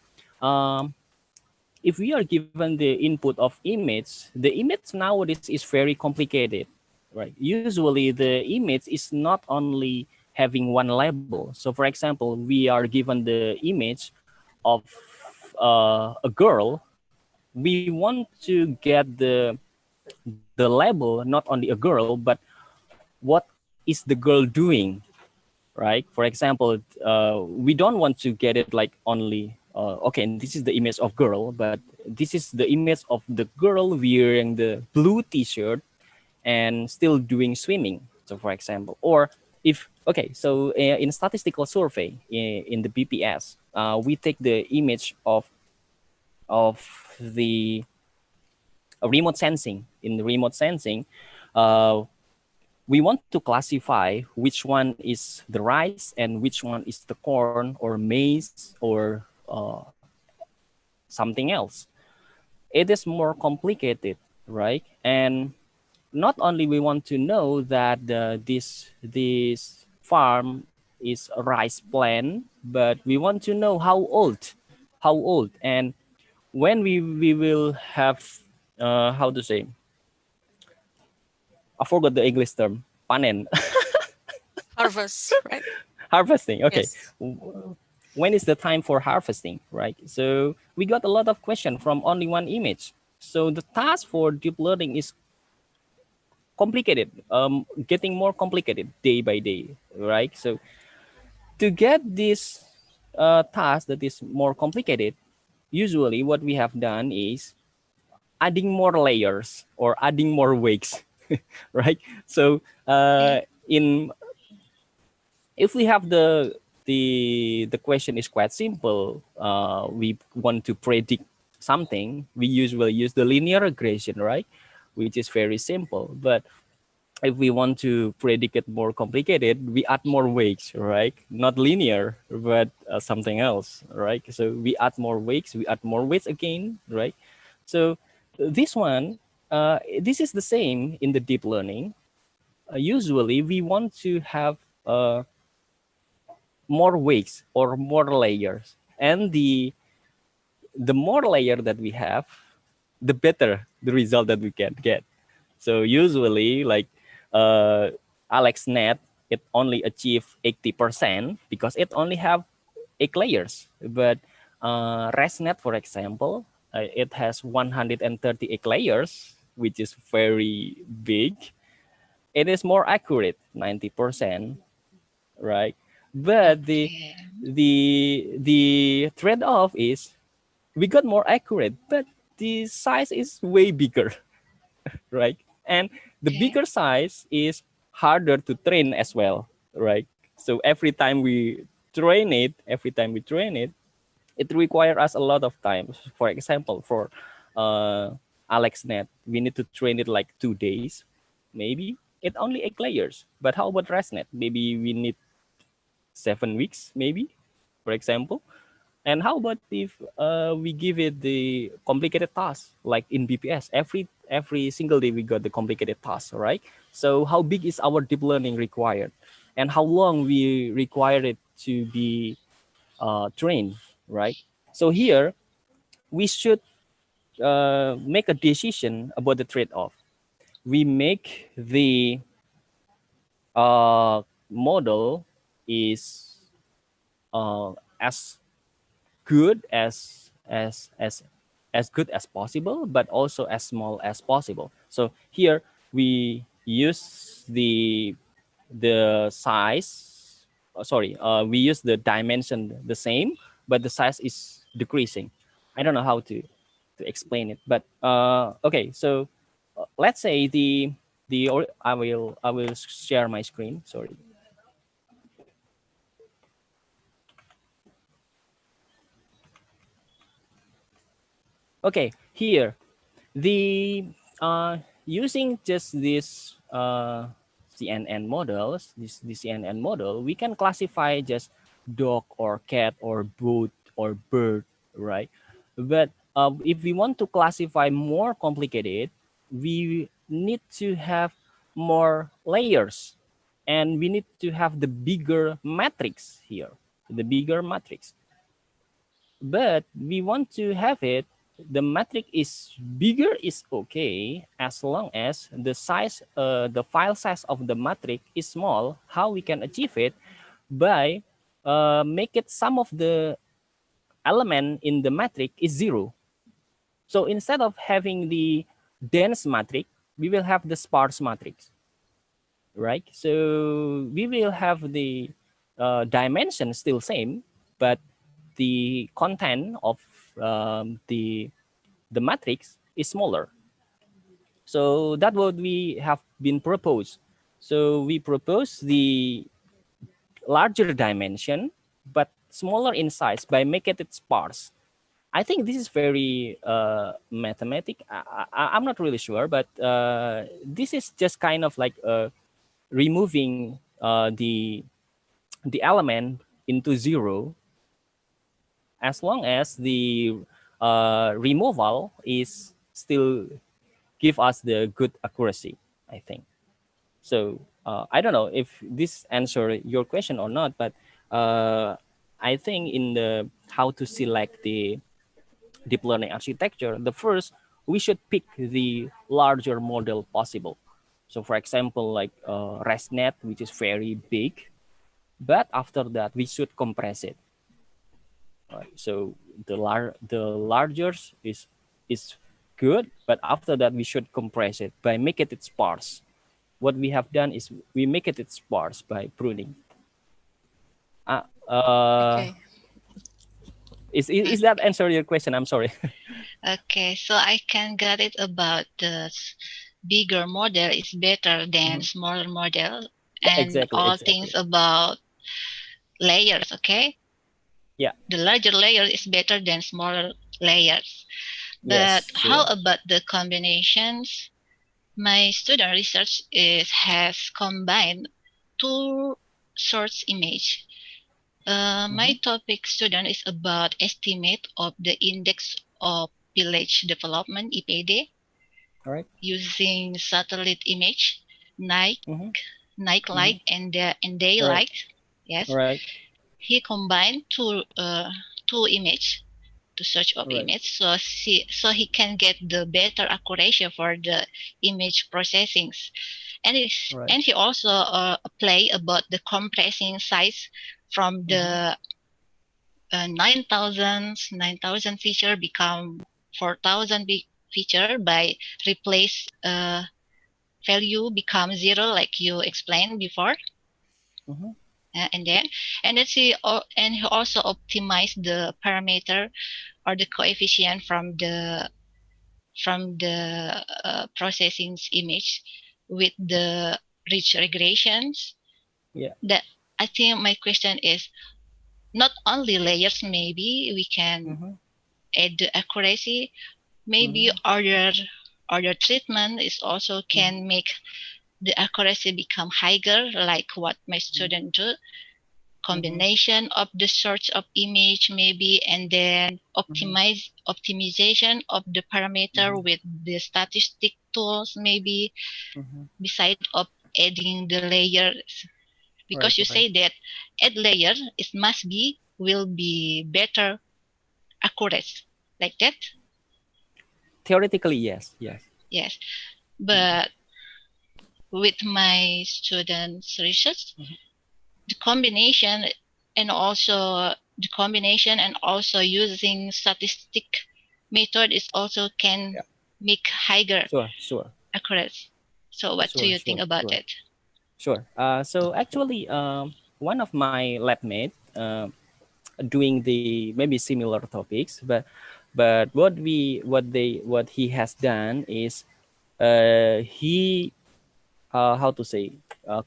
Speaker 4: If we are given the input of image, the image nowadays is very complicated, right? Usually the image is not only having one label. So for example, we are given the image of a girl. We want to get the label, not only a girl, but what is the girl doing, right? For example, we don't want to get it like only, okay, this is the image of girl, but this is the image of the girl wearing the blue t-shirt and still doing swimming. So for example, or if, okay, so in statistical survey in the BPS, we take the image of the remote sensing. In the remote sensing, we want to classify which one is the rice and which one is the corn or maize or something else. It is more complicated, right? And not only we want to know that this farm is a rice plant, but we want to know how old, and when we will have how to say, I forgot the English term, panen.
Speaker 3: Harvest, right?
Speaker 4: Harvesting, okay.
Speaker 3: Yes.
Speaker 4: When is the time for harvesting, right? So we got a lot of questions from only one image. So the task for deep learning is complicated, getting more complicated day by day, right? So to get this task that is more complicated, usually what we have done is adding more layers or adding more weights, right? So in if we have the question is quite simple, we want to predict something, we usually use the linear regression, right? Which is very simple. But if we want to predict it more complicated, we add more weights, right? Not linear, but something else, right? So we add more weights, we add more weights again, right? So this one, this is the same in the deep learning. Usually we want to have more weights or more layers, and the more layer that we have, the better the result that we can get. So usually, like AlexNet, it only achieve 80% because it only have 8 layers. But ResNet, for example, it has 138 layers, which is very big. It is more accurate, 90%, right? But the trade-off is we got more accurate, but the size is way bigger, right? And the bigger size is harder to train as well, right? So every time we train it, it requires us a lot of time. For example, for AlexNet, we need to train it like 2 days, maybe. It only 8 layers. But how about ResNet? Maybe we need 7 weeks, maybe, for example. And how about if we give it the complicated task, like in BPS, every single day we got the complicated task, right? So how big is our deep learning required, and how long we require it to be trained, right? So here we should make a decision about the trade-off. We make the model is as good as good as possible, but also as small as possible. So here we use the size. We use the dimension the same, but the size is decreasing. I don't know how to explain it, but okay. So let's say I will share my screen. Sorry. Okay, here the using just this CNN models, this CNN model, we can classify just dog or cat or boat or bird, right? But if we want to classify more complicated, we need to have more layers, and we need to have the bigger matrix here, the bigger matrix. But we want to have it, the matrix is bigger is okay, as long as the size, the file size of the matrix is small. How we can achieve it? By make it some of the element in the matrix is 0. So instead of having the dense matrix, we will have the sparse matrix, right? So we will have the dimension still same, but the content of the matrix is smaller. So that's what we have been proposed. So we propose the larger dimension, but smaller in size by making it sparse. I think this is very mathematic. I'm not really sure, but this is just kind of like removing the element into 0, as long as the removal is still give us the good accuracy, I think. So I don't know if this answer your question or not, but I think in the how to select the deep learning architecture, the first we should pick the larger model possible. So for example, like ResNet, which is very big, but after that we should compress it. Right. So the larger is good, but after that we should compress it by making it sparse. What we have done is we make it sparse by pruning.
Speaker 3: Okay.
Speaker 4: Is that answer your question? I'm sorry.
Speaker 9: Okay, so I can get it about the bigger model is better than smaller model, and
Speaker 4: exactly.
Speaker 9: things about layers, okay?
Speaker 4: Yeah.
Speaker 9: The larger layer is better than smaller layers. But
Speaker 4: yes, sure.
Speaker 9: How about the combinations? My student research has combined two source image. My topic student is about estimate of the index of village development (IPD) using satellite image, night light, and daylight. Yes.
Speaker 4: Right.
Speaker 9: He combined two image to search of image, so he can get the better accuracy for the image processings, and he also play about the compressing size from the 9,000 feature become 4,000 feature by replace value become 0, like you explained before. And then he also optimized the parameter or the coefficient from the processing image with the rich regressions.
Speaker 4: Yeah.
Speaker 9: That I think my question is not only layers. Maybe we can add the accuracy. Maybe other treatment is also can make the accuracy become higher, like what my student do. combination of the sorts of image maybe, and then optimization of the parameter with the statistic tools maybe, beside of adding the layers, because you say that add layer will be better accurate, like that.
Speaker 4: Theoretically, yes.
Speaker 9: Yes, but with my students' research, the combination and also using statistic method is also can make higher accuracy. So what do you think about it?
Speaker 4: Sure. So actually, one of my lab mates doing the maybe similar topics, but what he has done is he how to say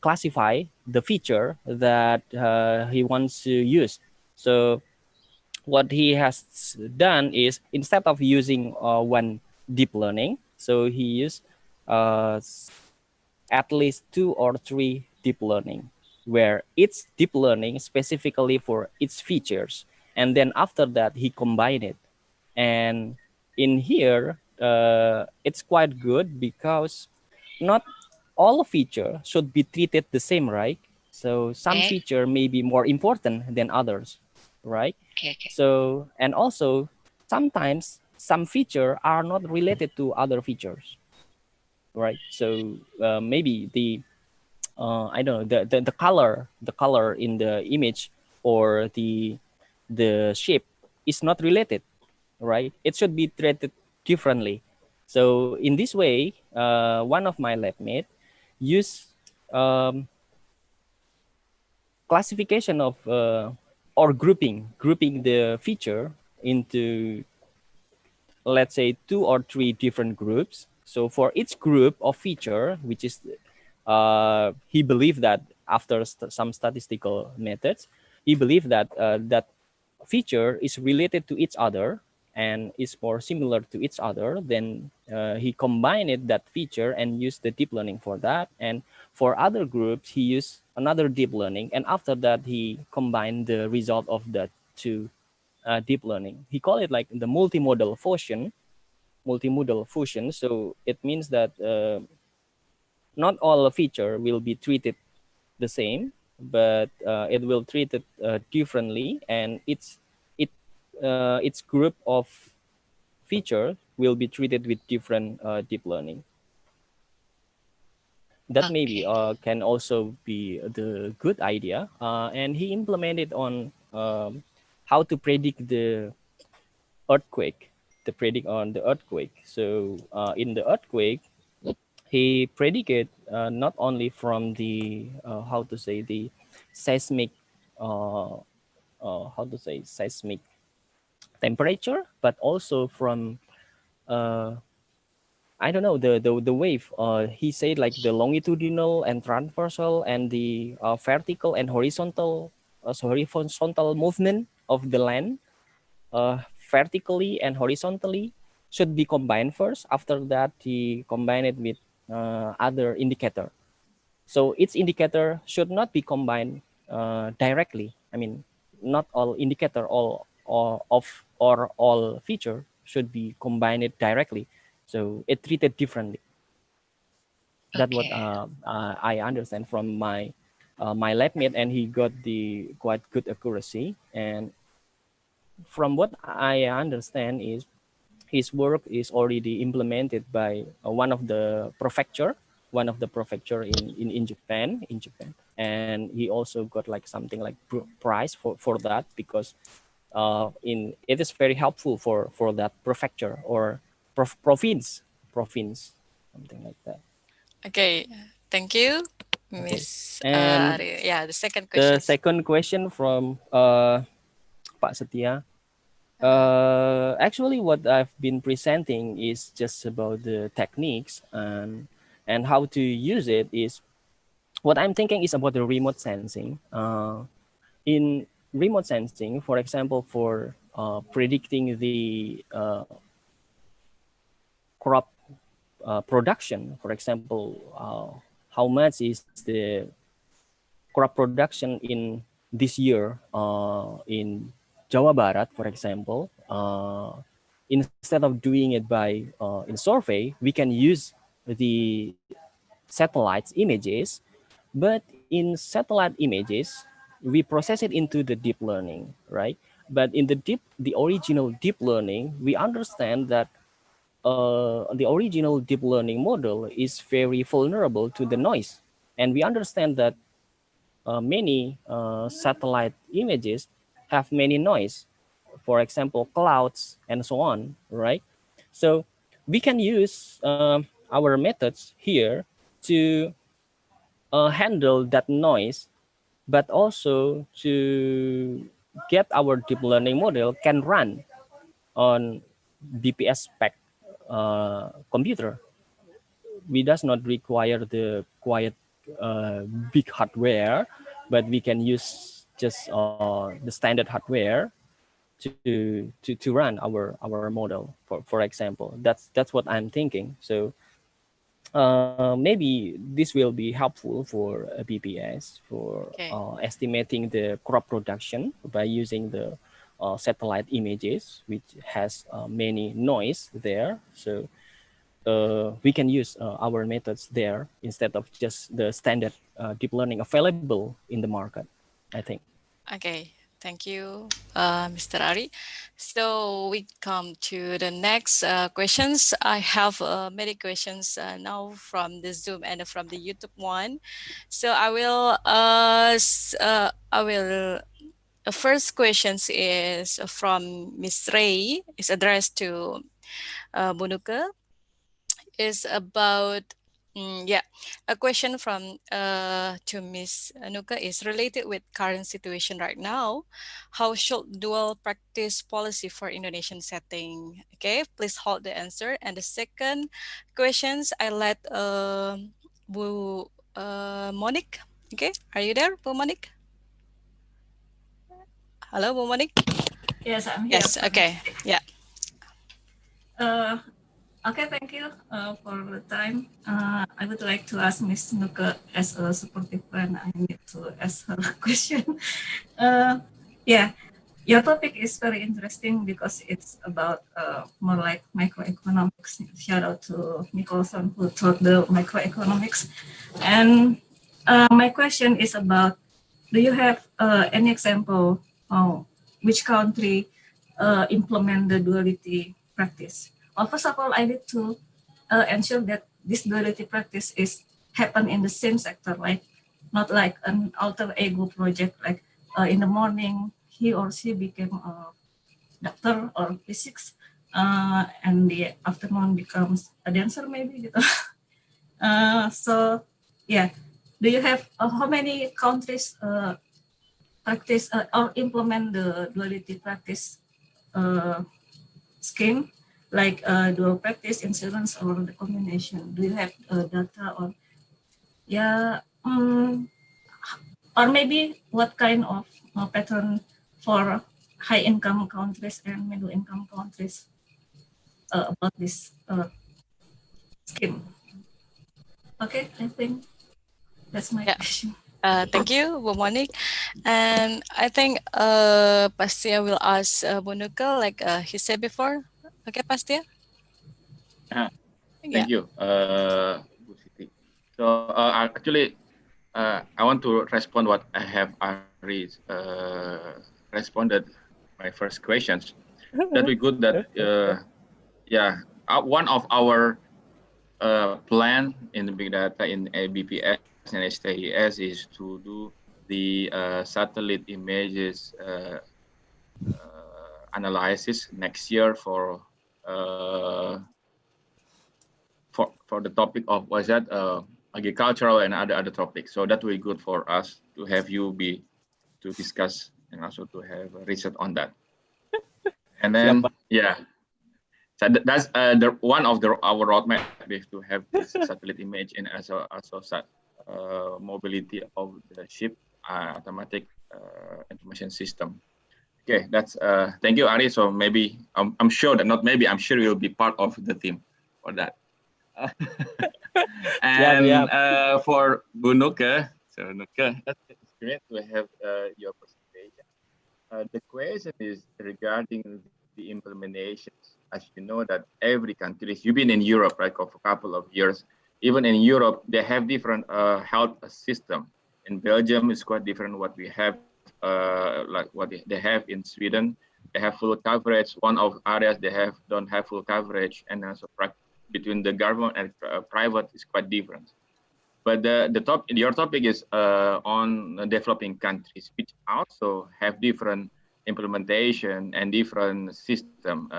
Speaker 4: classify the feature that he wants to use. So what he has done is, instead of using one deep learning, so he used at least 2 or 3 deep learning, where each deep learning specifically for its features, and then after that he combined it. And in here it's quite good because not all feature should be treated the same, right? So some feature may be more important than others, right? So, and also sometimes some feature are not related to other features, right? So maybe the I don't know, the color in the image or the shape is not related, right? It should be treated differently. So in this way, one of my lab mates use classification of or grouping the feature into, let's say, 2 or 3 different groups. So for each group of feature, which is he believed that after some statistical methods, he believed that that feature is related to each other and is more similar to each other. Then he combined that feature and used the deep learning for that. And for other groups, he used another deep learning. And after that, he combined the result of the two deep learning. He called it like the multimodal fusion. So it means that not all feature will be treated the same, but it will treat it differently, and its group of feature will be treated with different deep learning. That maybe can also be the good idea, and he implemented on how to predict the earthquake. So in the earthquake, he predicted not only from the how to say the seismic seismic temperature, but also from I don't know, the wave. He said like the longitudinal and transversal and the vertical and horizontal movement of the land, vertically and horizontally, should be combined first. After that, he combined it with other indicator. So each indicator should not be combined directly. I mean, not all indicator, all feature should be combined directly. So it treated differently. That's what I understand from my my lab mate, and he got the quite good accuracy. And from what I understand is his work is already implemented by one of the prefecture in Japan, and he also got like something like prize for that, because it is very helpful for that prefecture or province, something like that.
Speaker 3: Okay, thank you, Miss Arie. Yeah, the second question.
Speaker 4: The second question from Pak Setia. Actually, what I've been presenting is just about the techniques and how to use it. Is what I'm thinking is about the remote sensing. In remote sensing, for example, for predicting the crop production, for example, how much is the crop production in this year in Jawa Barat, for example, instead of doing it by in survey, we can use the satellites images, but in satellite images, we process it into the deep learning, right? But in the original deep learning, we understand that the original deep learning model is very vulnerable to the noise. And we understand that many satellite images have many noise, for example, clouds and so on, right? So we can use our methods here to handle that noise, but also to get our deep learning model can run on BPS spec computer. We does not require the quiet big hardware, but we can use just the standard hardware to run our model, for example. That's what I'm thinking. So maybe this will be helpful for BPS for
Speaker 3: Okay.
Speaker 4: estimating the crop production by using the satellite images, which has many noise there. So we can use our methods there instead of just the standard deep learning available in the market, I think.
Speaker 3: Okay, thank you, Mr. Arie. So we come to the next questions. I have many questions now from the Zoom and from the YouTube one. So first questions is from Miss Ray. It's addressed to Bu Nucke. Is about a question from to Miss Nucke is related with current situation right now. How should dual practice policy for Indonesian setting? Okay, please hold the answer. And the second questions I let Bu Monique. Okay, are you there, Bu Monique? Hello, Bu Monique.
Speaker 10: Yes, I'm here.
Speaker 3: Yes. Okay. Yeah.
Speaker 10: Okay, thank you for the time. I would like to ask Ms. Nucke as a supportive friend. I need to ask her a question. Yeah, your topic is very interesting because it's about more like microeconomics. Shout out to Nicholson who taught the microeconomics. And my question is about, do you have any example which country implement the duality practice? Well, first of all, I need to ensure that this duality practice is happen in the same sector, like not like an alter ego project, like in the morning he or she became a doctor or physics, and the afternoon becomes a dancer maybe gitu. So yeah, do you have how many countries practice or implement the duality practice scheme, like dual practice, insurance, or the combination? Do you have data or or maybe what kind of pattern for high income countries and middle income countries about this scheme? Okay, I think that's my question.
Speaker 3: Thank you, Bu Monique. And I think Pastia will ask Bu Nucke, like he said before. Okay, Pastia?
Speaker 7: Thank you, Bu Siti. So actually, I want to respond what I have already responded my first questions. That be good that one of our plan in the big data in BPS and STIS is to do the satellite images analysis next year for the topic of agricultural and other topics. So that will be good for us to have you to discuss and also to have research on that. And then so that's one of our roadmap is to have this satellite image in as mobility of the ship automatic information system. Okay, that's thank you, Arie. So maybe I'm sure that not maybe I'm sure you'll be part of the team for that. And for Bu Nucke, so Nucke, great to have your presentation. The question is regarding the implementations. As you know that every country, you've been in Europe, right, for a couple of years. Even in Europe, they have different health system. In Belgium, it's quite different what we have, like what they have in Sweden. They have full coverage. One of areas they have don't have full coverage, and also between the government and private is quite different. But your topic is on developing countries, which also have different implementation and different system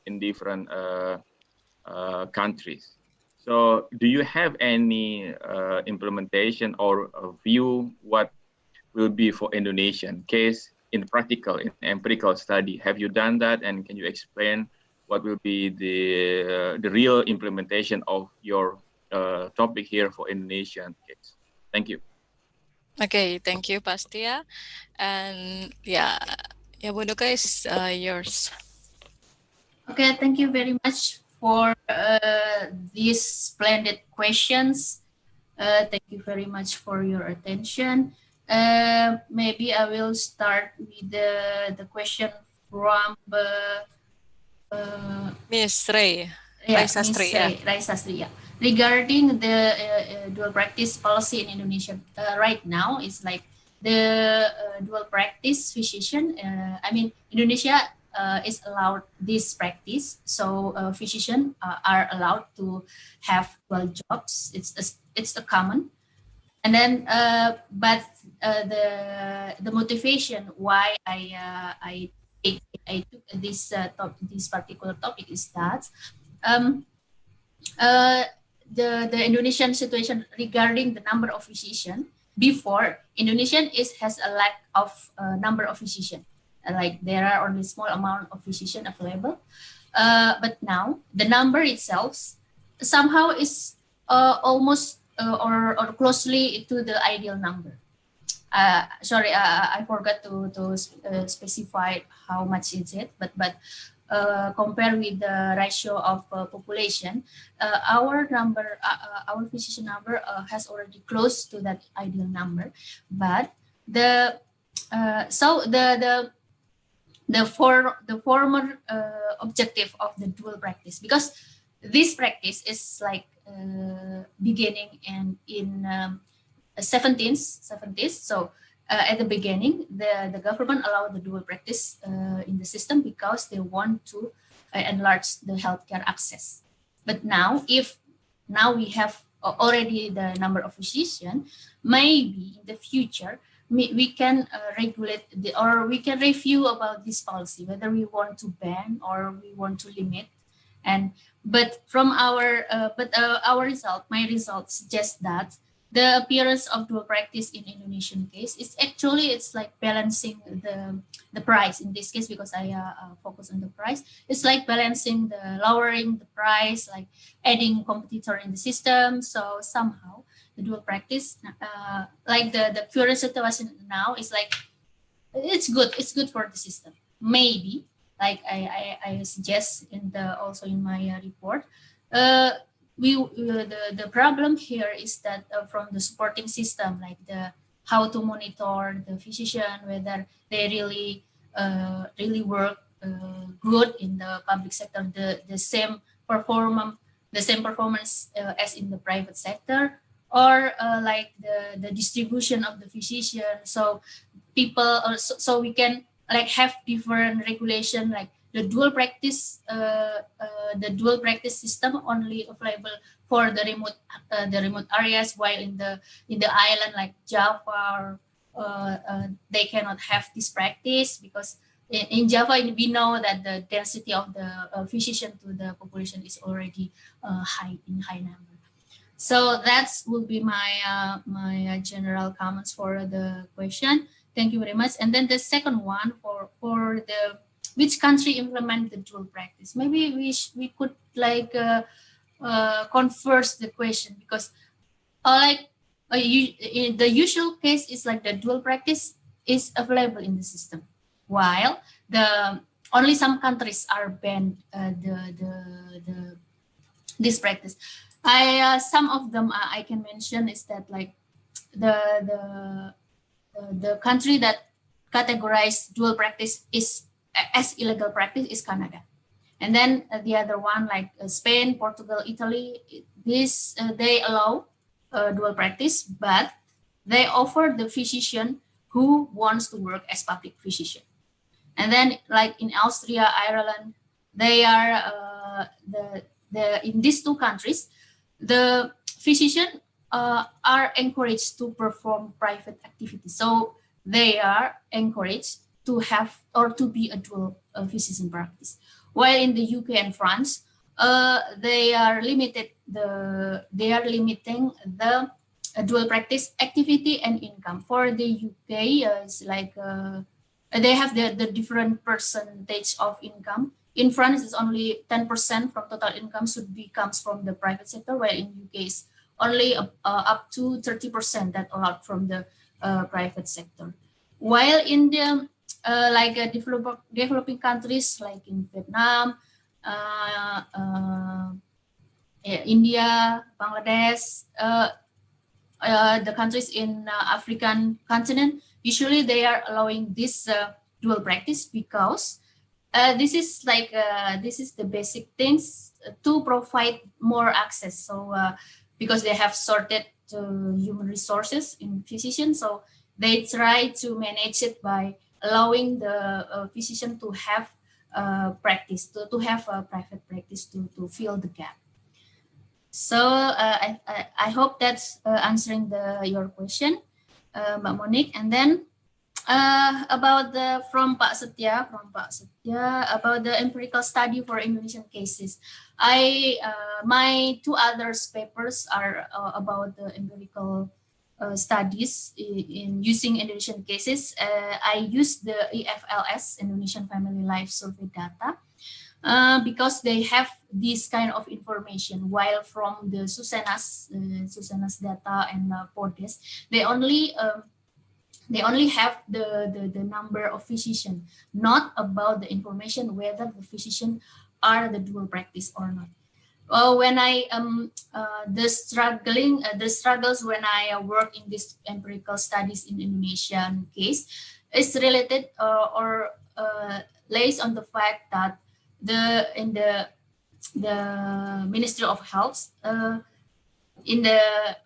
Speaker 7: in different countries. So, do you have any implementation or a view what will be for Indonesian case in practical, in empirical study? Have you done that, and can you explain what will be the real implementation of your topic here for Indonesian case? Thank you.
Speaker 3: Okay, thank you, Pastia. And yeah, Bu Nucke is yours.
Speaker 2: Okay, thank you very much for these splendid questions. Thank you very much for your attention. Maybe I will start with the question from
Speaker 3: Miss Ray.
Speaker 2: yeah,
Speaker 3: Ray Sastri,
Speaker 2: Ray Sastri, yeah. Regarding the dual practice policy in Indonesia right now, it's like the dual practice physician. I mean, Indonesia is allowed this practice, so physicians are allowed to have dual jobs. It's a common, and then but the motivation why I took this particular topic is that um, the Indonesian situation regarding the number of physicians before Indonesian has a lack of number of physicians. Like there are only small amount of physicians available, but now the number itself somehow is almost or closely to the ideal number. Sorry, I forgot to specify how much is it, but compared with the ratio of population, our number, our physician number has already close to that ideal number. But the former objective of the dual practice, because this practice is like beginning and in 70s. So at the beginning, the government allowed the dual practice in the system because they want to enlarge the healthcare access. But now, if now we have already the number of physicians, maybe in the future we can regulate or we can review about this policy, whether we want to ban or we want to limit. And but from our my result suggests that the appearance of dual practice in Indonesian case is actually it's like balancing the price in this case, because I focus on the price. It's like balancing the lowering the price, like adding competitor in the system. So somehow the dual practice, like the current situation now is like it's good for the system. Maybe like I suggest in the also in my report. The problem here is that from the supporting system, like the how to monitor the physician, whether they really work good in the public sector, the same performance as in the private sector, or like the distribution of the physician. So people, so we can like have different regulation, like the dual practice system only available for the remote areas, while in the island like Java, they cannot have this practice because in Java we know that the density of the physician to the population is already high number. So that will be my my general comments for the question. Thank you very much. And then the second one for the which country implement the dual practice? Maybe we could like converse the question, because the usual case is like the dual practice is available in the system, while the only some countries are banned this practice. Some of them I can mention is that like the the country that categorized dual practice is as illegal practice is Canada. And then the other one, like Spain, Portugal, Italy, this they allow dual practice, but they offer the physician who wants to work as public physician. And then, like in Austria, Ireland, they are in these two countries, the physician are encouraged to perform private activities. So they are encouraged to have or to be a dual physician practice. While in the UK and France, they are limiting the dual practice activity and income. For the UK, it's like they have the different percentage of income. In France, it's only 10% from total income comes from the private sector, while in UK it's only up to 30% that allowed from the private sector. While in the developing countries like in Vietnam, India, Bangladesh, the countries in African continent, usually they are allowing this dual practice because this is the basic things to provide more access. So because they have sorted human resources in physicians, so they try to manage it by allowing the physician to have practice, to have a private practice to fill the gap. So I hope that's answering your question, Mbak Monique. And then about from Pak Setia about the empirical study for Indonesian cases. My two other papers are about the empirical studies in using Indonesian cases. I used the EFLS, Indonesian Family Life Survey data, because they have this kind of information, while from the Susenas data and PODES, they only have the number of physicians, not about the information whether the physician are the dual practice or not. When I the struggles when I work in this empirical studies in Indonesian case is related or lays on the fact that the Ministry of Health in the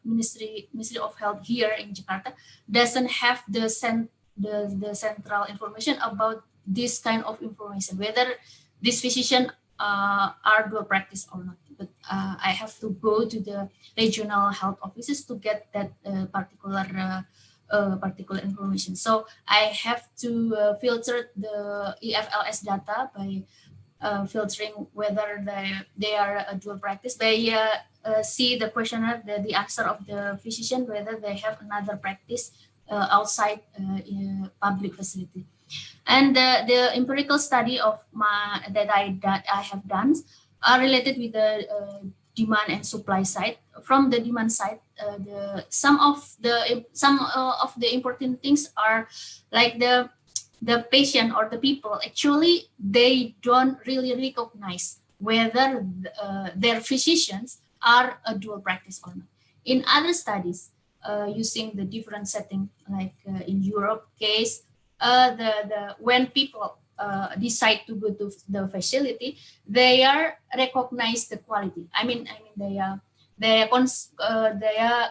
Speaker 2: Ministry of Health here in Jakarta doesn't have the central information about this kind of information, whether this physician are dual practice or not. But I have to go to the regional health offices to get that particular information. So I have to filter the EFLS data by filtering whether they are a dual practice. They see the questionnaire, the answer of the physician, whether they have another practice outside public facility. And the empirical study of that I have done are related with the demand and supply side. From the demand side, some of the important things are like the patient or the people actually they don't really recognize whether their physicians are a dual practice or not. In other studies, using the different setting, like in Europe case, when people decide to go to the facility, they are recognize the quality. I mean they are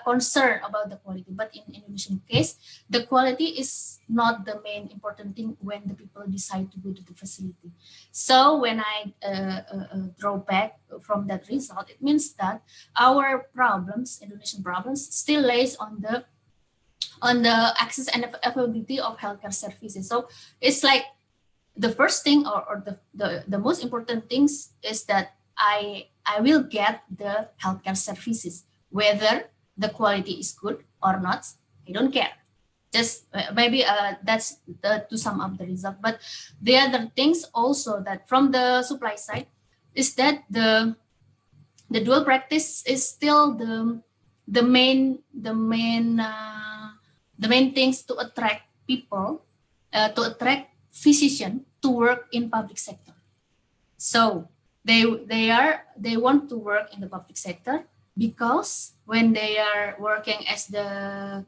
Speaker 2: concerned about the quality. But in Indonesian case, the quality is not the main important thing when the people decide to go to the facility. So when I draw back from that result, it means that our problems, Indonesian problems, still lays on the access and availability of healthcare services. So it's like the first thing or the most important things is that I will get the healthcare services, whether the quality is good or not. I don't care. Just maybe that's to sum up the result. But the other things also that from the supply side is that the dual practice is still the main things to attract people, to attract physicians to work in public sector. So they want to work in the public sector because when they are working as the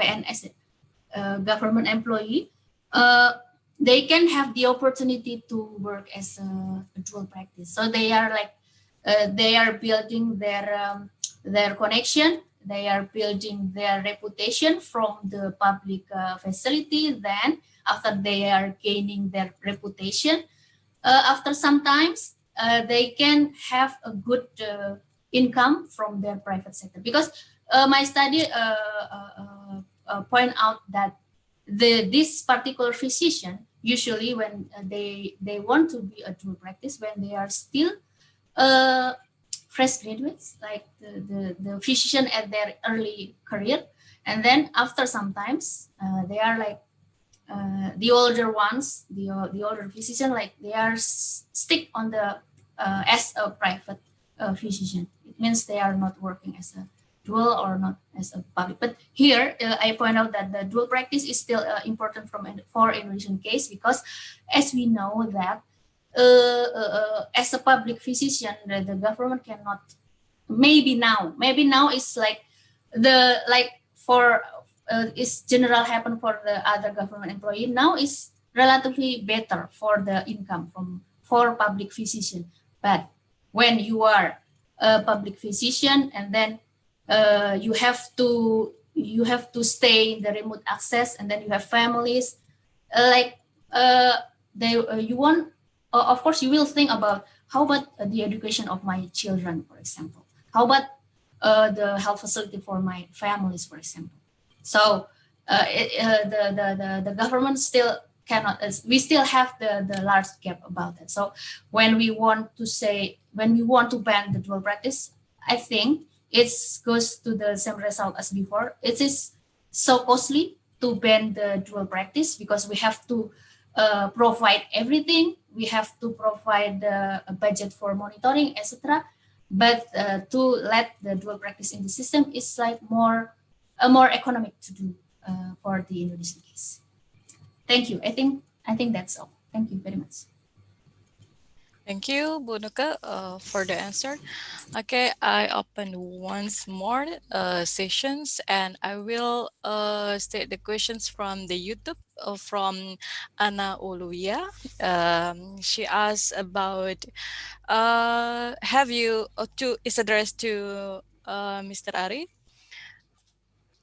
Speaker 2: PNS, government employee, they can have the opportunity to work as a dual practice. So they are like, they are building their connection, they are building their reputation from the public facility. Then after they are gaining their reputation, after some times, they can have a good income from their private sector. Because my study point out that this particular physician, usually when they want to be a dual practice, when they are still fresh graduates, like the physician at their early career, and then after sometimes they are like the older ones, the older physician, like they are stick on the as a private physician. It means they are not working as a dual or not as a public. But here I point out that the dual practice is still important for Indonesian case, because as we know that as a public physician, the government cannot. Maybe now it's like for is general happen for the other government employee. Now is relatively better for the income for public physician. But when you are a public physician and then you have to stay in the remote access, and then you have families, you want, of course you will think about how about the education of my children, for example. How about the health facility for my families, for example. So the government still cannot. We still have the large gap about that. So when we want to ban the dual practice, I think it goes to the same result as before. It is so costly to ban the dual practice, because we have to provide everything. We have to provide a budget for monitoring, etc. But to let the dual practice in the system is like more economic to do for the Indonesian case. Thank you. I think that's all. Thank you very much.
Speaker 3: Thank you, Bu Nucke, for the answer. Okay, I open once more sessions, and I will state the questions from the YouTube from Ana Oluya. She asked about is addressed to Mr. Arie.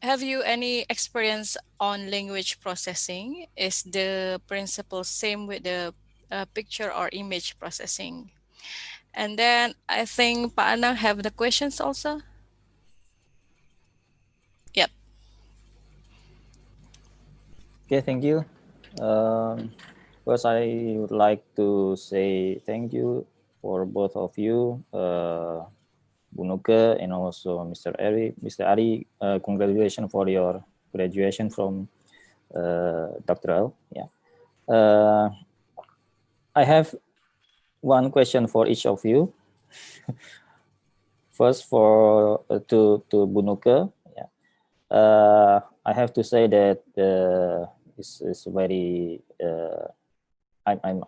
Speaker 3: Have you any experience on language processing? Is the principle same with the picture or image processing? And then I think Pak Anang have the questions also. Yep.
Speaker 11: Okay, thank you. First, I would like to say thank you for both of you, Bu Nucke and also Mr. Arie. Mr. Arie, congratulations for your graduation from doctoral. Yeah. I have one question for each of you. First, for to Bu Nucke. Yeah. I have to say that this is very. I'm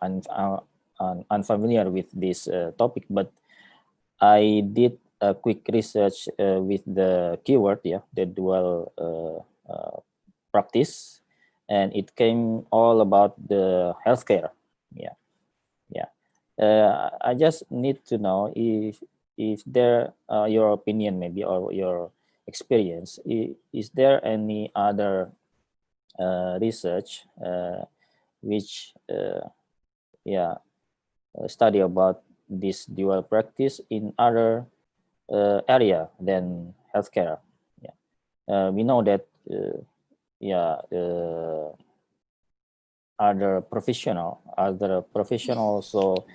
Speaker 11: unfamiliar with this topic, but I did a quick research with the keyword, the dual practice, and it came all about the healthcare. I just need to know if there, your opinion maybe, or your experience, is there any other research which study about this dual practice in other area than healthcare? We know that other professional also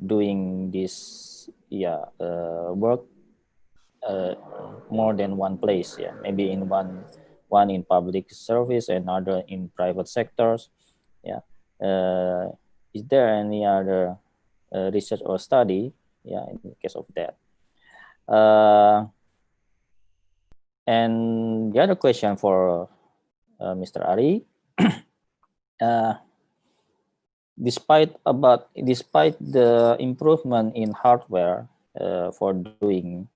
Speaker 11: doing this work more than one place. Maybe in one in public service and other in private sectors. Is there any other research or study in the case of that? And the other question for Mr. Arie, despite the improvement in hardware for doing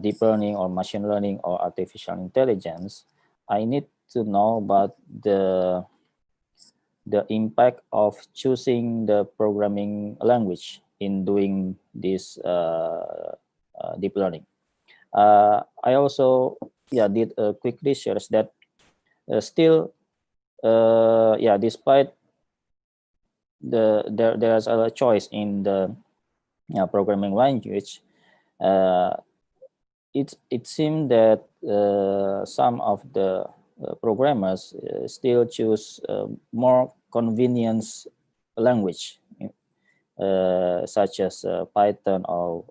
Speaker 11: deep learning or machine learning or artificial intelligence, I need to know about the impact of choosing the programming language in doing this deep learning. I also did a quick research that still despite there's a choice in the programming language, it seemed that some of the programmers still choose more convenience language, such as Python or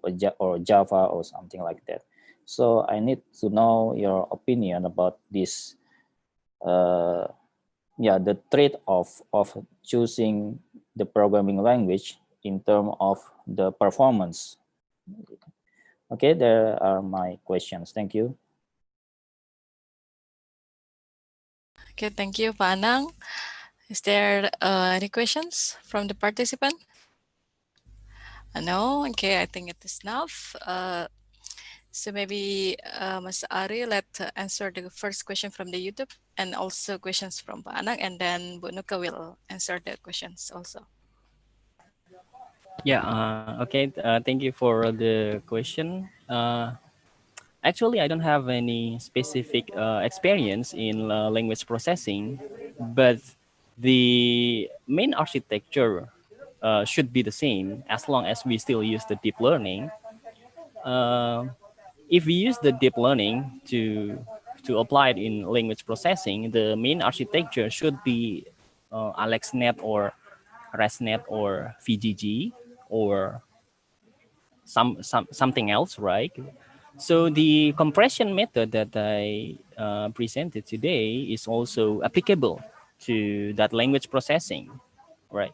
Speaker 11: Java or something like that. So I need to know your opinion about this. The trade-off of choosing the programming language in terms of the performance. Okay, there are my questions. Thank you.
Speaker 3: Okay, thank you, Pak Anang. Is there any questions from the participant? No? Okay, I think it is enough. So maybe Mas Arie, let's answer the first question from the YouTube and also questions from Pak Anang, and then Bu Nucke will answer the questions also.
Speaker 4: Yeah, okay. Thank you for the question. Actually, I don't have any specific experience in language processing, but the main architecture should be the same as long as we still use the deep learning. If we use the deep learning to apply it in language processing, the main architecture should be AlexNet or ResNet or VGG or something else, right? So the compression method that I presented today is also applicable to that language processing, right?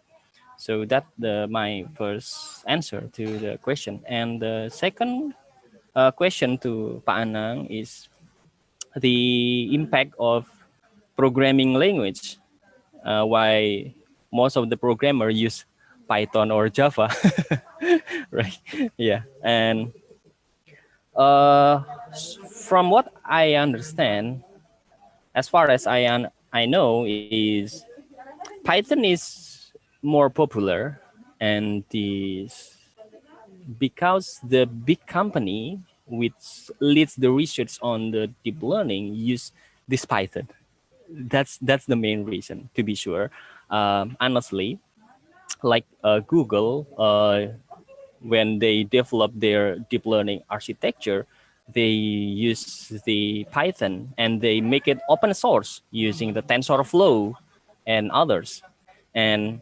Speaker 4: So that my first answer to the question. And the second question to Pak Anang is the impact of programming language. Why most of the programmer use Python or Java, right? Yeah, and from what I understand, as far as I know, is Python is more popular, and because the big company which leads the research on the deep learning use this Python. That's the main reason, to be sure. Honestly, like Google, when they develop their deep learning architecture, they use the Python and they make it open source using the TensorFlow and others. And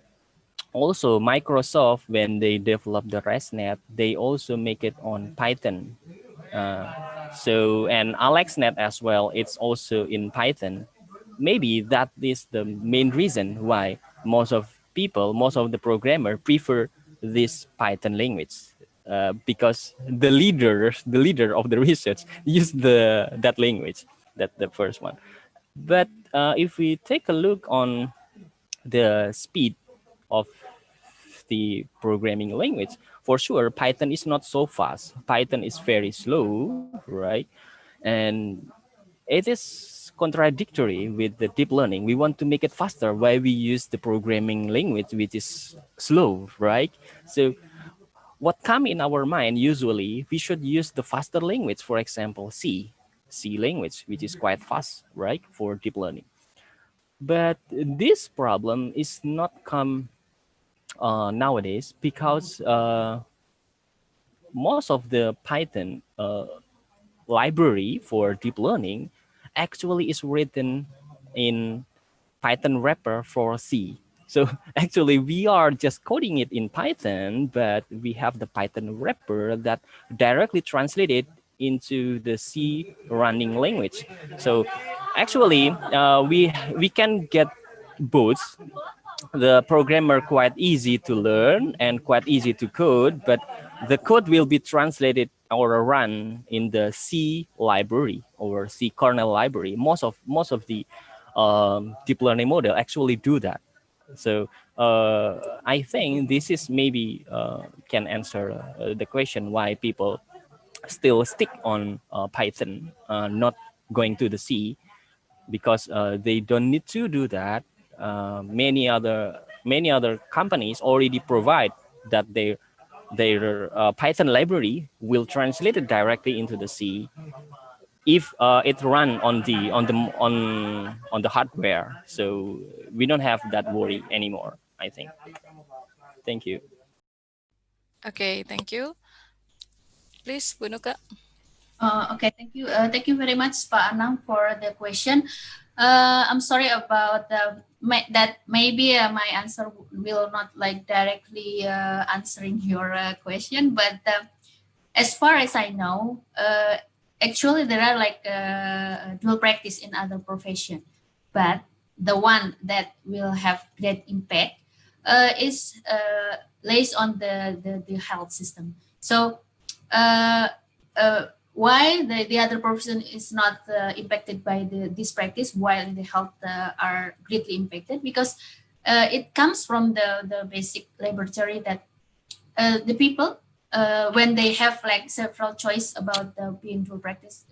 Speaker 4: also Microsoft, when they develop the ResNet, they also make it on Python. And AlexNet as well, it's also in Python. Maybe that is the main reason why most of the programmer prefer this Python language, because the leader of the research use that language. That's the first one. But if we take a look on the speed of the programming language, for sure Python is not so fast. Python is very slow, right? And it is contradictory with the deep learning. We want to make it faster, why we use the programming language which is slow, right? So what come in our mind, usually we should use the faster language, for example C language, which is quite fast, right, for deep learning. But this problem is not come nowadays, because most of the Python library for deep learning actually is written in Python wrapper for C. So actually we are just coding it in Python, but we have the Python wrapper that directly translated into the C running language. So actually we can get both the programmer quite easy to learn and quite easy to code, but the code will be translated or run in the C library or C kernel library. Most of the deep learning model actually do that. So I think this is maybe can answer the question why people still stick on Python, not going to the C, because they don't need to do that. Many other companies already provide that their Python library will translate it directly into the C if it run on the hardware. So we don't have that worry anymore, I think. Thank you.
Speaker 3: Okay, thank you. Please, Bu Nucke.
Speaker 2: Okay, thank you. Thank you very much, Pak Anang, for the question. I'm sorry about that. Maybe my answer will not like directly answering your question, but as far as I know, actually there are like dual practice in other profession, but the one that will have great impact is lays on the health system. So why the other profession is not impacted by this practice while the health are greatly impacted, because it comes from the basic laboratory that the people when they have like several choice about being dual practice,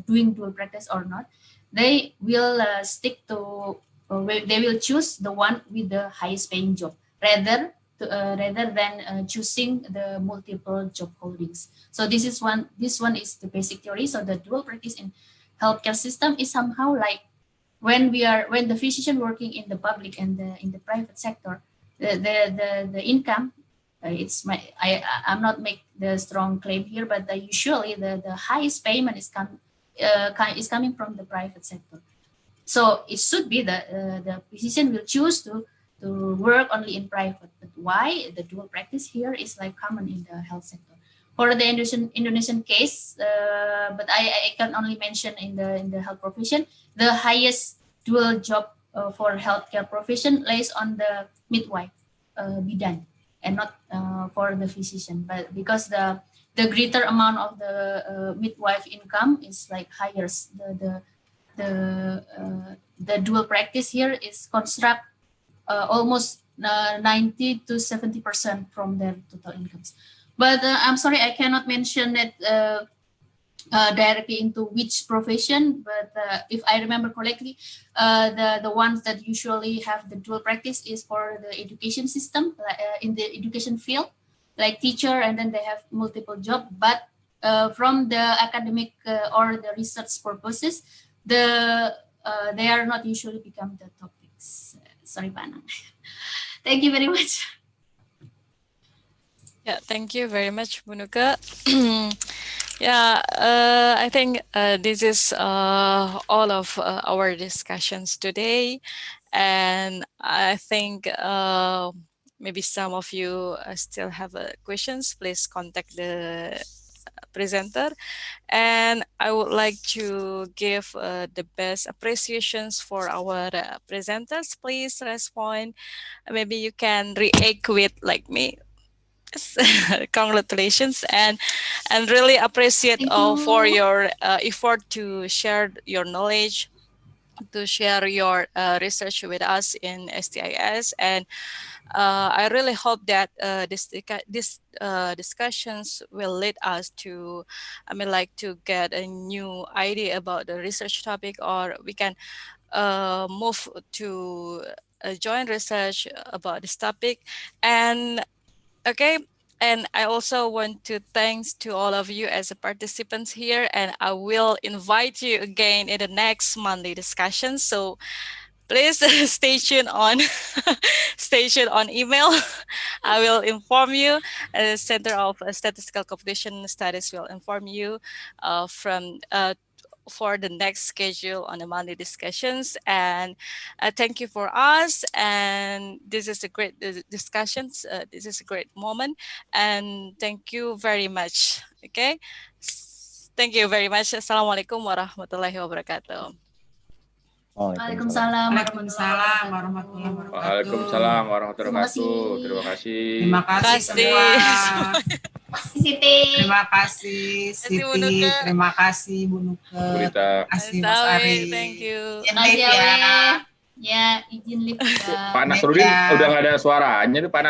Speaker 2: doing dual practice or not, they will stick to they will choose the one with the highest paying job rather than choosing the multiple job holdings. So this one is the basic theory. So the dual practice in healthcare system is somehow like when the physician working in the public and in the private sector, the income, I'm not make the strong claim here, but usually the highest payment is coming from the private sector. So it should be the physician will choose to work only in private. But why the dual practice here is like common in the health sector? For the Indonesian case, but I can only mention in the health profession, the highest dual job for healthcare profession lays on the midwife, bidan, and not for the physician. But because the greater amount of the midwife income is like higher, the dual practice here is construct almost 90 to 70% from their total incomes. But I'm sorry, I cannot mention it directly into which profession. But if I remember correctly, the ones that usually have the dual practice is for the education system, in the education field, like teacher, and then they have multiple jobs. But from the academic or the research purposes, they are not usually become the topics. Sorry, Pana. Thank you very much.
Speaker 3: Yeah, thank you very much, Bu Nucke. Yeah, I think this is all of our discussions today. And I think maybe some of you still have questions. Please contact the presenter. And I would like to give the best appreciations for our presenters. Please respond. Maybe you can react with like me. Congratulations, and really appreciate for your effort to share your knowledge, to share your research with us in STIS. And I really hope that this discussions will lead us to, to get a new idea about the research topic, or we can move to joint research about this topic. And okay. And I also want to thanks to all of you as participants here, and I will invite you again in the next monthly discussion. So please stay tuned on email. I will inform you. The Center of Statistical Competition Studies will inform you for the next schedule on the monthly discussions. And thank you for us. And this is a great discussions. This is a great moment. And thank you very much. Okay. Thank you very much. Assalamualaikum warahmatullahi wabarakatuh.
Speaker 2: Waalaikumsalam
Speaker 6: warahmatullahi wabarakatuh.
Speaker 7: Waalaikumsalam warahmatullahi wabarakatuh. Terima kasih.
Speaker 6: Terima kasih semua.
Speaker 2: Siti.
Speaker 6: Terima kasih Siti. Terima kasih Bu Nucke.
Speaker 7: Terima
Speaker 6: kasih Mas Arie.
Speaker 3: Thank you.
Speaker 2: Terima kasih ya. Ya, izin lift ya.
Speaker 7: Pak Nasruddin udah nggak ada suaranya tuh Pak Nasruddin.